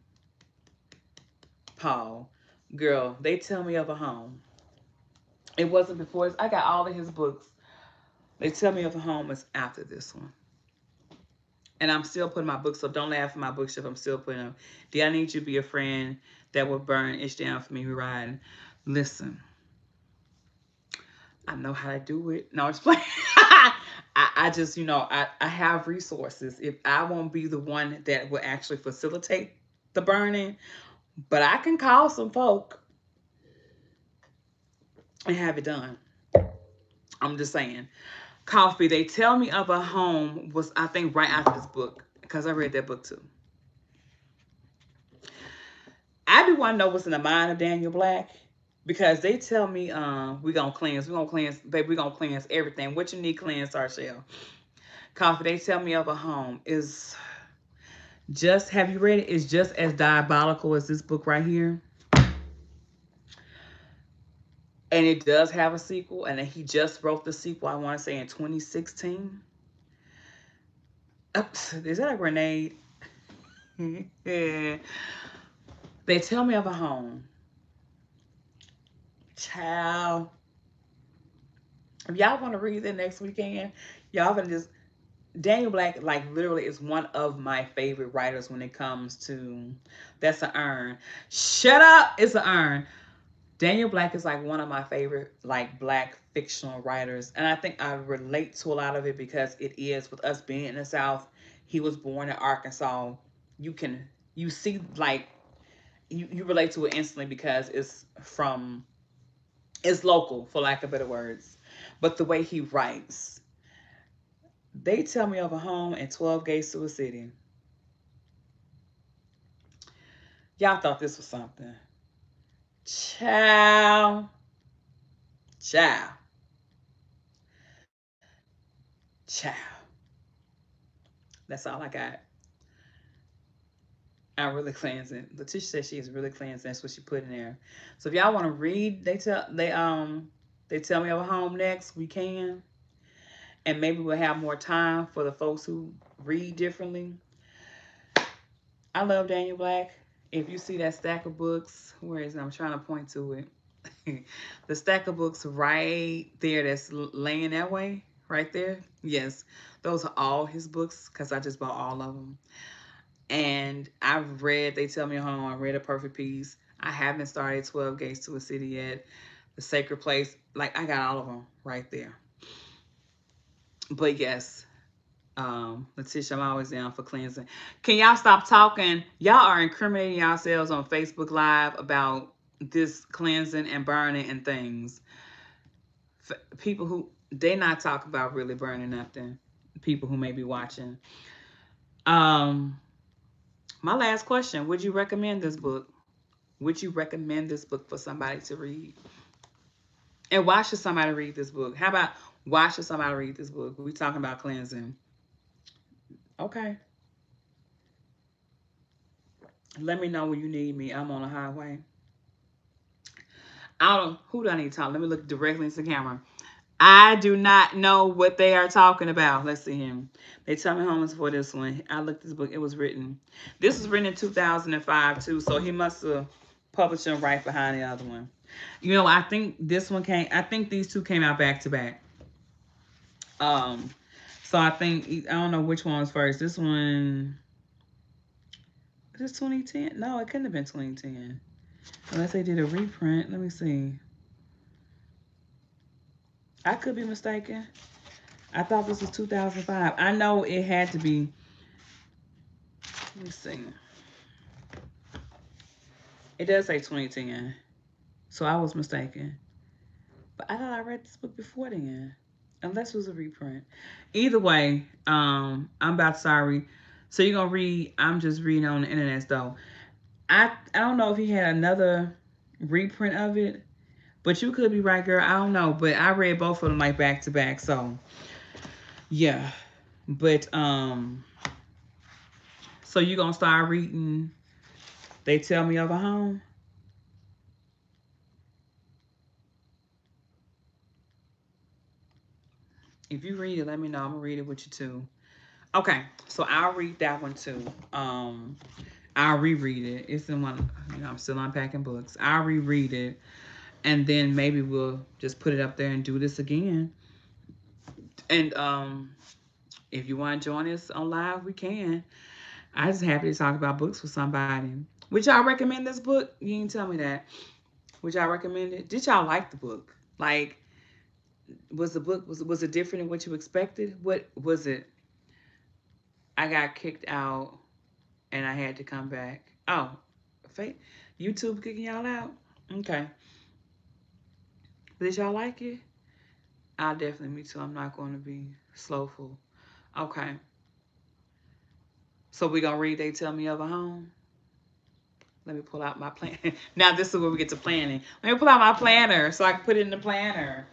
Paul, girl, they tell me of a home. It wasn't before. I got all of his books. They tell me of a home is after this one. And I'm still putting my books up. Don't laugh at my bookshelf. I'm still putting them. Do I need you to be a friend that will burn itch down for me riding? Listen, I know how to do it. No, I'm just playing. I just, I have resources. If I won't be the one that will actually facilitate the burning, but I can call some folk and have it done. I'm just saying. Coffee, they tell me of a home was, I think, right after this book because I read that book too. I do want to know what's in the mind of Daniel Black because they tell me we're gonna cleanse, baby, we're gonna cleanse everything. What you need cleansed, Arshell. Coffee, they tell me of a home is just, have you read it? It's just as diabolical as this book right here. And it does have a sequel, and he just wrote the sequel, I want to say in 2016. Is that a grenade? Yeah. They tell me of a home. Child. If y'all want to read it next weekend, y'all gonna just, Daniel Black, like, literally is one of my favorite writers when it comes to, that's an earn. Shut up, it's an earn. Daniel Black is like one of my favorite, like, Black fictional writers, and I think I relate to a lot of it because it is, with us being in the South. He was born in Arkansas. You can, you see, like, you relate to it instantly because it's local, for lack of better words. But the way he writes, they tell me of a home and 12 gates to a city. Y'all thought this was something. Ciao. Ciao. Ciao. That's all I got. I'm really cleansing. Letitia says she is really cleansing. That's what she put in there. So if y'all want to read, they tell me of a home next. We can, and maybe we'll have more time for the folks who read differently. I love Daniel Black. If you see that stack of books, where is it? I'm trying to point to it. The stack of books right there that's laying that way, right there. Yes, those are all his books because I just bought all of them. And I've read They Tell Me a Home. I read A Perfect Peace. I haven't started 12 Gates to a City yet. The Sacred Place. Like, I got all of them right there. But yes, Letitia, I'm always down for cleansing. Can y'all stop talking? Y'all are incriminating yourselves on Facebook Live about this cleansing and burning and things. People who, they not talk about really burning nothing. People who may be watching. Um, my last question: would you recommend this book? Would you recommend this book for somebody to read? And why should somebody read this book? How about, why should somebody read this book? We talking about cleansing. Okay. Let me know when you need me. I'm on the highway. I don't, who do I need to talk? Let me look directly into the camera. I do not know what they are talking about. Let's see him. They tell me homeless for this one. I looked this book. It was written. This was written in 2005 too. So he must have published them right behind the other one. You know, I think this one came. I think these two came out back to back. Um, so I think, I don't know which one was first. This one, is this 2010? No, it couldn't have been 2010 unless they did a reprint. Let me see. I could be mistaken. I thought this was 2005. I know it had to be. Let me see. It does say 2010. So I was mistaken. But I thought I read this book before then. Unless it was a reprint. Either way, I'm about sorry. So you're gonna read, I'm just reading on the internet though. I don't know if he had another reprint of it. But you could be right, girl. I don't know. But I read both of them like back to back. So yeah. But so you gonna start reading They Tell Me of a Home? If you read it, let me know. I'm gonna read it with you too. Okay, so I'll read that one too. I'll reread it. It's in one. You know, I'm still unpacking books. I'll reread it, and then maybe we'll just put it up there and do this again. And if you want to join us on live, we can. I just happy to talk about books with somebody. Would y'all recommend this book? You didn't tell me that. Would y'all recommend it? Did y'all like the book? Like, was the book, was it different than what you expected? What was it? I got kicked out and I had to come back. Oh, fake YouTube kicking y'all out? Okay. Did y'all like it? I definitely, me too. I'm not going to be slowful. Okay. So we gonna read They Tell Me of a Home? Let me pull out my plan. Now this is where we get to planning. Let me pull out my planner so I can put it in the planner.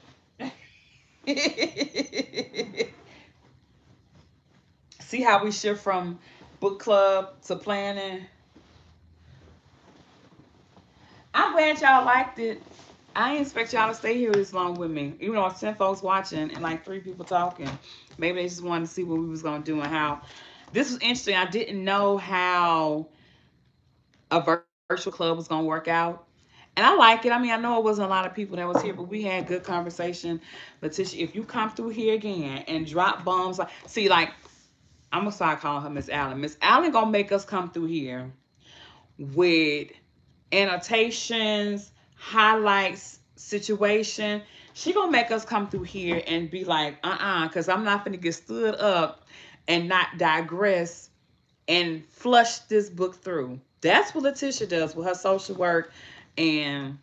See how we shift from book club to planning? I'm glad y'all liked it. I didn't expect y'all to stay here this long with me. Even though I sent folks watching and like 3 people talking. Maybe they just wanted to see what we was gonna do and how. This was interesting. I didn't know how a virtual club was gonna work out. And I like it. I mean, I know it wasn't a lot of people that was here, but we had good conversation. Letitia, if you come through here again and drop bombs, like see, like I'm gonna start calling her Miss Allen. Miss Allen gonna make us come through here with annotations, highlights, situation. She gonna make us come through here and be like, because I'm not gonna get stood up and not digress and flush this book through. That's what Letitia does with her social work. And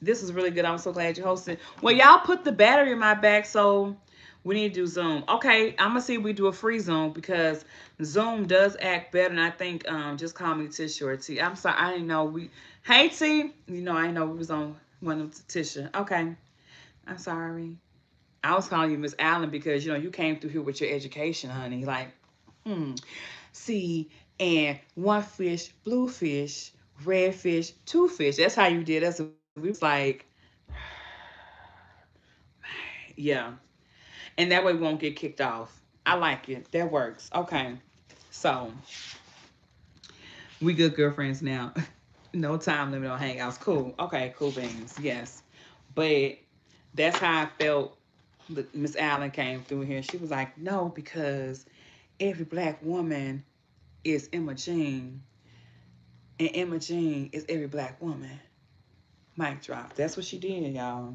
this is really good. I'm so glad you hosted. Well, y'all put the battery in my back, so we need to do Zoom. Okay, I'm gonna see if we do a free Zoom because Zoom does act better. And I think just call me Tisha or T. I'm sorry, I didn't know we. Hey T, you know I didn't know we was on one of Tisha. Okay, I'm sorry. I was calling you Miss Allen because you know you came through here with your education, honey. Like, see, and one fish, blue fish, red fish, two fish. That's how you did us. We was like, yeah. And that way we won't get kicked off. I like it. That works. Okay. So we good girlfriends now. No time limit on hangouts. Cool. Okay, cool beans. Yes. But that's how I felt. Miss Allen came through here. She was like, no, because every black woman is Imogene. And Imogene is every black woman. Mic drop. That's what she did, y'all.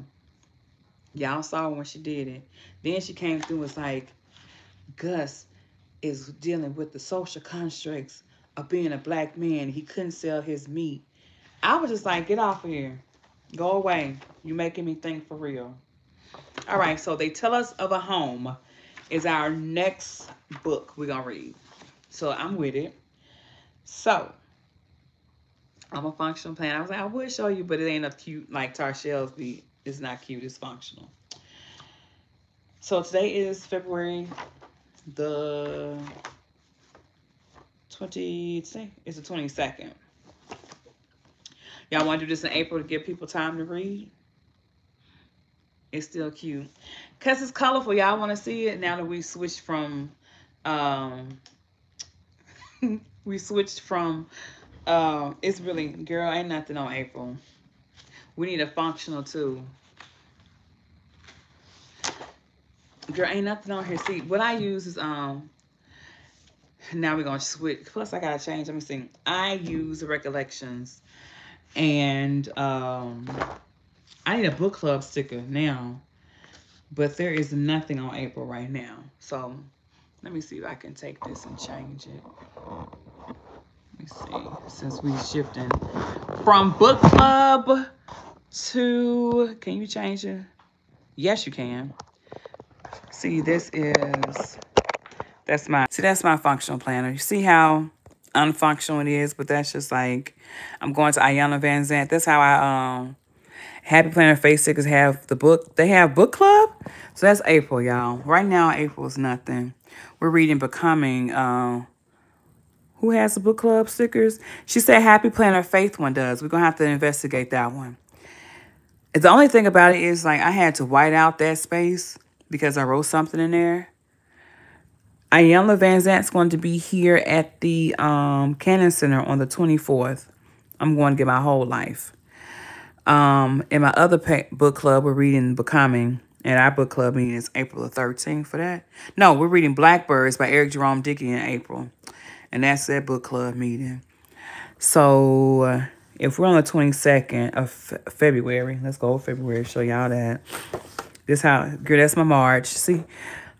Y'all saw when she did it. Then she came through and was like, Gus is dealing with the social constructs of being a black man. He couldn't sell his meat. I was just like, get off of here. Go away. You making me think for real. All right, so They Tell Us of a Home is our next book we're going to read. So I'm with it. So I'm a functional plan. I was like, I would show you, but it ain't a cute like Tarshel's be. It's not cute. It's functional. So today is February the 20. It's the 22nd. Y'all want to do this in April to give people time to read? It's still cute. Because it's colorful. Y'all want to see it now that we switched from, um, we switched from, it's really, girl, ain't nothing on April. We need a functional too. Girl, ain't nothing on here. See, what I use is, now we're going to switch. Plus, I got to change. Let me see. I use Recollections. And, I need a book club sticker now. But there is nothing on April right now. So let me see if I can take this and change it. Let me see. Since we shifting from book club to, can you change it? Yes, you can. See, that's my functional planner. You see how unfunctional it is, but that's just like, I'm going to Ayanna Van Zant. That's how I, Happy Planner face stickers have the book. They have book club. So that's April, y'all. Right now, April is nothing. We're reading Becoming. Who has the book club stickers? She said Happy Planner Faith one does. We're going to have to investigate that one. The only thing about it is like I had to white out that space because I wrote something in there. Ayanna Van Zant's going to be here at the Cannon Center on the 24th. I'm going to get my whole life. In my other book club, we're reading Becoming. And our book club meeting is April the 13th for that. No, we're reading Blackbirds by Eric Jerome Dickey in April. And that's that book club meeting. So if we're on the 22nd of February, let's go February, show y'all that. This how, girl, that's my March. See,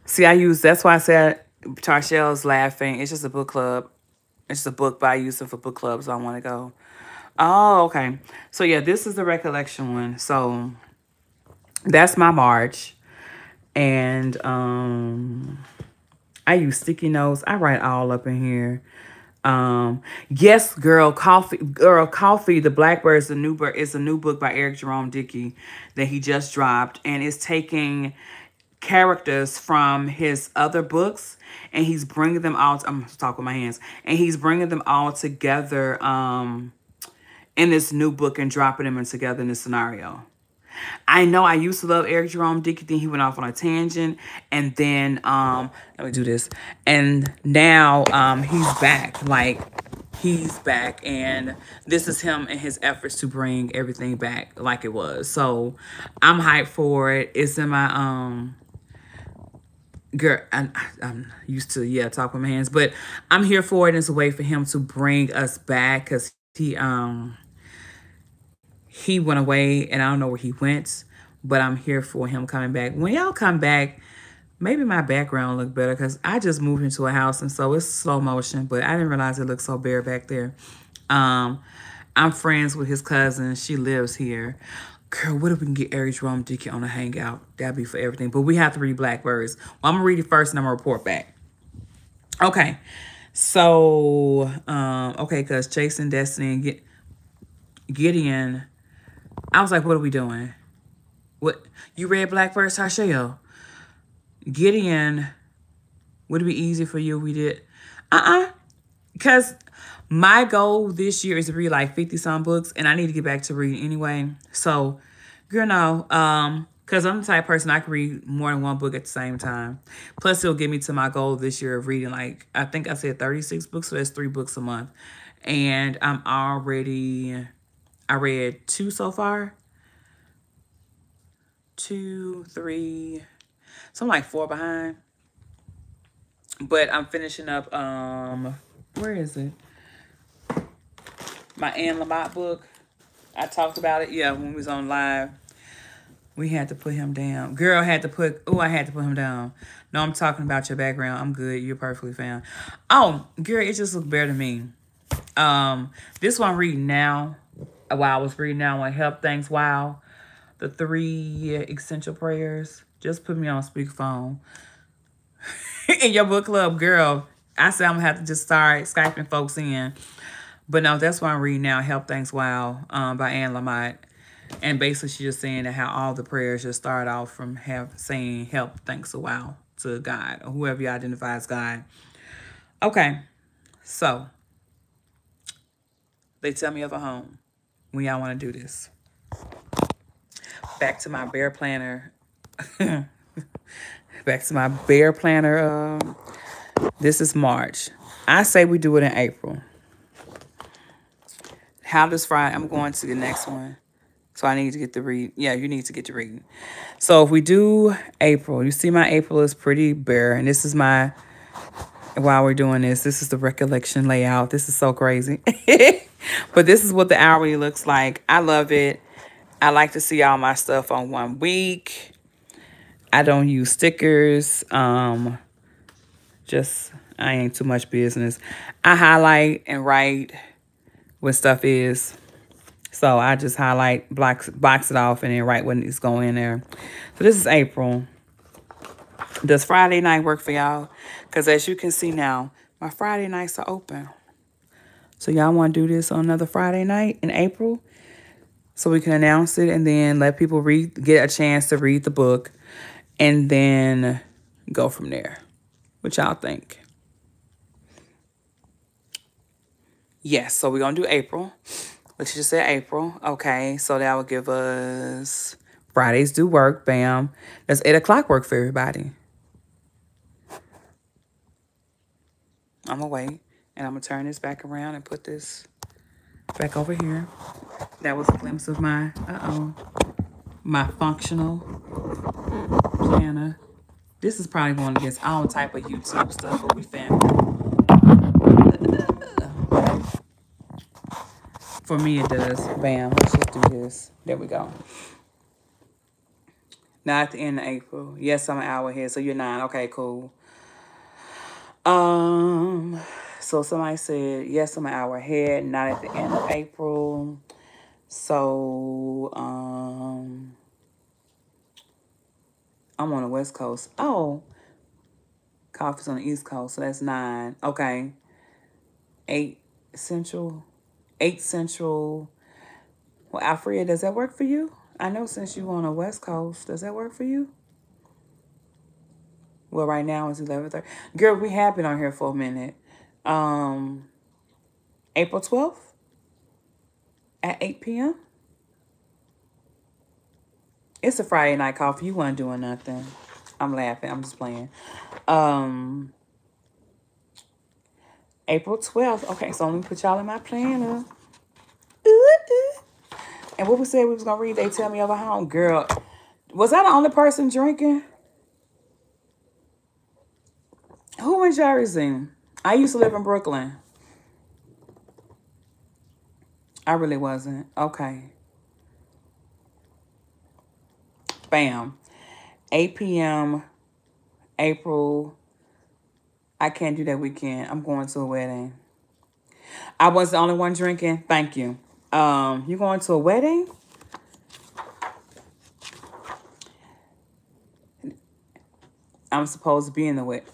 that's why I said Tarshel's laughing. It's just a book club. It's a book by Yusuf for book clubs. So I want to go. Oh, okay. So yeah, this is the recollection one. So that's my March. And I use sticky notes. I write all up in here. Yes, girl, coffee. The Blackbird is a new bird. It's a new book by Eric Jerome Dickey that he just dropped, and it's taking characters from his other books and he's bringing them all. I'm talking with my hands, and he's bringing them all together in this new book and dropping them in together in this scenario. I know I used to love Eric Jerome Dickey, then he went off on a tangent, and then let me do this. And now he's back. Like he's back, and this is him and his efforts to bring everything back like it was. So I'm hyped for it. It's in my girl, I'm used to talk with my hands, but I'm here for it. It's a way for him to bring us back because he went away and I don't know where he went, but I'm here for him coming back. When y'all come back, maybe my background look better because I just moved into a house and so it's slow motion, but I didn't realize it looked so bare back there. I'm friends with his cousin. She lives here. Girl, what if we can get Eric Jerome Dickey on a hangout? That'd be for everything. But we have to read Blackbirds. Well, I'm gonna read it first and I'm gonna report back. Okay. So, okay, because Chasing Destiny and Gideon, I was like, what are we doing? What you read Blackbirds, Tashayo? Gideon, would it be easy for you if we did? Because my goal this year is to read like 50-some books, and I need to get back to reading anyway. So, girl, no. Because I'm the type of person I can read more than one book at the same time. Plus, it'll get me to my goal this year of reading like, I think I said 36 books, so that's 3 books a month. And I read 2 so far. 2, 3. So I'm like 4 behind. But I'm finishing up, where is it? My Anne Lamott book. I talked about it, when we was on live. We had to put him down. Girl I had to put him down. No, I'm talking about your background. I'm good. You're perfectly fine. Oh, girl, it just looked better to me. This one I'm reading now. While I was reading now on Help Thanks Wow. The 3 essential prayers. Just put me on speakerphone. In your book club, girl. I said I'm gonna have to just start Skyping folks in. But no, that's what I'm reading now. Help Thanks Wow by Anne Lamott. And basically she's just saying that how all the prayers just start off from saying help thanks a wow to God or whoever you identify as God. Okay, so they tell me of a home when y'all want to do this. Back to my bear planner. Back to my bear planner. This is March. I say we do it in April. How does Friday? I'm going to the next one. So I need to get the read. Yeah, you need to get to reading. So if we do April, you see my April is pretty bare. And this is while we're doing this is the recollection layout. This is so crazy. But this is what the hourly looks like. I love it. I like to see all my stuff on 1 week. I don't use stickers. I ain't too much business. I highlight and write what stuff is. So I just highlight, box it off, and then write what needs to go in there. So this is April. Does Friday night work for y'all? Because as you can see now, my Friday nights are open. So y'all want to do this on another Friday night in April? So we can announce it and then let people get a chance to read the book and then go from there. What y'all think? Yes, so we're going to do April. Let's just say April. Okay, so that will give us Fridays do work. Bam. Does 8 o'clock work for everybody? I'm going to wait. And I'm going to turn this back around and put this back over here. That was a glimpse of my functional planner. This is probably going against all type of YouTube stuff, but we family. For me, it does. Bam. Let's just do this. There we go. Now at the end of April. Yes, I'm an hour ahead, so you're 9. Okay, cool. So somebody said, yes, I'm an hour ahead, not at the end of April. So I'm on the West Coast. Oh, coffee's on the East Coast, so that's 9. Okay. 8 Central. 8 Central. Well, Alfred, does that work for you? I know since you on the West Coast, does that work for you? Well, right now it's 11:30. Girl, we have been on here for a minute. Um, April 12th at 8 p.m. It's a Friday night coffee. You weren't doing nothing. I'm laughing. I'm just playing. Um, April 12th. Okay, so let me put y'all in my planner. And what we said we was gonna read, they tell me over home. Girl, was I the only person drinking? Who in Jersey? I used to live in Brooklyn. I really wasn't. Okay. Bam. 8 p.m. April. I can't do that weekend. I'm going to a wedding. I was the only one drinking. Thank you. You going to a wedding? I'm supposed to be in the wedding.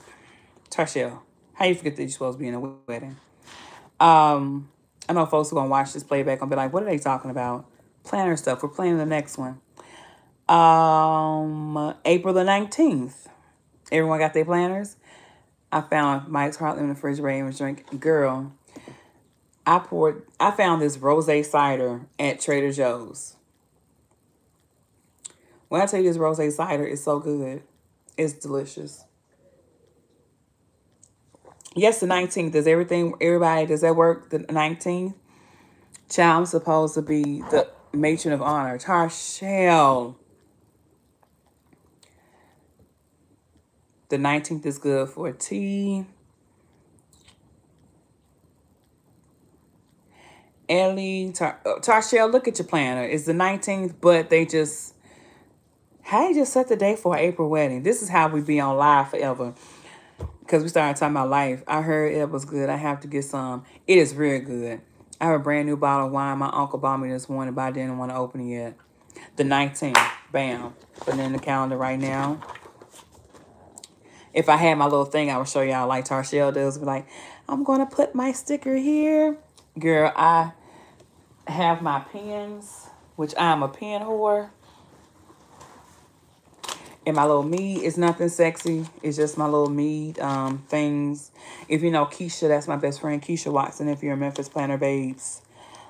Tarshell, how you forget that you're supposed to be in a wedding? I know folks are gonna watch this playback and be like, what are they talking about? Planner stuff. We're planning the next one. April the 19th. Everyone got their planners? I found Mike's Hartley in the refrigerator and was drinking. Girl, I found this rosé cider at Trader Joe's. When I tell you this rosé cider is so good, it's delicious. Yes, the 19th. Everybody, does that work? The 19th? Child, I'm supposed to be the matron of honor. Tarshell. The 19th is good for tea. Ellie, Tarshell, look at your planner. It's the 19th, but how you just set the date for an April wedding? This is how we be on live forever. Because we started talking about life. I heard it was good. I have to get some. It is real good. I have a brand new bottle of wine. My uncle bought me this morning, but I didn't want to open it yet. The 19th. Bam. Putting it in the calendar right now. If I had my little thing, I would show y'all like Tarshell does. Be like, I'm going to put my sticker here. Girl, I have my pens, which I'm a pen whore. And my little mead is nothing sexy. It's just my little mead things. If you know Keisha, that's my best friend, Keisha Watson, if you're a Memphis Planner Babes.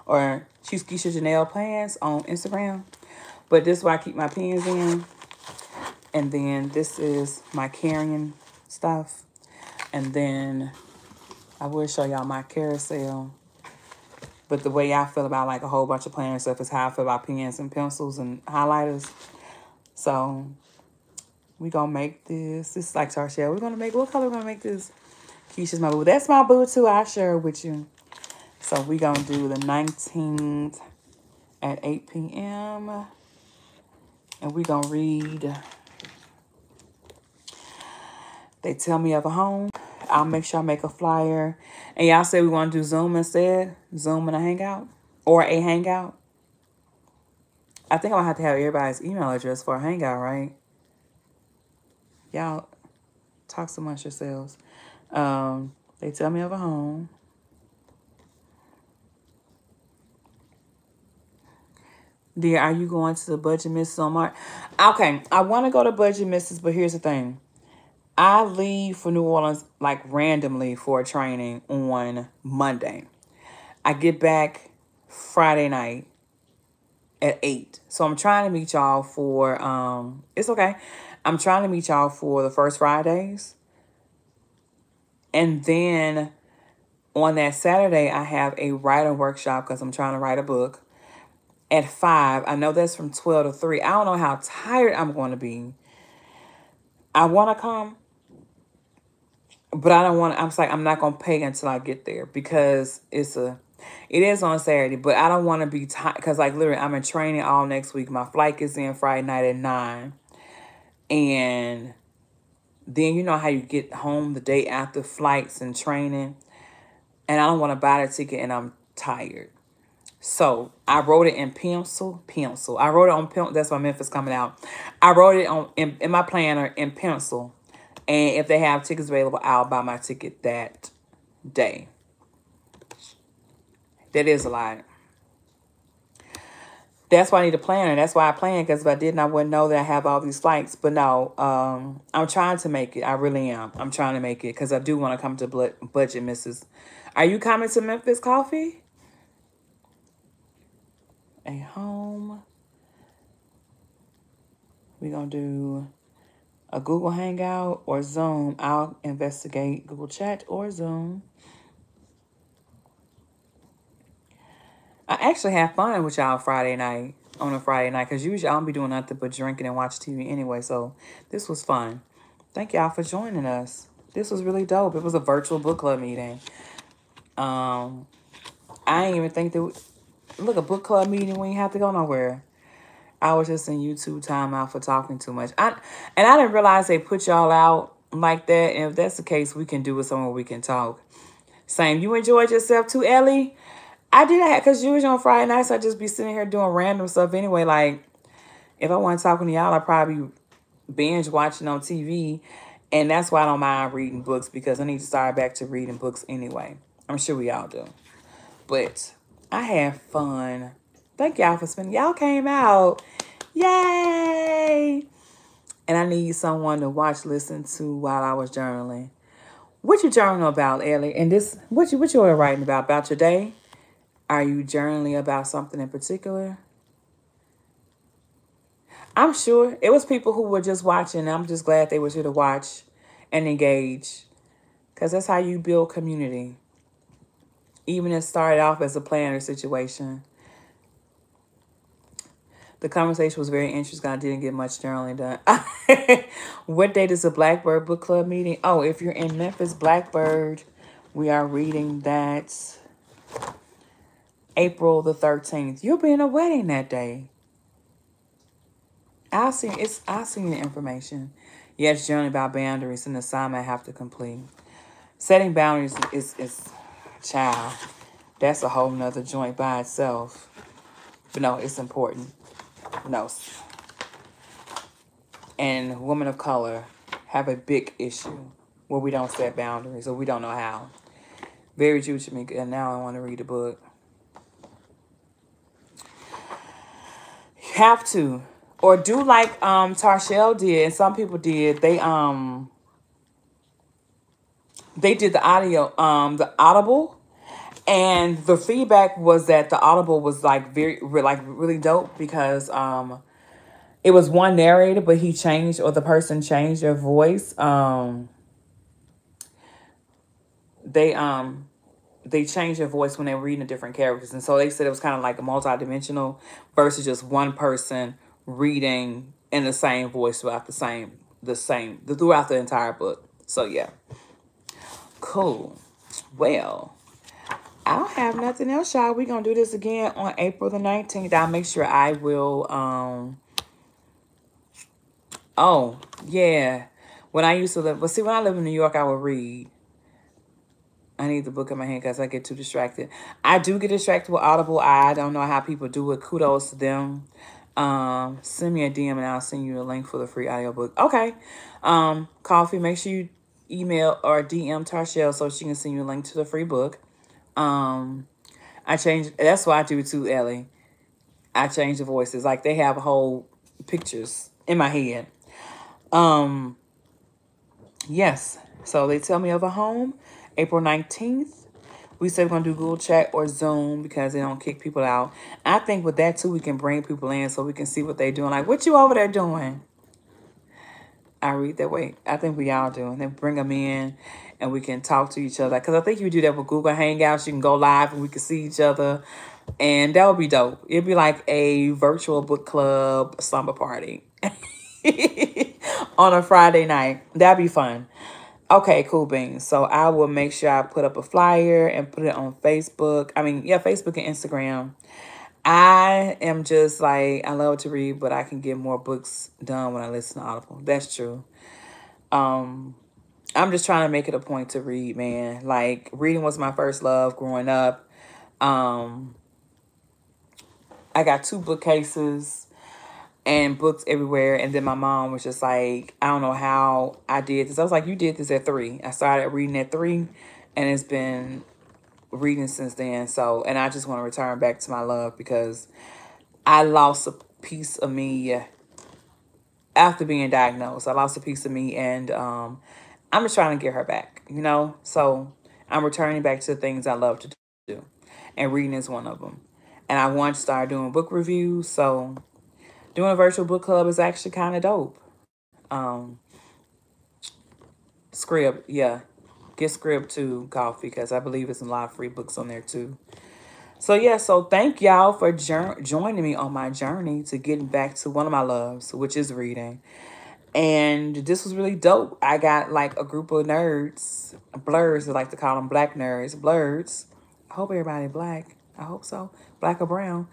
Or she's Keisha Janelle Plans on Instagram. But this is where I keep my pens in. And then this is my carrying stuff. And then I will show y'all my carousel. But the way I feel about like a whole bunch of planner stuff is how I feel about pens and pencils and highlighters. So we gonna make this. This is like Tarshell. We're gonna make, what color we're gonna make this? Keisha's my boo. That's my boo too. I'll share it with you. So we gonna do the 19th at 8 p.m. And we gonna read They Tell Me of a Home. I'll make sure I make a flyer. And y'all say we want to do Zoom instead? Zoom and a hangout? Or a hangout? I think I'm going to have to have everybody's email address for a hangout, right? Y'all talk amongst yourselves. They Tell Me of a Home. Dear, are you going to the Budget Misses on March? Okay, I want to go to Budget Misses, but here's the thing. I leave for New Orleans like randomly for a training on Monday. I get back Friday night at 8. So I'm trying to meet y'all for, it's okay. I'm trying to meet y'all for the first Fridays. And then on that Saturday, I have a writing workshop because I'm trying to write a book at 5. I know that's from 12 to 3. I don't know how tired I'm going to be. I want to come. But I don't want to, I'm not going to pay until I get there because it is on Saturday, but I don't want to be tired because like literally I'm in training all next week. My flight is in Friday night at 9. And then you know how you get home the day after flights and training. and I don't want to buy the ticket, and I'm tired. So I wrote it in pencil. I wrote it on pencil. That's why Memphis coming out. I wrote it on in my planner in pencil. And if they have tickets available, I'll buy my ticket that day. That is a lot. That's why I need a planner. That's why I plan, because if I didn't, I wouldn't know that I have all these flights. But no, I'm trying to make it. I really am. I'm trying to make it because I do want to come to Budget Mrs. Are you coming to Memphis Coffee? A home. We're going to do a Google Hangout or Zoom. I'll investigate Google Chat or Zoom. I actually have fun with y'all Friday night, on a Friday night, because usually I don't be doing nothing but drinking and watch TV anyway, so this was fun. Thank y'all for joining us. This was really dope. It was a virtual book club meeting. I didn't even think that, look, a book club meeting when you have to go nowhere. I was just in YouTube timeout for talking too much. And I didn't realize they put y'all out like that, and if that's the case, we can do it somewhere we can talk. Same, you enjoyed yourself too, Ellie? I did that because usually on Friday nights, I just be sitting here doing random stuff anyway. Like, if I want to talk to y'all, I'd probably binge watching on TV. And that's why I don't mind reading books, because I need to start back to reading books anyway. I'm sure we all do. But I had fun. Thank y'all for spending. Y'all came out. Yay! And I need someone to watch, listen to while I was journaling. What you journaling about, Ellie? And this, what you were writing about your day? Are you journaling about something in particular? I'm sure it was people who were just watching. I'm just glad they were here to watch and engage, because that's how you build community. Even if it started off as a planner situation. The conversation was very interesting. I didn't get much journaling done. What date is the Blackbird Book Club meeting? Oh, if you're in Memphis, Blackbird, we are reading that April the 13th. You'll be in a wedding that day. I'll see the information. Yes, journaling about boundaries and the assignment I have to complete. Setting boundaries is child. That's a whole nother joint by itself. But no, it's important. No. And women of color have a big issue where we don't set boundaries, or we don't know how. Very true to me, and now I want to read the book. You have to. Or do like Tarshell did, and some people did. They did the Audible, and the feedback was that the Audible was like really dope, because it was one narrator, but he changed, or the person changed their voice. They changed their voice when they were reading the different characters, and so they said it was kind of like a multi-dimensional versus just one person reading in the same voice throughout throughout the entire book. So yeah, cool. Well, I don't have nothing else, y'all. We're gonna do this again on April the 19th. I'll make sure I will oh yeah, when I used to live, but see, when I lived in New York, I would read. I need the book in my hand because I get too distracted. I do get distracted with Audible. I don't know how people do it. Kudos to them. Send me a DM and I'll send you the link for the free audiobook. Okay. Coffee, make sure you email or DM Tarshell so she can send you a link to the free book. I changed, that's what I do too, Ellie. I change the voices. Like, they have whole pictures in my head. Yes. So they tell me of a home. April 19th. We said we're going to do Google Chat or Zoom because they don't kick people out. I think with that, too, we can bring people in so we can see what they're doing. Like, what you over there doing? I read that way. I think we all do. And then bring them in and we can talk to each other. Because I think you do that with Google Hangouts. You can go live and we can see each other. And that would be dope. It'd be like a virtual book club slumber party on a Friday night. That'd be fun. Okay, cool beans. So I will make sure I put up a flyer and put it on Facebook. Facebook and Instagram. I am just like, I love to read, but I can get more books done when I listen to Audible. That's true. I'm just trying to make it a point to read, man. Like, reading was my first love growing up. Um, I got 2 bookcases and books everywhere. And then my mom was just like, I don't know how I did this. I was like, you did this at 3. I started reading at 3, and it's been reading since then. So, and I just want to return back to my love because I lost a piece of me after being diagnosed. I lost a piece of me, and I'm just trying to get her back, you know? So I'm returning back to the things I love to do, and reading is one of them. And I want to start doing book reviews, so doing a virtual book club is actually kind of dope. Um, Scrib, yeah. Get Scrib to Coffee because I believe there's a lot of free books on there too. So yeah, so thank y'all for joining me on my journey to getting back to one of my loves, which is reading. And this was really dope. I got like a group of nerds, blurs, I like to call them black nerds, blurs. I hope everybody black. I hope so. Black or brown.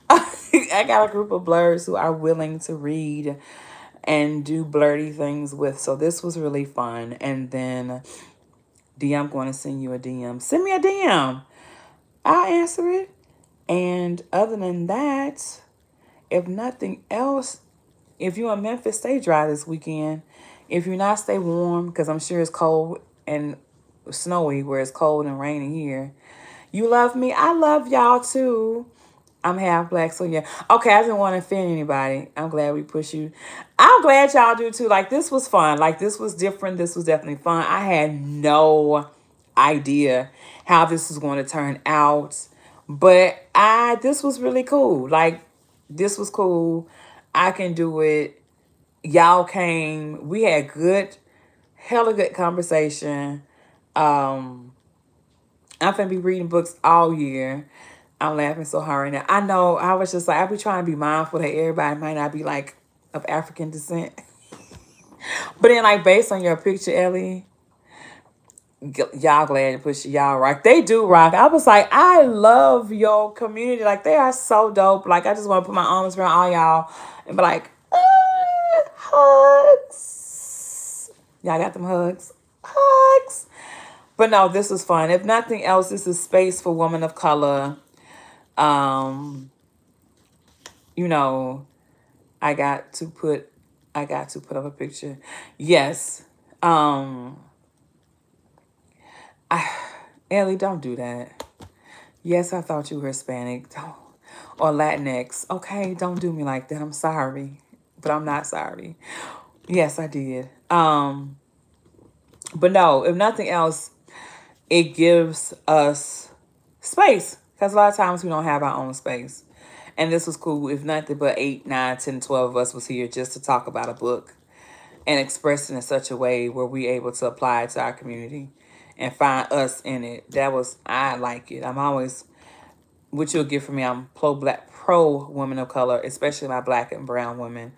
I got a group of blurs who are willing to read and do blurty things with. So this was really fun. And then I'm going to send you a DM. Send me a DM. I'll answer it. And other than that, if nothing else, if you're in Memphis, stay dry this weekend. If you're not, stay warm because I'm sure it's cold and snowy where it's cold and rainy here. You love me. I love y'all too. I'm half black, so yeah. Okay, I didn't want to offend anybody. I'm glad we push you. I'm glad y'all do too. Like, this was fun. Like, this was different. This was definitely fun. I had no idea how this was going to turn out. But this was really cool. Like, this was cool. I can do it. Y'all came. We had hella good conversation. Um, I'm gonna be reading books all year. I'm laughing so hard right now. I know. I was just like, I be trying to be mindful that everybody might not be like of African descent. But then, like, based on your picture, Ellie, y'all glad to push y'all rock. They do rock. I was like, I love your community. Like, they are so dope. Like, I just want to put my arms around all y'all and be like, hugs. Y'all got them hugs. Hugs. But no, this was fun. If nothing else, this is space for women of color. Um, you know, I got to put up a picture. Yes. I Ellie, don't do that. Yes, I thought you were Hispanic. Don't, or Latinx. Okay, don't do me like that. I'm sorry. But I'm not sorry. Yes, I did. But no, if nothing else, it gives us space. Because a lot of times we don't have our own space. And this was cool. If nothing but 8, 9, 10, 12 of us was here just to talk about a book and express it in such a way where we able to apply it to our community and find us in it. I like it. I'm always, what you'll get from me, I'm pro women of color, especially my black and brown women.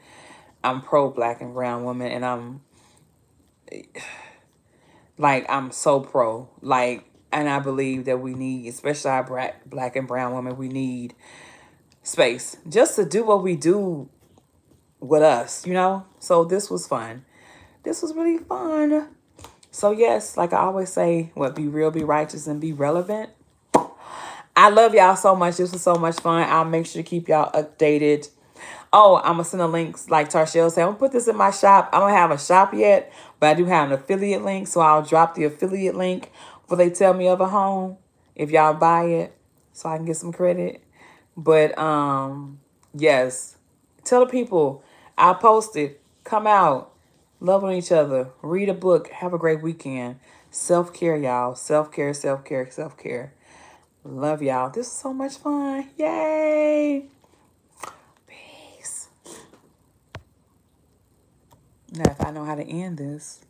I'm pro black and brown women, and I'm so pro. Like, and I believe that we need, especially our black and brown women, we need space just to do what we do with us, you know? So this was fun. This was really fun. So yes, like I always say, be real, be righteous, and be relevant. I love y'all so much. This was so much fun. I'll make sure to keep y'all updated. Oh, I'm going to send the links like Tarshell said. I'm going to put this in my shop. I don't have a shop yet, but I do have an affiliate link. So I'll drop the affiliate link before they tell me of a home if y'all buy it so I can get some credit. But yes, tell the people. I'll post it. Come out. Love on each other. Read a book. Have a great weekend. Self-care, y'all. Self-care, self-care, self-care. Love y'all. This is so much fun. Yay. Peace. Now, if I know how to end this.